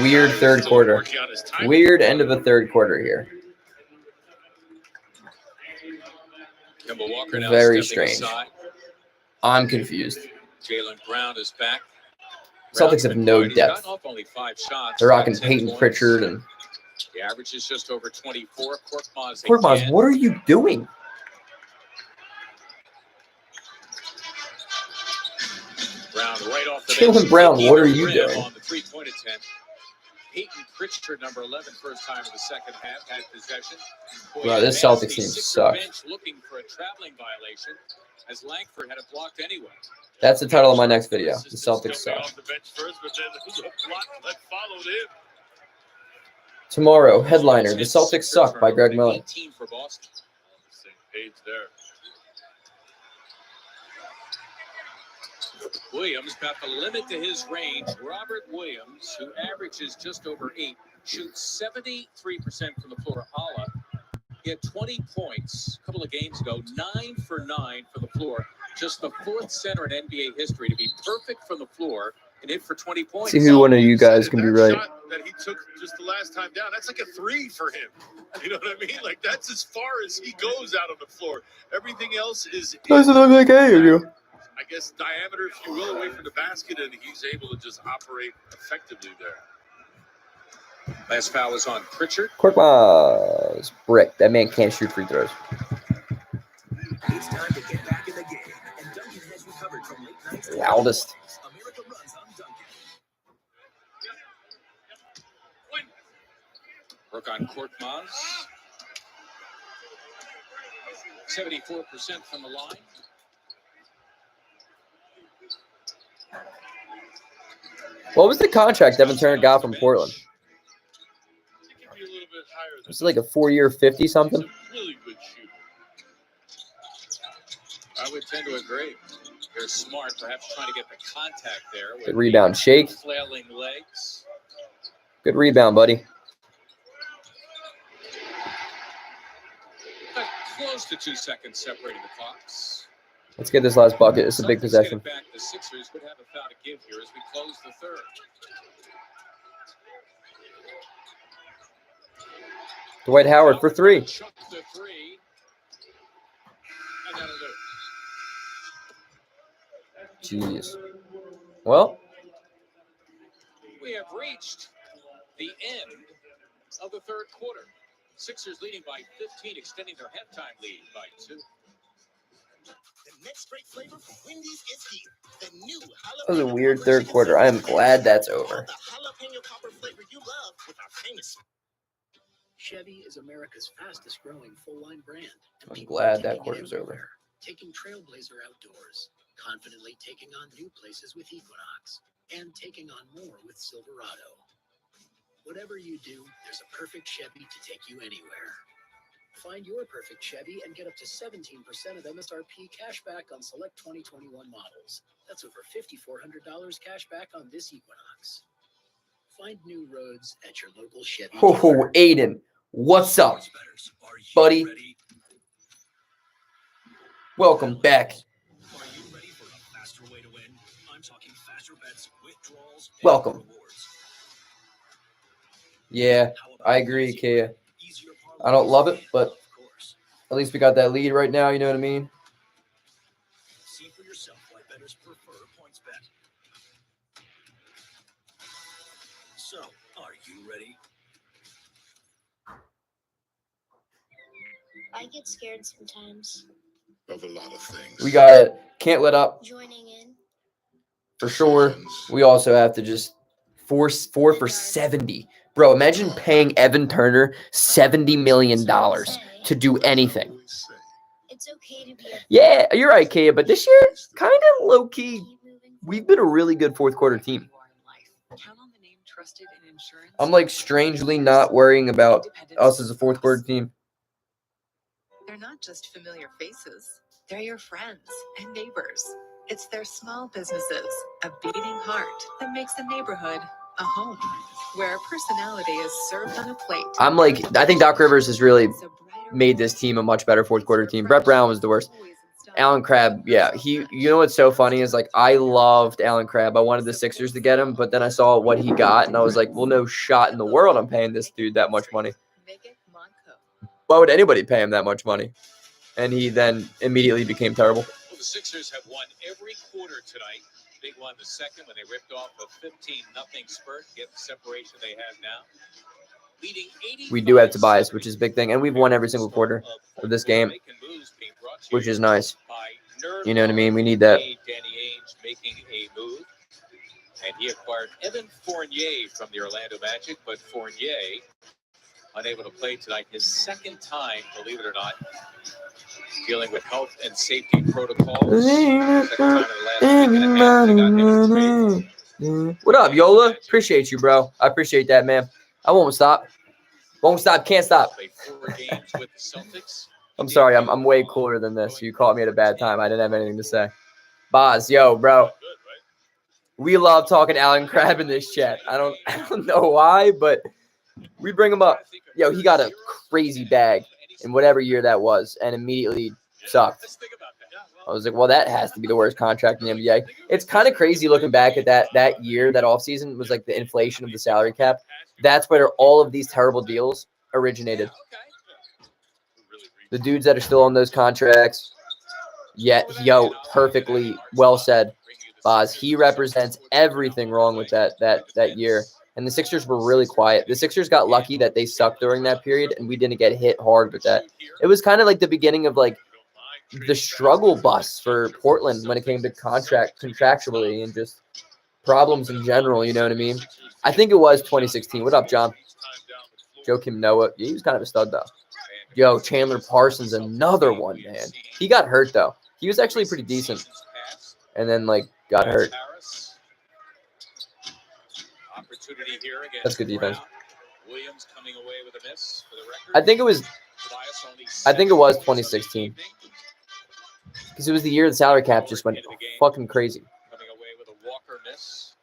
Weird third quarter. Weird end of the third quarter here. Kemba Walker now Very stepping strange. aside. I'm confused. Jaylen Brown is back. Celtics have no He's depth. gotten off only 5 shots. They're rocking 10 Peyton points. Pritchard and The average is just over 24. Korkmaz. again. What are you doing? Brown right off the Jaylen bench. Brown, what are Even you rim doing? On the 3-point attempt. Peyton Pritchard, number 11, first time in the second half, had possession. Bro, this advanced Celtics the team Sixer sucks. bench looking for a traveling violation as Langford had it blocked anyway. That's the title of my next video. The Celtics suck. Off the bench first, but then the block that followed him. Tomorrow, headliner, The Celtics Suck by Greg Miller. 18 for Boston. Same page there. Williams got the limit to his range. Robert Williams, who averages just over 8, shoots 73% from the floor. Allah, he had 20 points a couple of games ago, 9 for 9 from the floor. Just the 4th center in NBA history to be perfect from the floor and hit for 20 points. See who one of you guys can be right. Shot that he took just the last time down, that's like a 3 for him. You know what I mean? Like, that's as far as he goes out on the floor. Everything else is, Doesn't look like I do. I guess, diameter, if you will, away from the basket, and he's able to just operate effectively there. Last foul is on Pritchard. Korkmaz. Brick. That man can't shoot free throws. It's time to get back in the game, and Duncan has recovered from late nights. Loudest. America runs on Duncan. Work on Korkmaz. 74% from the line. What was the contract Evan Turner got from Portland? It's like a 4-year 50-something. Really good shooter. I would tend to agree. They're smart, perhaps trying to get the contact there. Good rebound. Shake. Flailing legs. Good rebound, buddy. But close to 2 seconds separating the clocks. Let's get this last bucket. It's a big Celtics possession. get it back. The Sixers would have a foul to give here as we close the third. Dwight Howard for 3. Chuck the 3. And that'll do it. Jeez. Well, We have reached the end of the third quarter. Sixers leading by 15, extending their halftime lead by 2. The next great flavor from Wendy's is here. The new that was a weird third quarter. I am glad that's over. the jalapeno popper flavor you love with our famous. Chevy is America's fastest growing full-line brand. And I'm people are glad that taking it quarter's over. everywhere. Taking Trailblazer outdoors, confidently taking on new places with Equinox, and taking on more with Silverado. Whatever you do, there's a perfect Chevy to take you anywhere. Find your perfect Chevy and get up to 17% of MSRP cash back on select 2021 models. That's over $5,400 cash back on this Equinox. Find new roads at your local Chevy Oh, dealer. Aiden, what's up, buddy? Welcome back. Welcome. Yeah, I agree, Kia. I don't love it, but at least we got that lead right now, you know what I mean? See for yourself why bettors prefer PointsBet. So, are you ready? I get scared sometimes. Of a lot of things. We got it. Can't let up. Joining in. For sure. We also have to just force 4 for 70. Bro, imagine paying Evan Turner $70 million to do anything. It's okay to be a Yeah, you're right, Kia, but this year, kind of low-key, we've been a really good fourth quarter team. Count on the name trusted in insurance. I'm like strangely not worrying about us as a fourth quarter team. They're not just familiar faces. They're your friends and neighbors. It's their small businesses, a beating heart that makes a neighborhood a home, where personality is served on a plate. I think Doc Rivers has really made this team a much better fourth quarter team. Brett Brown was the worst. Alan Crabb, yeah, you know what's so funny is like I loved Alan Crabb. I wanted the Sixers to get him, but then I saw what he got and I was like, well, no shot in the world I'm paying this dude that much money. Why would anybody pay him that much money? And he then immediately became terrible. Well, the Sixers have won every quarter tonight. Big one the second when they ripped off a 15-0 spurt, get the separation they have now. Leading 85. We do have Tobias, which is a big thing, and we've won every single quarter of this game, which is nice. You know what I mean? We need that. Danny Ainge making a move, and he acquired Evan Fournier from the Orlando Magic, but Fournier unable to play tonight. His second time, believe it or not, dealing with health and safety protocols. Second time in the last week and a half, they got him traded. What up, Yola? Appreciate you, bro. I appreciate that, man. I won't stop. Won't stop, can't stop. Played 4 games with the Celtics. I'm sorry, I'm way cooler than this. You caught me at a bad time. I didn't have anything to say. Boz, yo, bro. We love talking Alan Crabb in this chat. I don't know why, but we bring him up. Yo, he got a crazy bag in whatever year that was and immediately sucked. I was like, well, that has to be the worst contract in the NBA. It's kind of crazy looking back at that year, that offseason was like the inflation of the salary cap. That's where all of these terrible deals originated. The dudes that are still on those contracts, yo, perfectly well said, Boz. He represents everything wrong with that year. And the Sixers were really quiet. The Sixers got lucky that they sucked during that period, and we didn't get hit hard with that. It was kind of like the beginning of like the struggle bus for Portland when it came to contractually and just problems in general. You know what I mean? I think it was 2016. What up, John? Joakim Noah. Yeah, he was kind of a stud though. Yo, Chandler Parsons, another one, man. He got hurt though. He was actually pretty decent, and then like got hurt. That's good defense. Williams coming away with a miss for the record. I think it was 2016. Because it was the year the salary cap just went fucking crazy. Coming away with a Walker miss.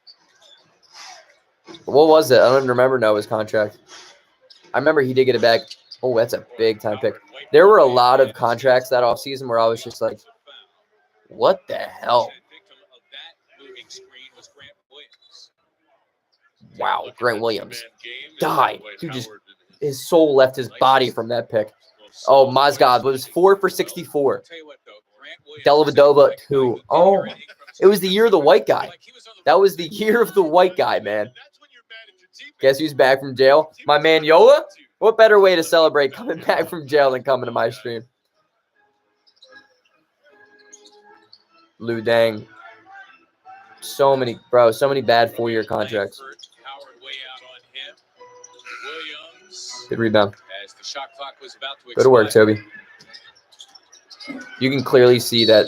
What was it? I don't even remember Noah's contract. I remember he did get it back. Oh, that's a big time pick. There were a lot of contracts that offseason where I was just like, what the hell? Wow, Grant Williams died. Dude, just his soul left his body from that pick. Oh, my God, was 4 for 64. Dellavedova 2. Oh, It was the year of the white guy. That was the year of the white guy, man. Guess who's back from jail? My man Yola? What better way to celebrate coming back from jail than coming to my stream? Lou Dang. So many bad 4-year contracts. Good rebound. Go to work, Toby. You can clearly see that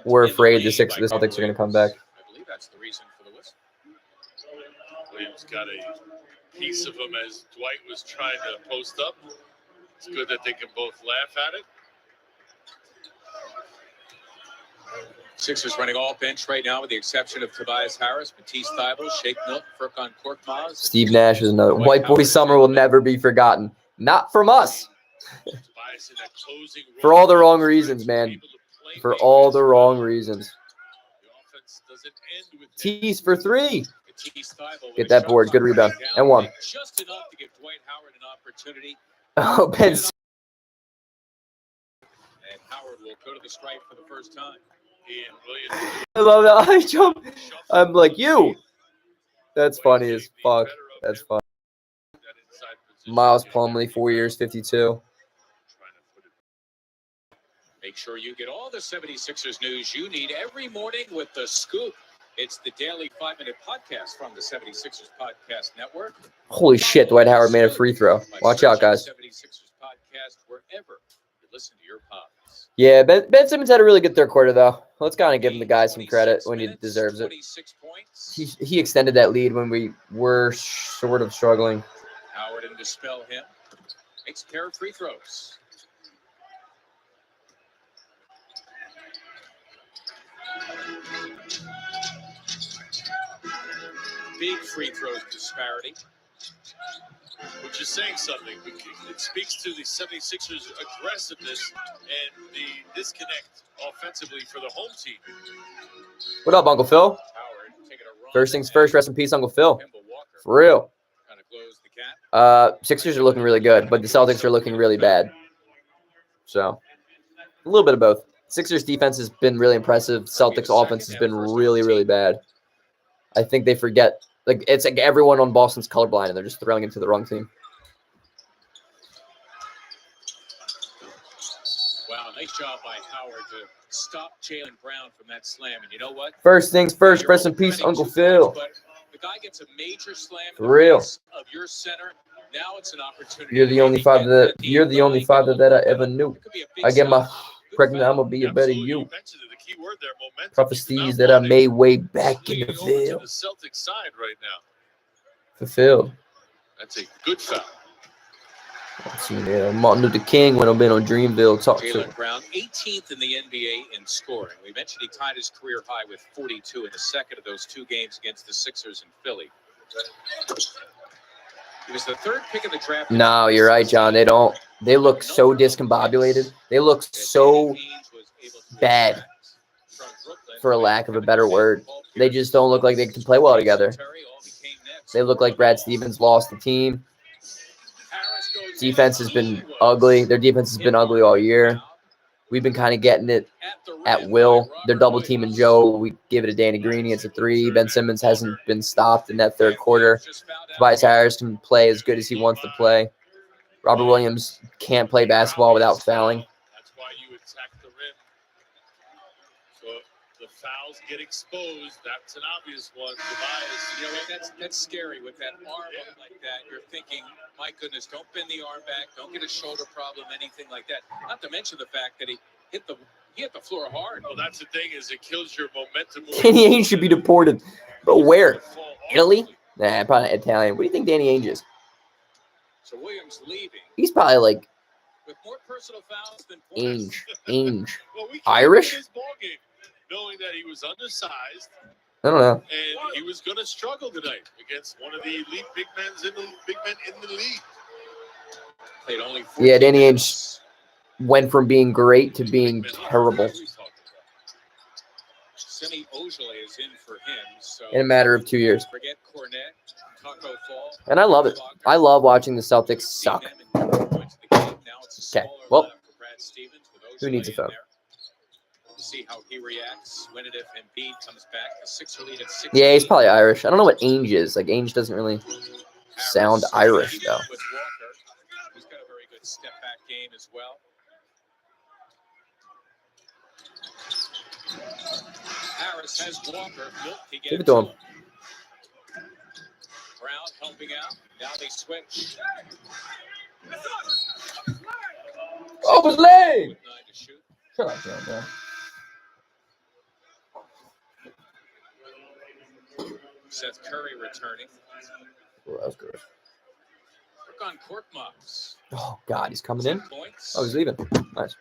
we're afraid the Celtics are going to come back. I believe that's the reason for the whistle. Williams got a piece of him as Dwight was trying to post up. It's good that they can both laugh at it. Sixers running all bench right now with the exception of Tobias Harris, Matisse Thybulle, Shake Milton, Furkan Korkmaz. Steve Nash is another. White Boy Summer will never be forgotten. Not from us. For all the wrong reasons, man. For all the wrong reasons. Tease for 3. Get that board. Good rebound. And 1. Just enough to give Dwight Howard an opportunity. Oh, Ben. And Howard will go to the stripe for the first time. I love that high jump. I'm like, you. That's funny as fuck. That's funny. Miles Plumlee, 4 years, 52. Make sure you get all the 76ers news you need every morning with The Scoop. It's the daily 5-minute podcast from the 76ers Podcast Network. Holy shit, Dwight Howard made a free throw. Watch out, guys. 76ers Podcast wherever you listen to your pods. Yeah, Ben Simmons had a really good third quarter, though. Let's kind of give him the guy some credit when he deserves it. He extended that lead when we were sort of struggling. Howard and dispel him. Makes a pair of free throws. Big free throws disparity. Which is saying something. It speaks to the 76ers' aggressiveness and the disconnect offensively for the home team. What up, Uncle Phil? First things first, rest in peace, Uncle Phil. For real. Sixers are looking really good, but the Celtics are looking really bad. So, a little bit of both. Sixers defense has been really impressive. Celtics offense has been really, really bad. I think they forget. Like, it's like everyone on Boston's colorblind, and they're just throwing into the wrong team. Wow, nice job by Howard to stop Jaylen Brown from that slam. And you know what? First things first, rest in peace, Uncle Phil. But the guy gets a major slam For real. of your center. Now it's an opportunity. You're the only father that I ever knew. I get my pregnant, I'm gonna be a better you. Prophecies that I made way back in the field. The Celtics side right now. Fulfilled. That's a good foul. Yeah, Martin Luther King when I've been on Dreamville talk to Jaylen Brown, 18th in the NBA in scoring. We mentioned he tied his career high with 42 in the second of those 2 games against the Sixers in Philly. He was the 3rd pick of the draft. No, you're right, John. They look so discombobulated. They look so bad, for a lack of a better word. They just don't look like they can play well together. They look like Brad Stevens lost the team. Defense has been ugly. Their defense has been ugly all year. We've been kind of getting it at will. They're double teaming Joe. We give it to Danny Green. It's a 3. Ben Simmons hasn't been stopped in that third quarter. Tobias Harris can play as good as he wants to play. Robert Williams can't play basketball without fouling. That's why you attack the rim. So the fouls get exposed. That's an obvious one. Tobias. You know what? That's scary with that arm up like that. You're thinking, my goodness, don't bend the arm back. Don't get a shoulder problem, anything like that. Not to mention the fact that he hit the floor hard. Well, that's the thing is it kills your momentum. Danny Ainge should be deported. But where? Italy? Nah, probably Italian. What do you think Danny Ainge is? So Williams leaving. He's probably like with more personal fouls than points. Ainge. Well, we Irish? His ball game, knowing that he was undersized. I don't know. And he was going to struggle tonight against one of the elite big men in the league. Played only yeah, Danny Ainge went from being great to being terrible Semi Ojale is in for him. So in a matter of 2 years. Forget Cornette, Taco Fall. And I love it. I love watching the Celtics suck. Okay, well, who needs a phone? to see how he reacts when and if Embiid comes back. The Sixer lead at 6. Yeah, he's probably Irish. I don't know what Ainge is. Like, Ainge doesn't really sound Irish, though. With Walker. He's got a very good step back game as well. Harris has Walker. Give it to him. Brown helping out. Now they switch. Oh, his leg! Shut up, John, bro. Seth Curry returning. Oh, that was good. Work on court mugs. Oh, God, he's coming in? Oh, he's leaving. Nice.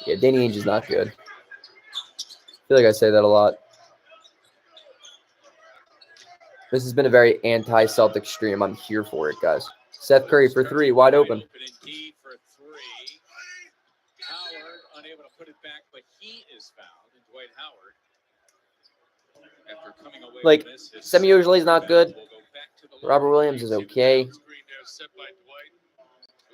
Yeah, Danny Ainge is not good. I feel like I say that a lot. This has been a very anti-Celtics stream. I'm here for it, guys. Seth Curry for 3, wide open. Indeed for 3. Howard unable to put it back, but he is fouled. And Dwight Howard, after coming away Like, from this, Semi Ojeleye is not good. Robert Williams is okay.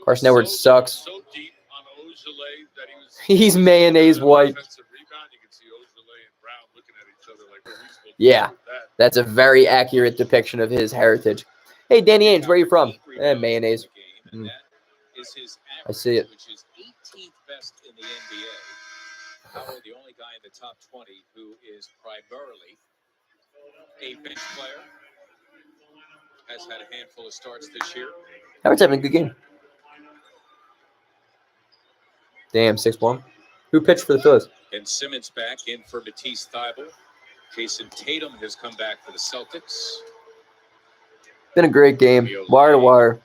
Carson Edwards sucks. So deep on Ojeleye that he was He's mayonnaise white. offensive rebound. You can see Ojeleye and Brown looking at each other like, what are we supposed to Yeah, do with that? that's a very accurate depiction of his heritage. Hey, Danny Ainge, where are you from? Mayonnaise. Mm. I see it. Which is 18th best in the NBA. Howard, the only guy in the top 20 who is primarily a bench player, has had a handful of starts this year. Howard's having a good game. Damn, 6-1. Who pitched for the Phillies? And Simmons back in for Matisse Thybulle. Jason Tatum has come back for the Celtics. Been a great game. Wire to wire.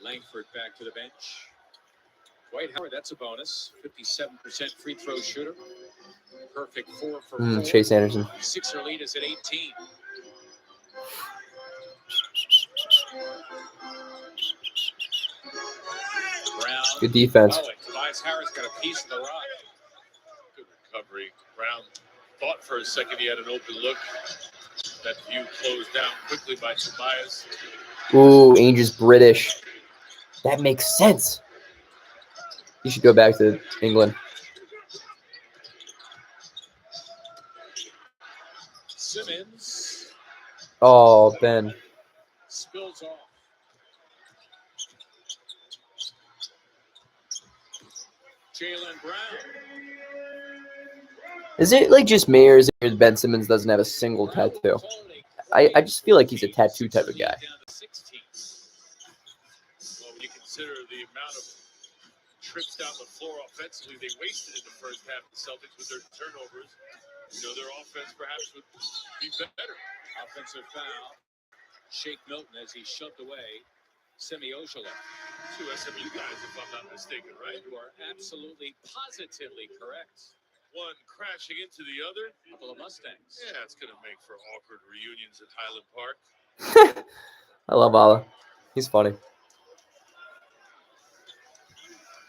Langford back to the bench. Dwight Howard, that's a bonus. 57% free throw shooter. Perfect 4 for 4. Chase Anderson. Sixer lead is at 18. Brown. Good defense. Oh, and Tobias Harris got a piece of the rock. Good recovery. Brown thought for a second he had an open look. That view closed down quickly by Tobias. Ooh, Ainge is British. That makes sense. He should go back to England. Simmons Oh, Ben. spills off. Jaylen Brown. Is it like just me, or is it that Ben Simmons doesn't have a single tattoo? I just feel like he's a tattoo type of guy. Well, when you consider the amount of trips down the floor offensively they wasted in the first half of the Celtics with their turnovers, you know, their offense perhaps would be better. Offensive foul. Shake Milton as he shoved away Semi Ojeleye. 2 SMU guys, if I'm not mistaken, right? You are absolutely, positively correct. One crashing into the other. Couple of Mustangs. Yeah, it's going to make for awkward reunions at Highland Park. I love Allah. He's funny.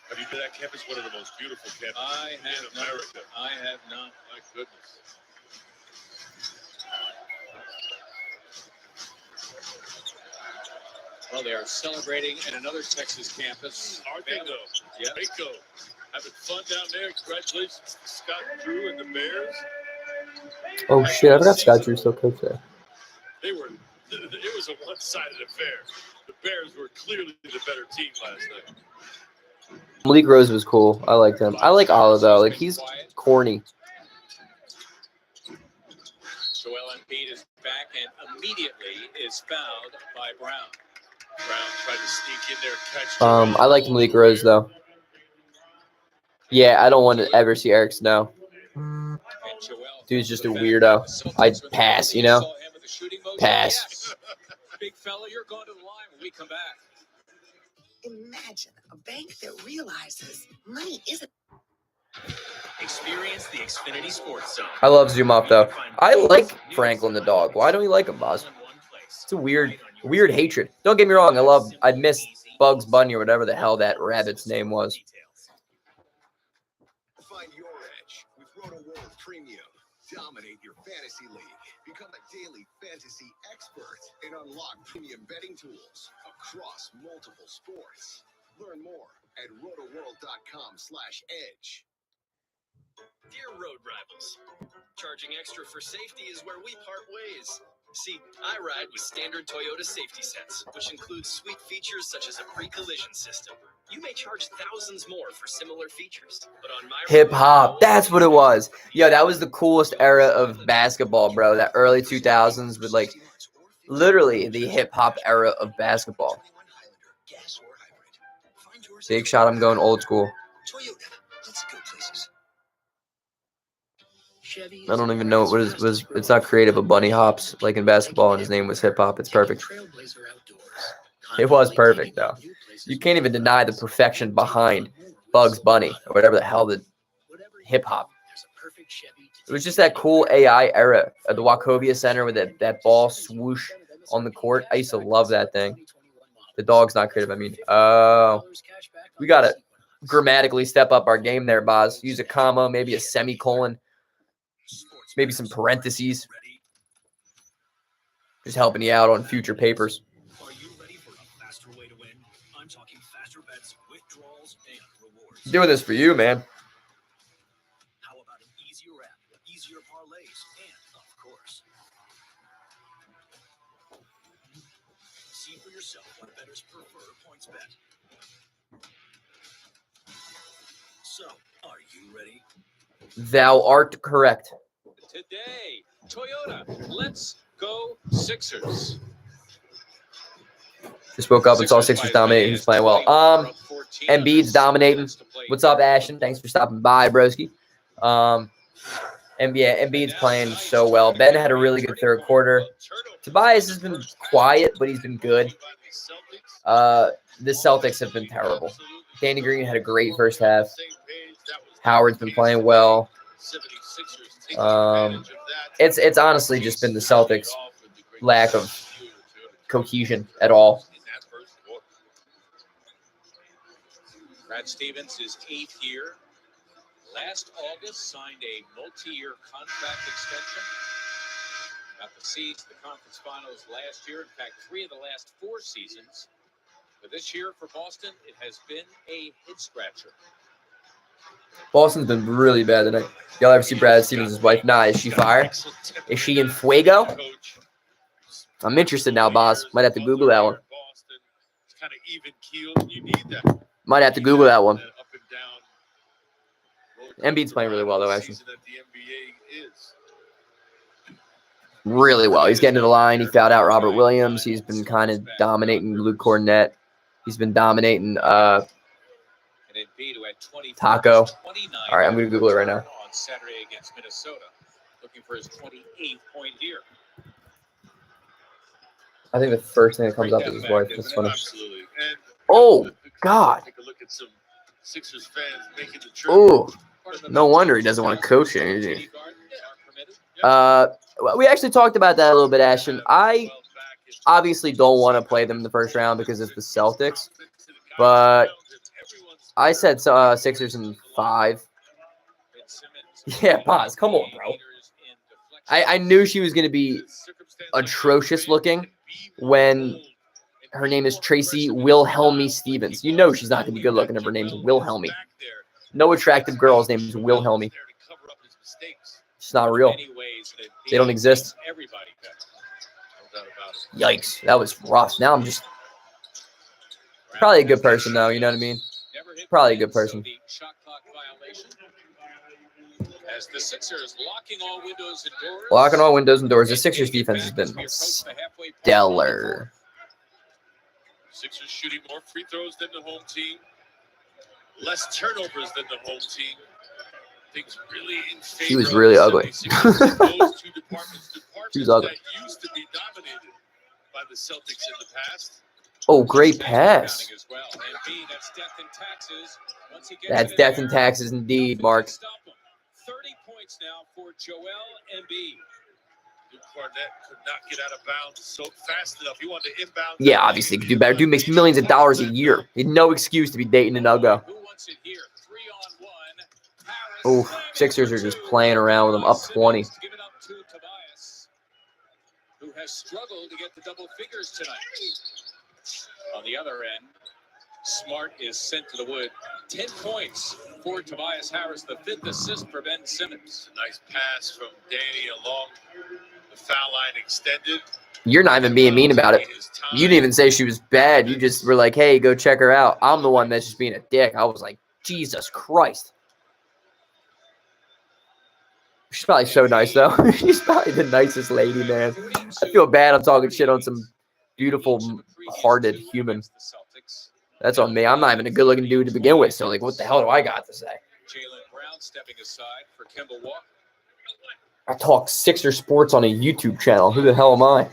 Have you been to that campus? One of the most beautiful campuses I have in not. America. I have not. My goodness. Well, they are celebrating at another Texas campus. Aren't they, though? Yeah. Waco. Having fun down there. Congratulations to Scott Drew and the Bears. Oh, shit. I forgot Scott Drew still coached there. It was a one-sided affair. The Bears were clearly the better team last night. Malik Rose was cool. I liked him. I like Allah, though. Like, he's corny. Joel Embiid is back and immediately is fouled by Brown. Brown tried to sneak in there, catch. I liked Malik Rose, though. Yeah, I don't want to ever see Eric Snow. Dude's just a weirdo. I'd pass, you know? Pass. Big fella, you're going to the line when we come back. Imagine a bank that realizes money isn't. Experience the Xfinity Sports Zone. I love Zoom Up, though. I like Franklin the dog. Why don't you like him, Boz? It's a weird hatred. Don't get me wrong. I miss Bugs Bunny or whatever the hell that rabbit's name was. Find your edge with Roto-World Premium. Dominate your fantasy league. Become a daily fantasy expert and unlock premium betting tools across multiple sports. Learn more at rotoworld.com/edge. Dear road rivals, charging extra for safety is where we part ways. See, I ride with standard Toyota safety sets, which includes sweet features such as a pre-collision system. You may charge thousands more for similar features, but on my Hip hop. That's what it was. Yo, that was the coolest era of basketball, bro. That early 2000s with like literally the hip hop era of basketball. Big shot. I'm going old school. I don't even know what was. It's not creative, but Bunny Hops like in basketball, and his name was Hip Hop. It's perfect. It was perfect though. You can't even deny the perfection behind Bugs Bunny or whatever the hell the hip hop. It was just that cool AI era of the Wachovia Center with that ball swoosh on the court. I used to love that thing. The dog's not creative. I mean, we got to grammatically step up our game there, Boz. Use a comma, maybe a semicolon, maybe some parentheses. Just helping you out on future papers. Are you ready for a faster way to win? I'm talking faster bets, withdrawals, and rewards. Doing this for you, man. How about an easier app, easier parlays, and of course, see for yourself what bettors prefer points bet. So, are you ready? Thou art correct. Today, Toyota, let's go Sixers. Just woke up and saw Sixers dominate. He's playing well. Embiid's dominating. What's up, Ashton? Thanks for stopping by, broski. Embiid's playing so well. Ben had a really good third quarter. Tobias has been quiet, but he's been good. The Celtics have been terrible. Danny Green had a great first half. Howard's been playing well. It's honestly just been the Celtics' lack of cohesion at all. Brad Stevens, his 8th year. Last August, signed a multi-year contract extension. Got the seeds to the conference finals last year. In fact, 3 of the last 4 seasons. But this year for Boston, it has been a head-scratcher. Boston's been really bad tonight. Y'all ever see Brad Stevens' wife? Nah, is she fire? Is she in fuego? I'm interested now, boss. Might have to Google that one. Might have to Google that one. Embiid's playing really well, though, actually. Really well. He's getting to the line. He fouled out Robert Williams. He's been kind of dominating Luke Cornett. He's been dominating Taco. All right, I'm going to Google it right now. On Saturday against Minnesota, looking for his 28th point here. I think the first thing that comes up is his wife. That's funny. Oh, God. Oh, no wonder he doesn't want to coach it. We actually talked about that a little bit, Ashton. I obviously don't want to play them in the first round because it's the Celtics, but I said Sixers in 5. Yeah, pause. Come on, bro. I knew she was going to be atrocious looking when her name is Tracy Wilhelmy Stevens. You know she's not going to be good looking if her name's Wilhelmy. No attractive girl's name is Wilhelmy. It's not real. They don't exist. Yikes. That was rough. Now I'm just probably a good person, though. You know what I mean? Probably a good person. As the Sixers locking all windows and doors. Locking all windows and doors. The Sixers defense has been stellar. Sixers shooting more free throws than the home team. Less turnovers than the home team. Things really in favor. She was really ugly. She was ugly. That used to be dominated by the Celtics in the past. Oh, great pass. That's death and taxes indeed, Mark. 30 points now for Joel Embiid. Cornett could not get out of bounds so fast enough. He wanted to inbound. Yeah, obviously, he could do better. Dude makes millions of dollars a year. He had no excuse to be dating an Uggo. Oh, Sixers are just playing around with him. Up 20. Give it up to Tobias, who has struggled to get the double figures tonight. On the other end, Smart is sent to the wood. 10 points for Tobias Harris, the 5th assist for Ben Simmons. Nice pass from Danny along the foul line extended. You're not even being mean about it. You didn't even say she was bad. You just were like, hey, go check her out. I'm the one that's just being a dick. I was like, Jesus Christ. She's probably so nice, though. She's probably the nicest lady, man. I feel bad I'm talking shit on some beautiful-hearted human. That's on me. I'm not even a good-looking dude to begin with, so, like, what the hell do I got to say? Jaylen Brown stepping aside for Kemba Walker. I talk Sixer sports on a YouTube channel. Who the hell am I?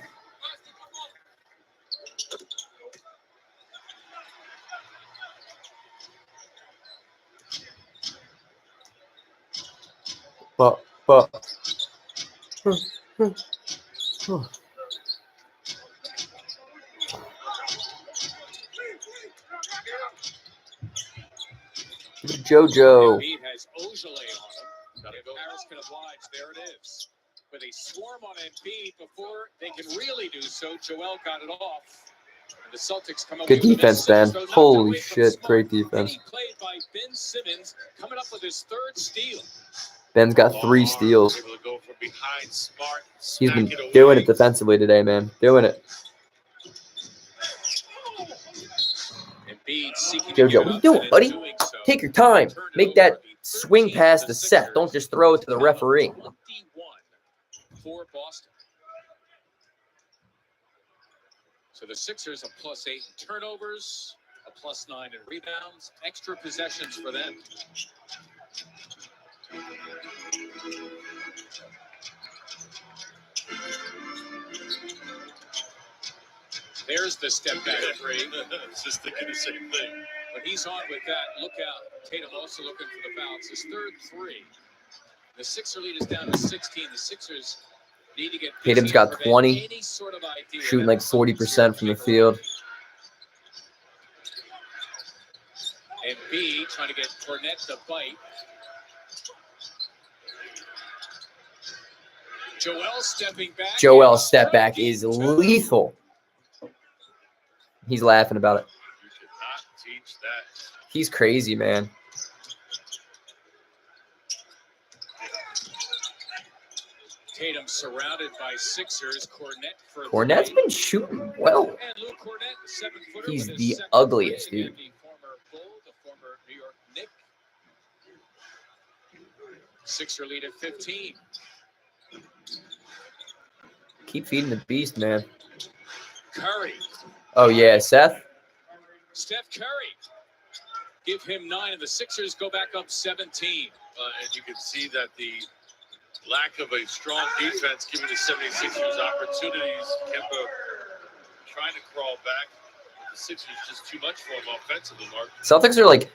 JoJo. Embiid has Ojale on him. If Harris can oblige, there it is. But they swarm on Embiid before they can really do so. Joel got it off. And the Celtics come up Good with defense, Ben. Holy shit, great defense. Played by Ben Simmons, coming up with his 3rd steal. Ben's got 3 steals. Able to go from behind Smart. He's been doing it defensively today, man. Doing it. JoJo, what are you doing, buddy? Take your time. Make that swing pass to Seth. Don't just throw it to the referee. For Boston. So the Sixers a +8 in turnovers, a +9 in rebounds, extra possessions for them. There's the step back three. Just thinking the same thing. But he's on with that. Look out. Tatum also looking for the foul. It's his 3rd 3. The Sixer lead is down to 16. The Sixers need to get Tatum's got 20, shooting like 40% from the field. And B trying to get Fournette to bite. Joel stepping back. Joel's step back is lethal. He's laughing about it. You should not teach that. He's crazy, man. Tatum surrounded by Sixers. Cornette's been shooting well. And Luke Cornette, the 7-footer, He's with the his 2nd ugliest win. dude. The former Bull, the former New York Knick. Sixer lead at 15. Keep feeding the beast, man. Curry. Oh, yeah, Seth. Steph Curry. Give him 9, and the Sixers go back up 17. And you can see that the lack of a strong defense giving the 76ers opportunities. Kemba trying to crawl back. But the Sixers just too much for him offensively, Mark. Celtics are like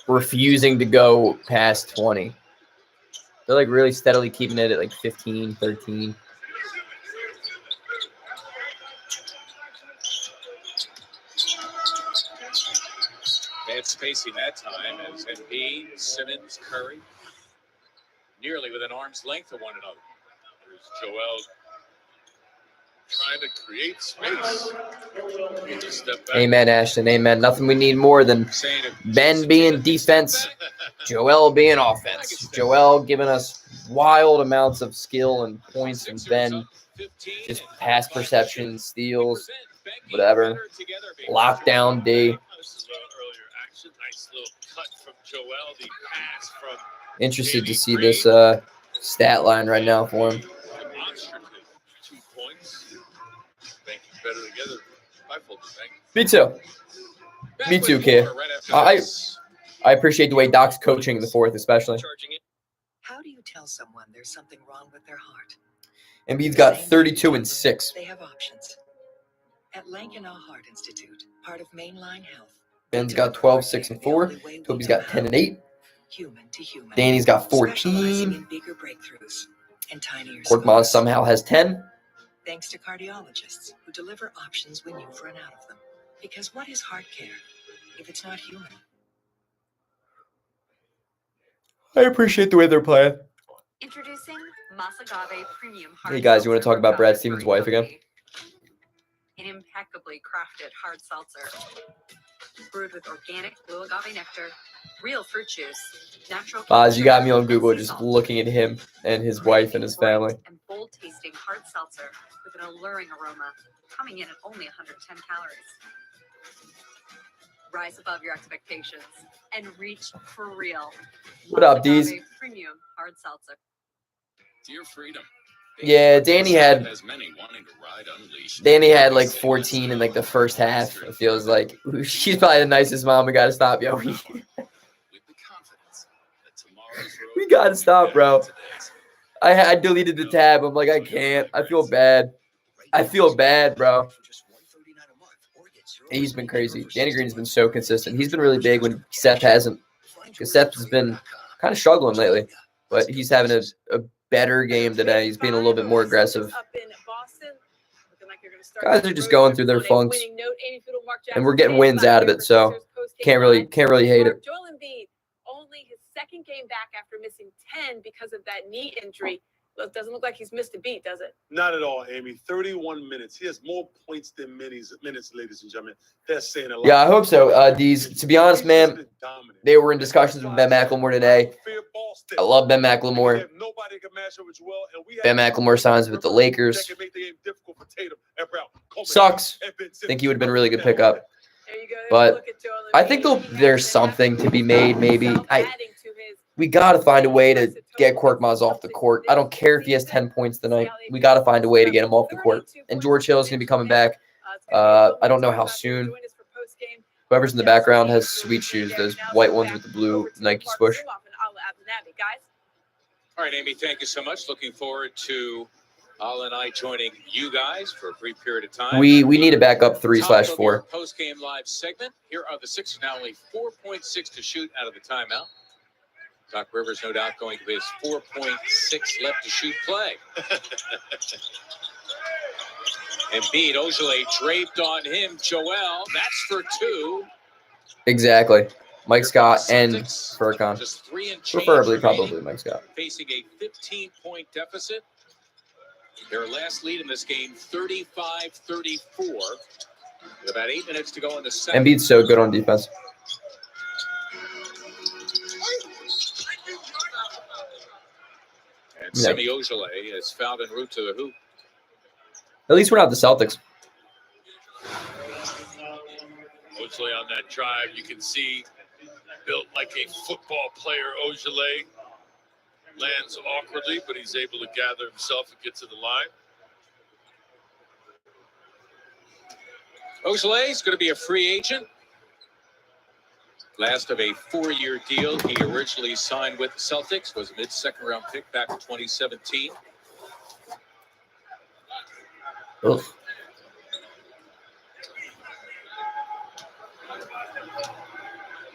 refusing to go past 20. They're like really steadily keeping it at like 15, 13. Bad spacing that time as Embiid, Simmons, Curry, nearly within arm's length of one another. There's Joel trying to create space. Need to step back. Amen, Ashton. Amen. Nothing we need more than Ben being defense, Joel being offense. Joel giving us wild amounts of skill and points, and Ben just pass perception, steals, whatever. Lockdown D. Nice little cut from Joel. The pass from Interested to see this stat line right now for him. demonstrative 2 points. Thank you better together. Me too. Me too, kid. I appreciate the way Doc's coaching in the 4th, especially. How do you tell someone there's something wrong with their heart? Embiid's got 32 and 6. They have options. At Lankenau Heart Institute, part of Mainline Health. Ben's got 12, 6, and 4. Toby's got 10 and 8. Human to human. Danny's got Specializing 14. in bigger breakthroughs and tinier Korkmaz scars. somehow has 10. Thanks to cardiologists who deliver options when you've run out of them. Because what is heart care if it's not human? I appreciate the way they're playing. Introducing Masagave Premium Hard Hey guys, you want to talk Seltzer about Brad Coffee Stevens' for wife again? An impeccably crafted hard seltzer. Brewed with organic blue agave nectar, real fruit juice, natural. Oz, you got me on Google just looking at him and his wife and his family. And bold-tasting hard seltzer with an alluring aroma, coming in at only 110 calories. Rise above your expectations and reach for real. What up, D's? Premium hard seltzer. Dear Freedom. Yeah, Danny had As many wanting to ride unleashed. Danny had like 14 in like the first half. It feels like she's probably the nicest mom. We gotta stop, yo. We gotta stop, bro. I deleted the tab. I'm like, I can't. I feel bad. I feel bad, bro. He's been crazy. Danny Green's been so consistent. He's been really big when Seth hasn't. Because Seth has been kind of struggling lately. But he's having a better game today. He's being a little bit more aggressive. Guys are just going through their funks. And we're getting wins out of it, so can't really hate it. Joel Embiid, only his second game back after missing 10 because of that knee injury. It doesn't look like he's missed a beat, does it? Not at all, Amy. 31 minutes. He has more points than minutes, ladies and gentlemen. That's saying a lot. Yeah, I hope so. D's, to be honest, man, they were in discussions with Ben McLemore today. I love Ben McLemore. Ben McLemore signs with the Lakers. Sucks. Think he would have been a really good pickup. But I think there's something to be made, maybe. We got to find a way to get Korkmaz off the court. I don't care if he has 10 points tonight. We got to find a way to get him off the court. And George Hill is going to be coming back. I don't know how soon. Whoever's in the background has sweet shoes, those white ones with the blue Nike swoosh. All right, Amy, thank you so much. Looking forward to Al and I joining you guys for a brief period of time. We need to back up 3/4. Post-game live segment. Here are the Sixers now only 4.6 to shoot out of the timeout. Doc Rivers, no doubt, going to his 4.6 left to shoot play. Embiid, Ojale draped on him. Joel, that's for two. Exactly. Mike Scott and Furkan. Just 3 and change Preferably, remaining, probably Mike Scott. Facing a 15-point deficit. Their last lead in this game, 35-34. With about 8 minutes to go in the second. Embiid's so good on defense. And Semi Ojale is fouled en route to the hoop. At least we're not the Celtics. Ojale on that drive, you can see built like a football player. Ojale lands awkwardly, but he's able to gather himself and get to the line. Ojale is going to be a free agent. Last of a 4-year deal. He originally signed with the Celtics, was a mid-second round pick back in 2017. Oof.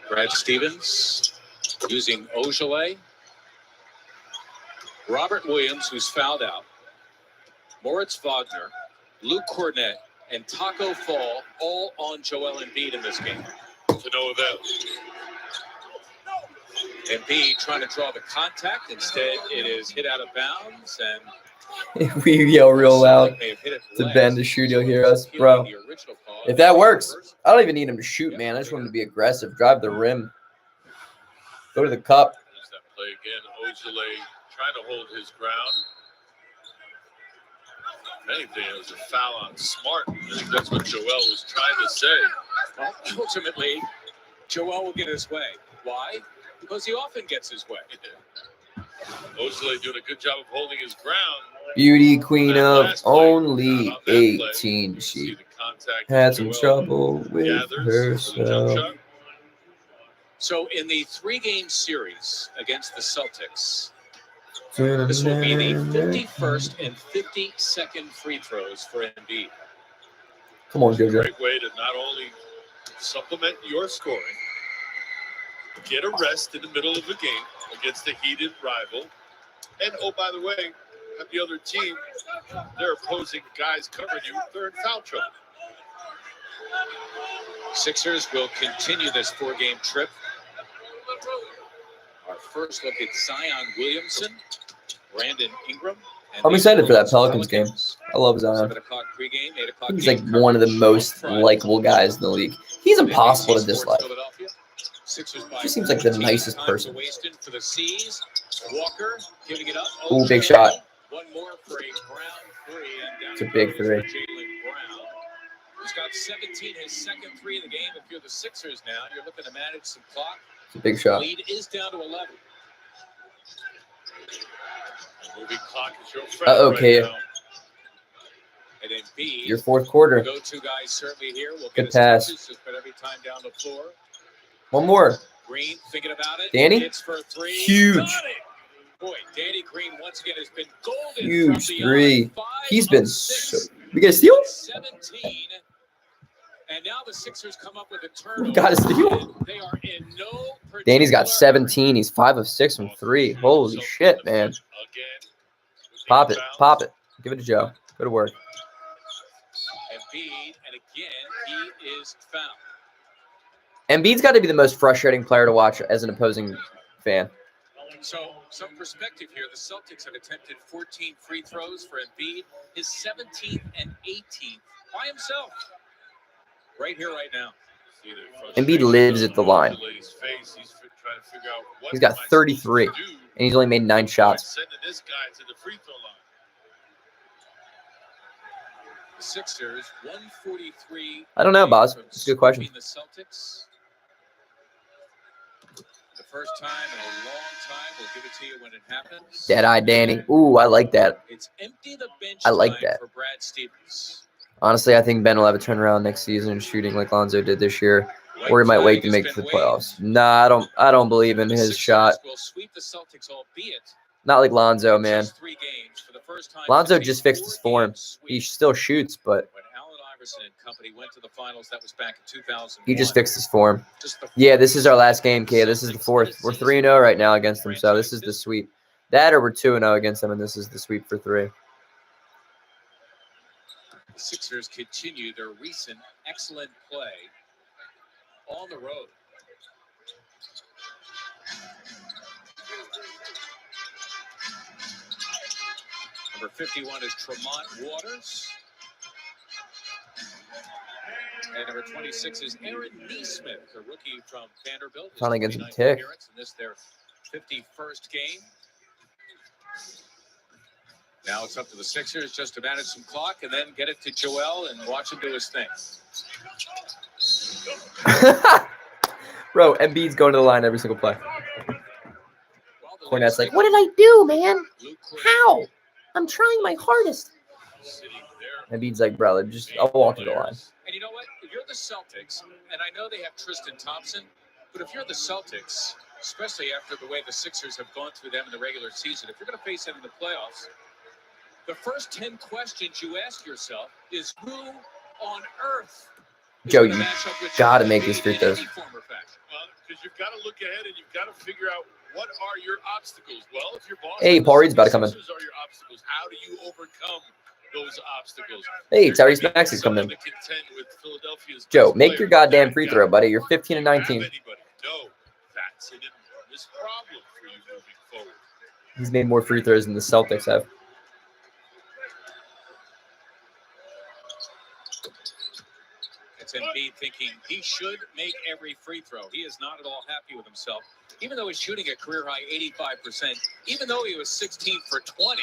Brad Stevens using Ojale. Robert Williams, who's fouled out. Moritz Wagner, Luke Cornett, and Taco Fall all on Joel Embiid in this game. To no avail. Embiid trying to draw the contact. Instead, it is hit out of bounds. And If we yell real loud to Ben to shoot, you'll hear us. Bro, if that works, I don't even need him to shoot, man. I just want him to be aggressive. Drive the rim. Go to the cup. There's that play again. Ojale trying to hold his ground. If anything, it was a foul on Smart. I think that's what Joel was trying to say. Well, ultimately, Joel will get his way. Why? Because he often gets his way. Ojale doing a good job of holding his ground. Beauty queen of only 18. She had some trouble with herself. So in the 3-game series against the Celtics, this will be the 51st and 52nd free throws for Embiid. Come on, JoJo. Great way to not only supplement your scoring, get a rest in the middle of a game against a heated rival, and oh, by the way, at the other team, they're opposing guys covering you. They're in foul trouble. Sixers will continue this 4-game trip. Our first look at Zion Williamson, Brandon Ingram. I'm excited for that Pelicans game. I love Zion. 7 o'clock pregame, 8 o'clock He's game like one of the coverage most on Friday. likable guys in the league. He's impossible to NBC Sports dislike. Philadelphia. Sixers by Just seems like the 14, nicest time person. wasted for the C's. Walker giving it up. Ooh, big shot. One more for a Brown three. And down It's a big three. Jaylen Brown. He's got 17, his second three of the game. If you're the Sixers now, you're looking to manage some clock. It's a big shot. Lead is down to 11. Moving clock is your friend Uh-oh, right Kaya. now. And Embiid, Your fourth quarter. go-to guy certainly here. Will Good get his pass. touches just about every time down the floor. One more. Green thinking about it. Danny? Hits for three. Huge. Got it. Boy, Danny Green once again has been golden. Huge from three. beyond. 5 He's been of so. 6, We get a steal? 17. And now the Sixers come up with a turnover. Got a steal. They are in no Danny's got particular 17. He's 5 of 6 from 3. Holy shit, man. Pop it. Pop it. Give it to Joe. Go to work. Embiid, and again, he is fouled. Embiid's got to be the most frustrating player to watch as an opposing fan. So, some perspective here. The Celtics have attempted 14 free throws for Embiid, his 17th and 18th by himself. Right here, right now. Embiid lives at the line. He's got 33, and he's only made 9 shots. Sending this guy to the free throw line. The Sixers, 143. I don't know, Boz. It's a good question. The Celtics. The first time in a long time. We'll give it to you when it happens. Dead-eye Danny. Ooh, I like that. It's empty the bench I like line that. for Brad Stevens. Honestly, I think Ben will have a turnaround next season shooting like Lonzo did this year. Or he might wait to make it to the playoffs. Nah, I don't believe in his shot. Will sweep the Celtics, albeit Not like Lonzo, man. just 3 games for the first time. Lonzo since a just fixed his form. 4-game sweep. He still shoots, but When Allen Iverson and company went to the finals, that was back in 2000. he just fixed his form. Just the Yeah, this is our last game, Kia. This is the 4th. We're 3-0 right now against them, so this is the sweep. That or we're 2-0 against them, and this is the sweep for 3. The Sixers continue their recent excellent play on the road. Number 51 is Tremont Waters. And number 26 is Aaron Neesmith, the rookie from Vanderbilt. His Finally gets a 29th tick. appearance in this their 51st game. Now it's up to the Sixers just to manage some clock and then get it to Joel and watch him do his thing. Bro, Embiid's going to the line every single play. Cornette's like, what did I do, man? How? I'm trying my hardest. Embiid's like, brother, just I'll walk to the line. And you know what? If you're the Celtics, and I know they have Tristan Thompson, but if you're the Celtics, especially after the way the Sixers have gone through them in the regular season, if you're going to face them in the playoffs, the first 10 questions you ask yourself is who on earth is Joe, gonna you match up with gotta Joel make Embiid these free in throws. any form or fashion? Well, because you've got to look ahead and you've got to figure out what are your obstacles. Well, if your boss Hey, Paul Reed's about to come in. are your obstacles, how do you overcome those obstacles? Hey, Tyrese Maxey's coming in. To contend with Philadelphia's Joe, best make your player. goddamn free throw, buddy. You're 15 and 19. Anybody? No, that's an enormous problem for you moving forward. He's made more free throws than the Celtics have. It's Embiid thinking he should make every free throw. He is not at all happy with himself. Even though he's shooting a career-high 85%, even though he was 16 for 20,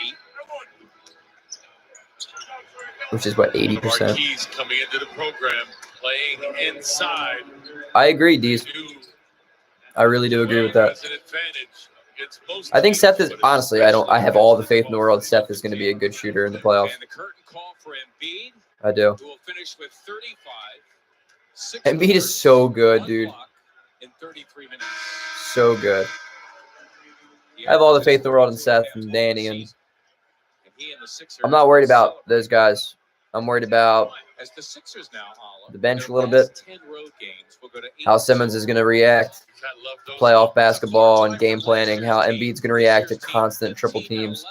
Which is what, 80%? Marquise coming into the program, playing inside. I agree, Deez. I really do agree with that. Has an advantage against most I think teams, Seth is but honestly, I have all the faith in the world Seth is going to be a good shooter in the playoffs. and the curtain call for Embiid, I do. who will finish with 35. 6 Embiid is so good, dude. in 33 minutes. So good. I have all the faith in the world in Seth and Danny, and He and the Sixers I'm not worried about those guys. I'm worried about as the Sixers now, Hala, the bench a their little last bit. 10 road games will go to 8. How Simmons is going to react to playoff basketball and game planning. How Embiid's going to react to constant triple teams.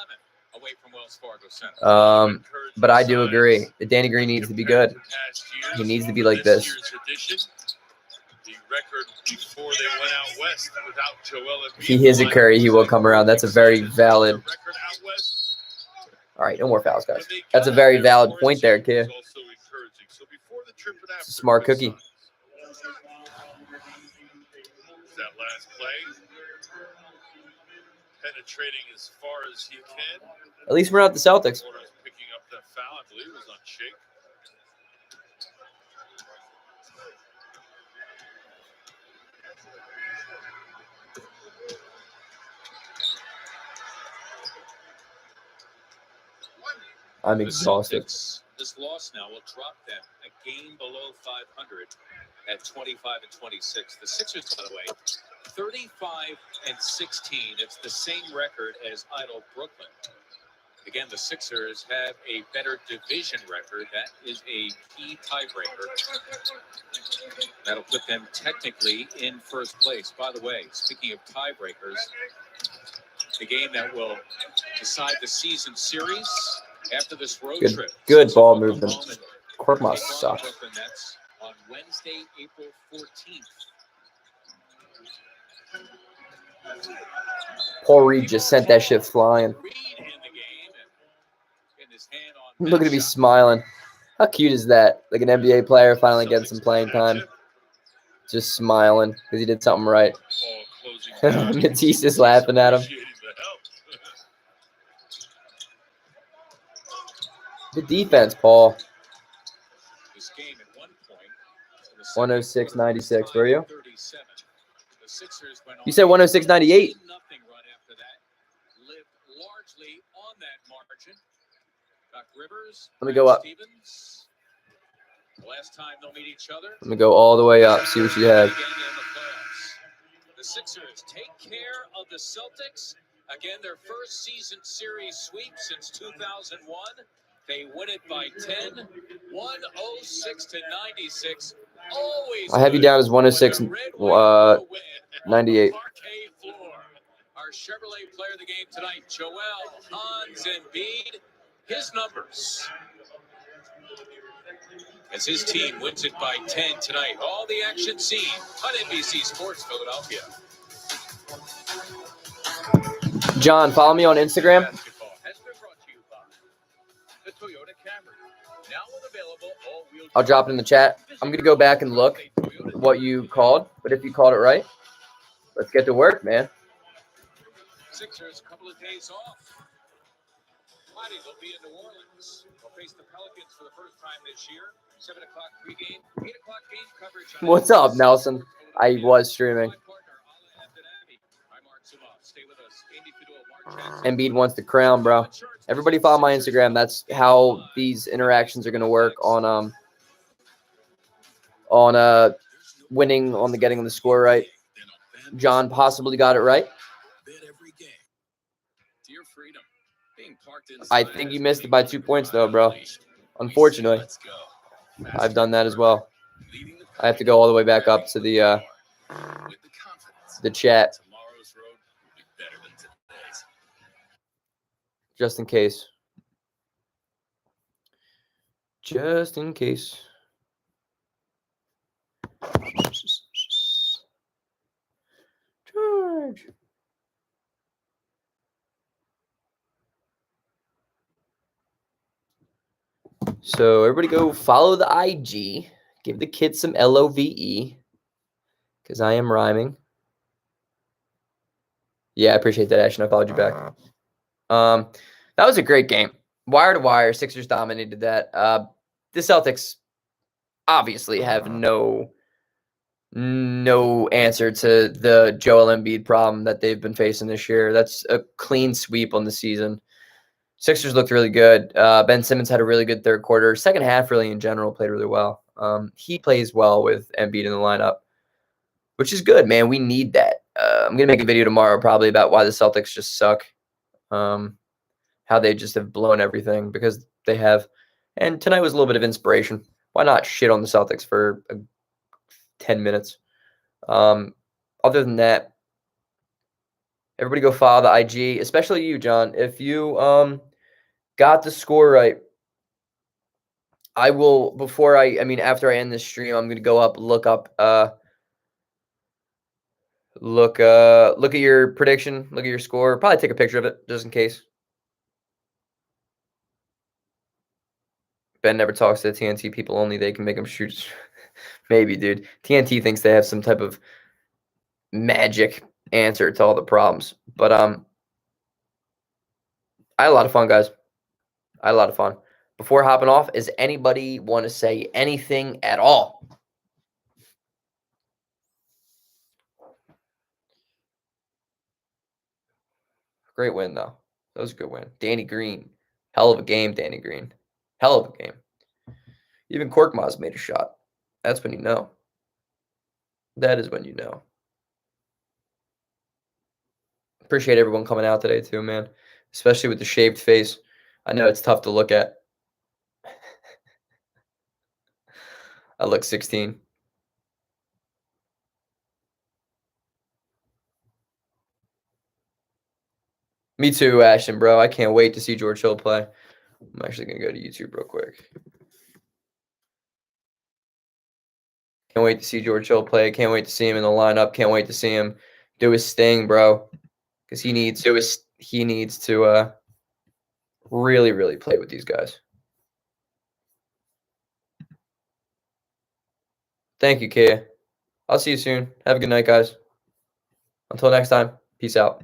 Away from Wells Fargo Center. But I do agree that Danny Green needs to be good. He needs to be like this. The record before they went out west without Joel Embiid. He is a Curry. He will come around. That's a very valid. Record out west, All right, no more fouls, guys. That's a very valid point there, kid. It's a smart cookie. That last play, penetrating as far as he can. At least we're not the Celtics. Picking up that foul, I believe it was on Shake. I'm exhausted. This loss now will drop them a game below 500 at 25-26. The Sixers, by the way, 35-16. It's the same record as idle Brooklyn. Again, the Sixers have a better division record. That is a key tiebreaker. That'll put them technically in first place. By the way, speaking of tiebreakers, the game that will decide the season series after this road trip. Good ball movement. Court must suck. That's on Wednesday, April 14th. Paul Reed just sent that shit flying. Look at me smiling. How cute is that? Like an NBA player finally getting some playing time. Just smiling because he did something right. Matisse is laughing at him. The defense, Paul. 106.96, were you? You said 106.98. Let me go up. Let me go all the way up, see what you have. The Sixers take care of the Celtics. Again, their first season series sweep since 2001. They win it by 10, 106-96. Always I have you down as 106.98. Our Chevrolet player of the game tonight, Joel Hans Embiid. His numbers as his team wins it by 10 tonight. All the action seen on NBC Sports Philadelphia. John, follow me on Instagram. I'll drop it in the chat. I'm going to go back and look what you called, but if you called it right, let's get to work, man. Sixers, a couple of days off. Friday, they'll be in New Orleans. They'll face the Pelicans for the first time this year. 7 o'clock pregame, 8 o'clock game coverage. What's up, Nelson? I was streaming. Embiid wants the crown, bro. Everybody follow my Instagram. That's how these interactions are going to work on winning on the getting the score right. John possibly got it right. I think you missed it by 2 points, though, bro. Unfortunately, I've done that as well. I have to go all the way back up to the chat. Just in case. Just in case. Charge. So everybody go follow the IG. Give the kids some LOVE. Because I am rhyming. Yeah, I appreciate that, Ashton. I followed you back. That was a great game. Wire to wire, Sixers dominated that. The Celtics obviously have no answer to the Joel Embiid problem that they've been facing this year. That's a clean sweep on the season. Sixers looked really good. Ben Simmons had a really good third quarter. Second half, really, in general, played really well. He plays well with Embiid in the lineup, which is good, man. We need that. I'm going to make a video tomorrow probably about why the Celtics just suck. How they just have blown everything because they have. And tonight was a little bit of inspiration. Why not shit on the Celtics for 10 minutes? Other than that, everybody go follow the IG, especially you, John. If you got the score right, I will, after I end this stream, I'm going to go up, look at your prediction, look at your score, probably take a picture of it just in case. Ben never talks to the TNT people. Only they can make him shoot. Maybe, dude. TNT thinks they have some type of magic answer to all the problems. But I had a lot of fun, guys. I had a lot of fun. Before hopping off, does anybody want to say anything at all? Great win, though. That was a good win. Danny Green. Hell of a game, Danny Green. Hell of a game. Even Korkmaz made a shot. That's when you know. That is when you know. Appreciate everyone coming out today, too, man. Especially with the shaved face. I know it's tough to look at. I look 16. Me too, Ashton, bro. I can't wait to see George Hill play. I'm actually going to go to YouTube real quick. Can't wait to see George Hill play. Can't wait to see him in the lineup. Can't wait to see him do his thing, bro. Because he needs to really, really play with these guys. Thank you, Kia. I'll see you soon. Have a good night, guys. Until next time, peace out.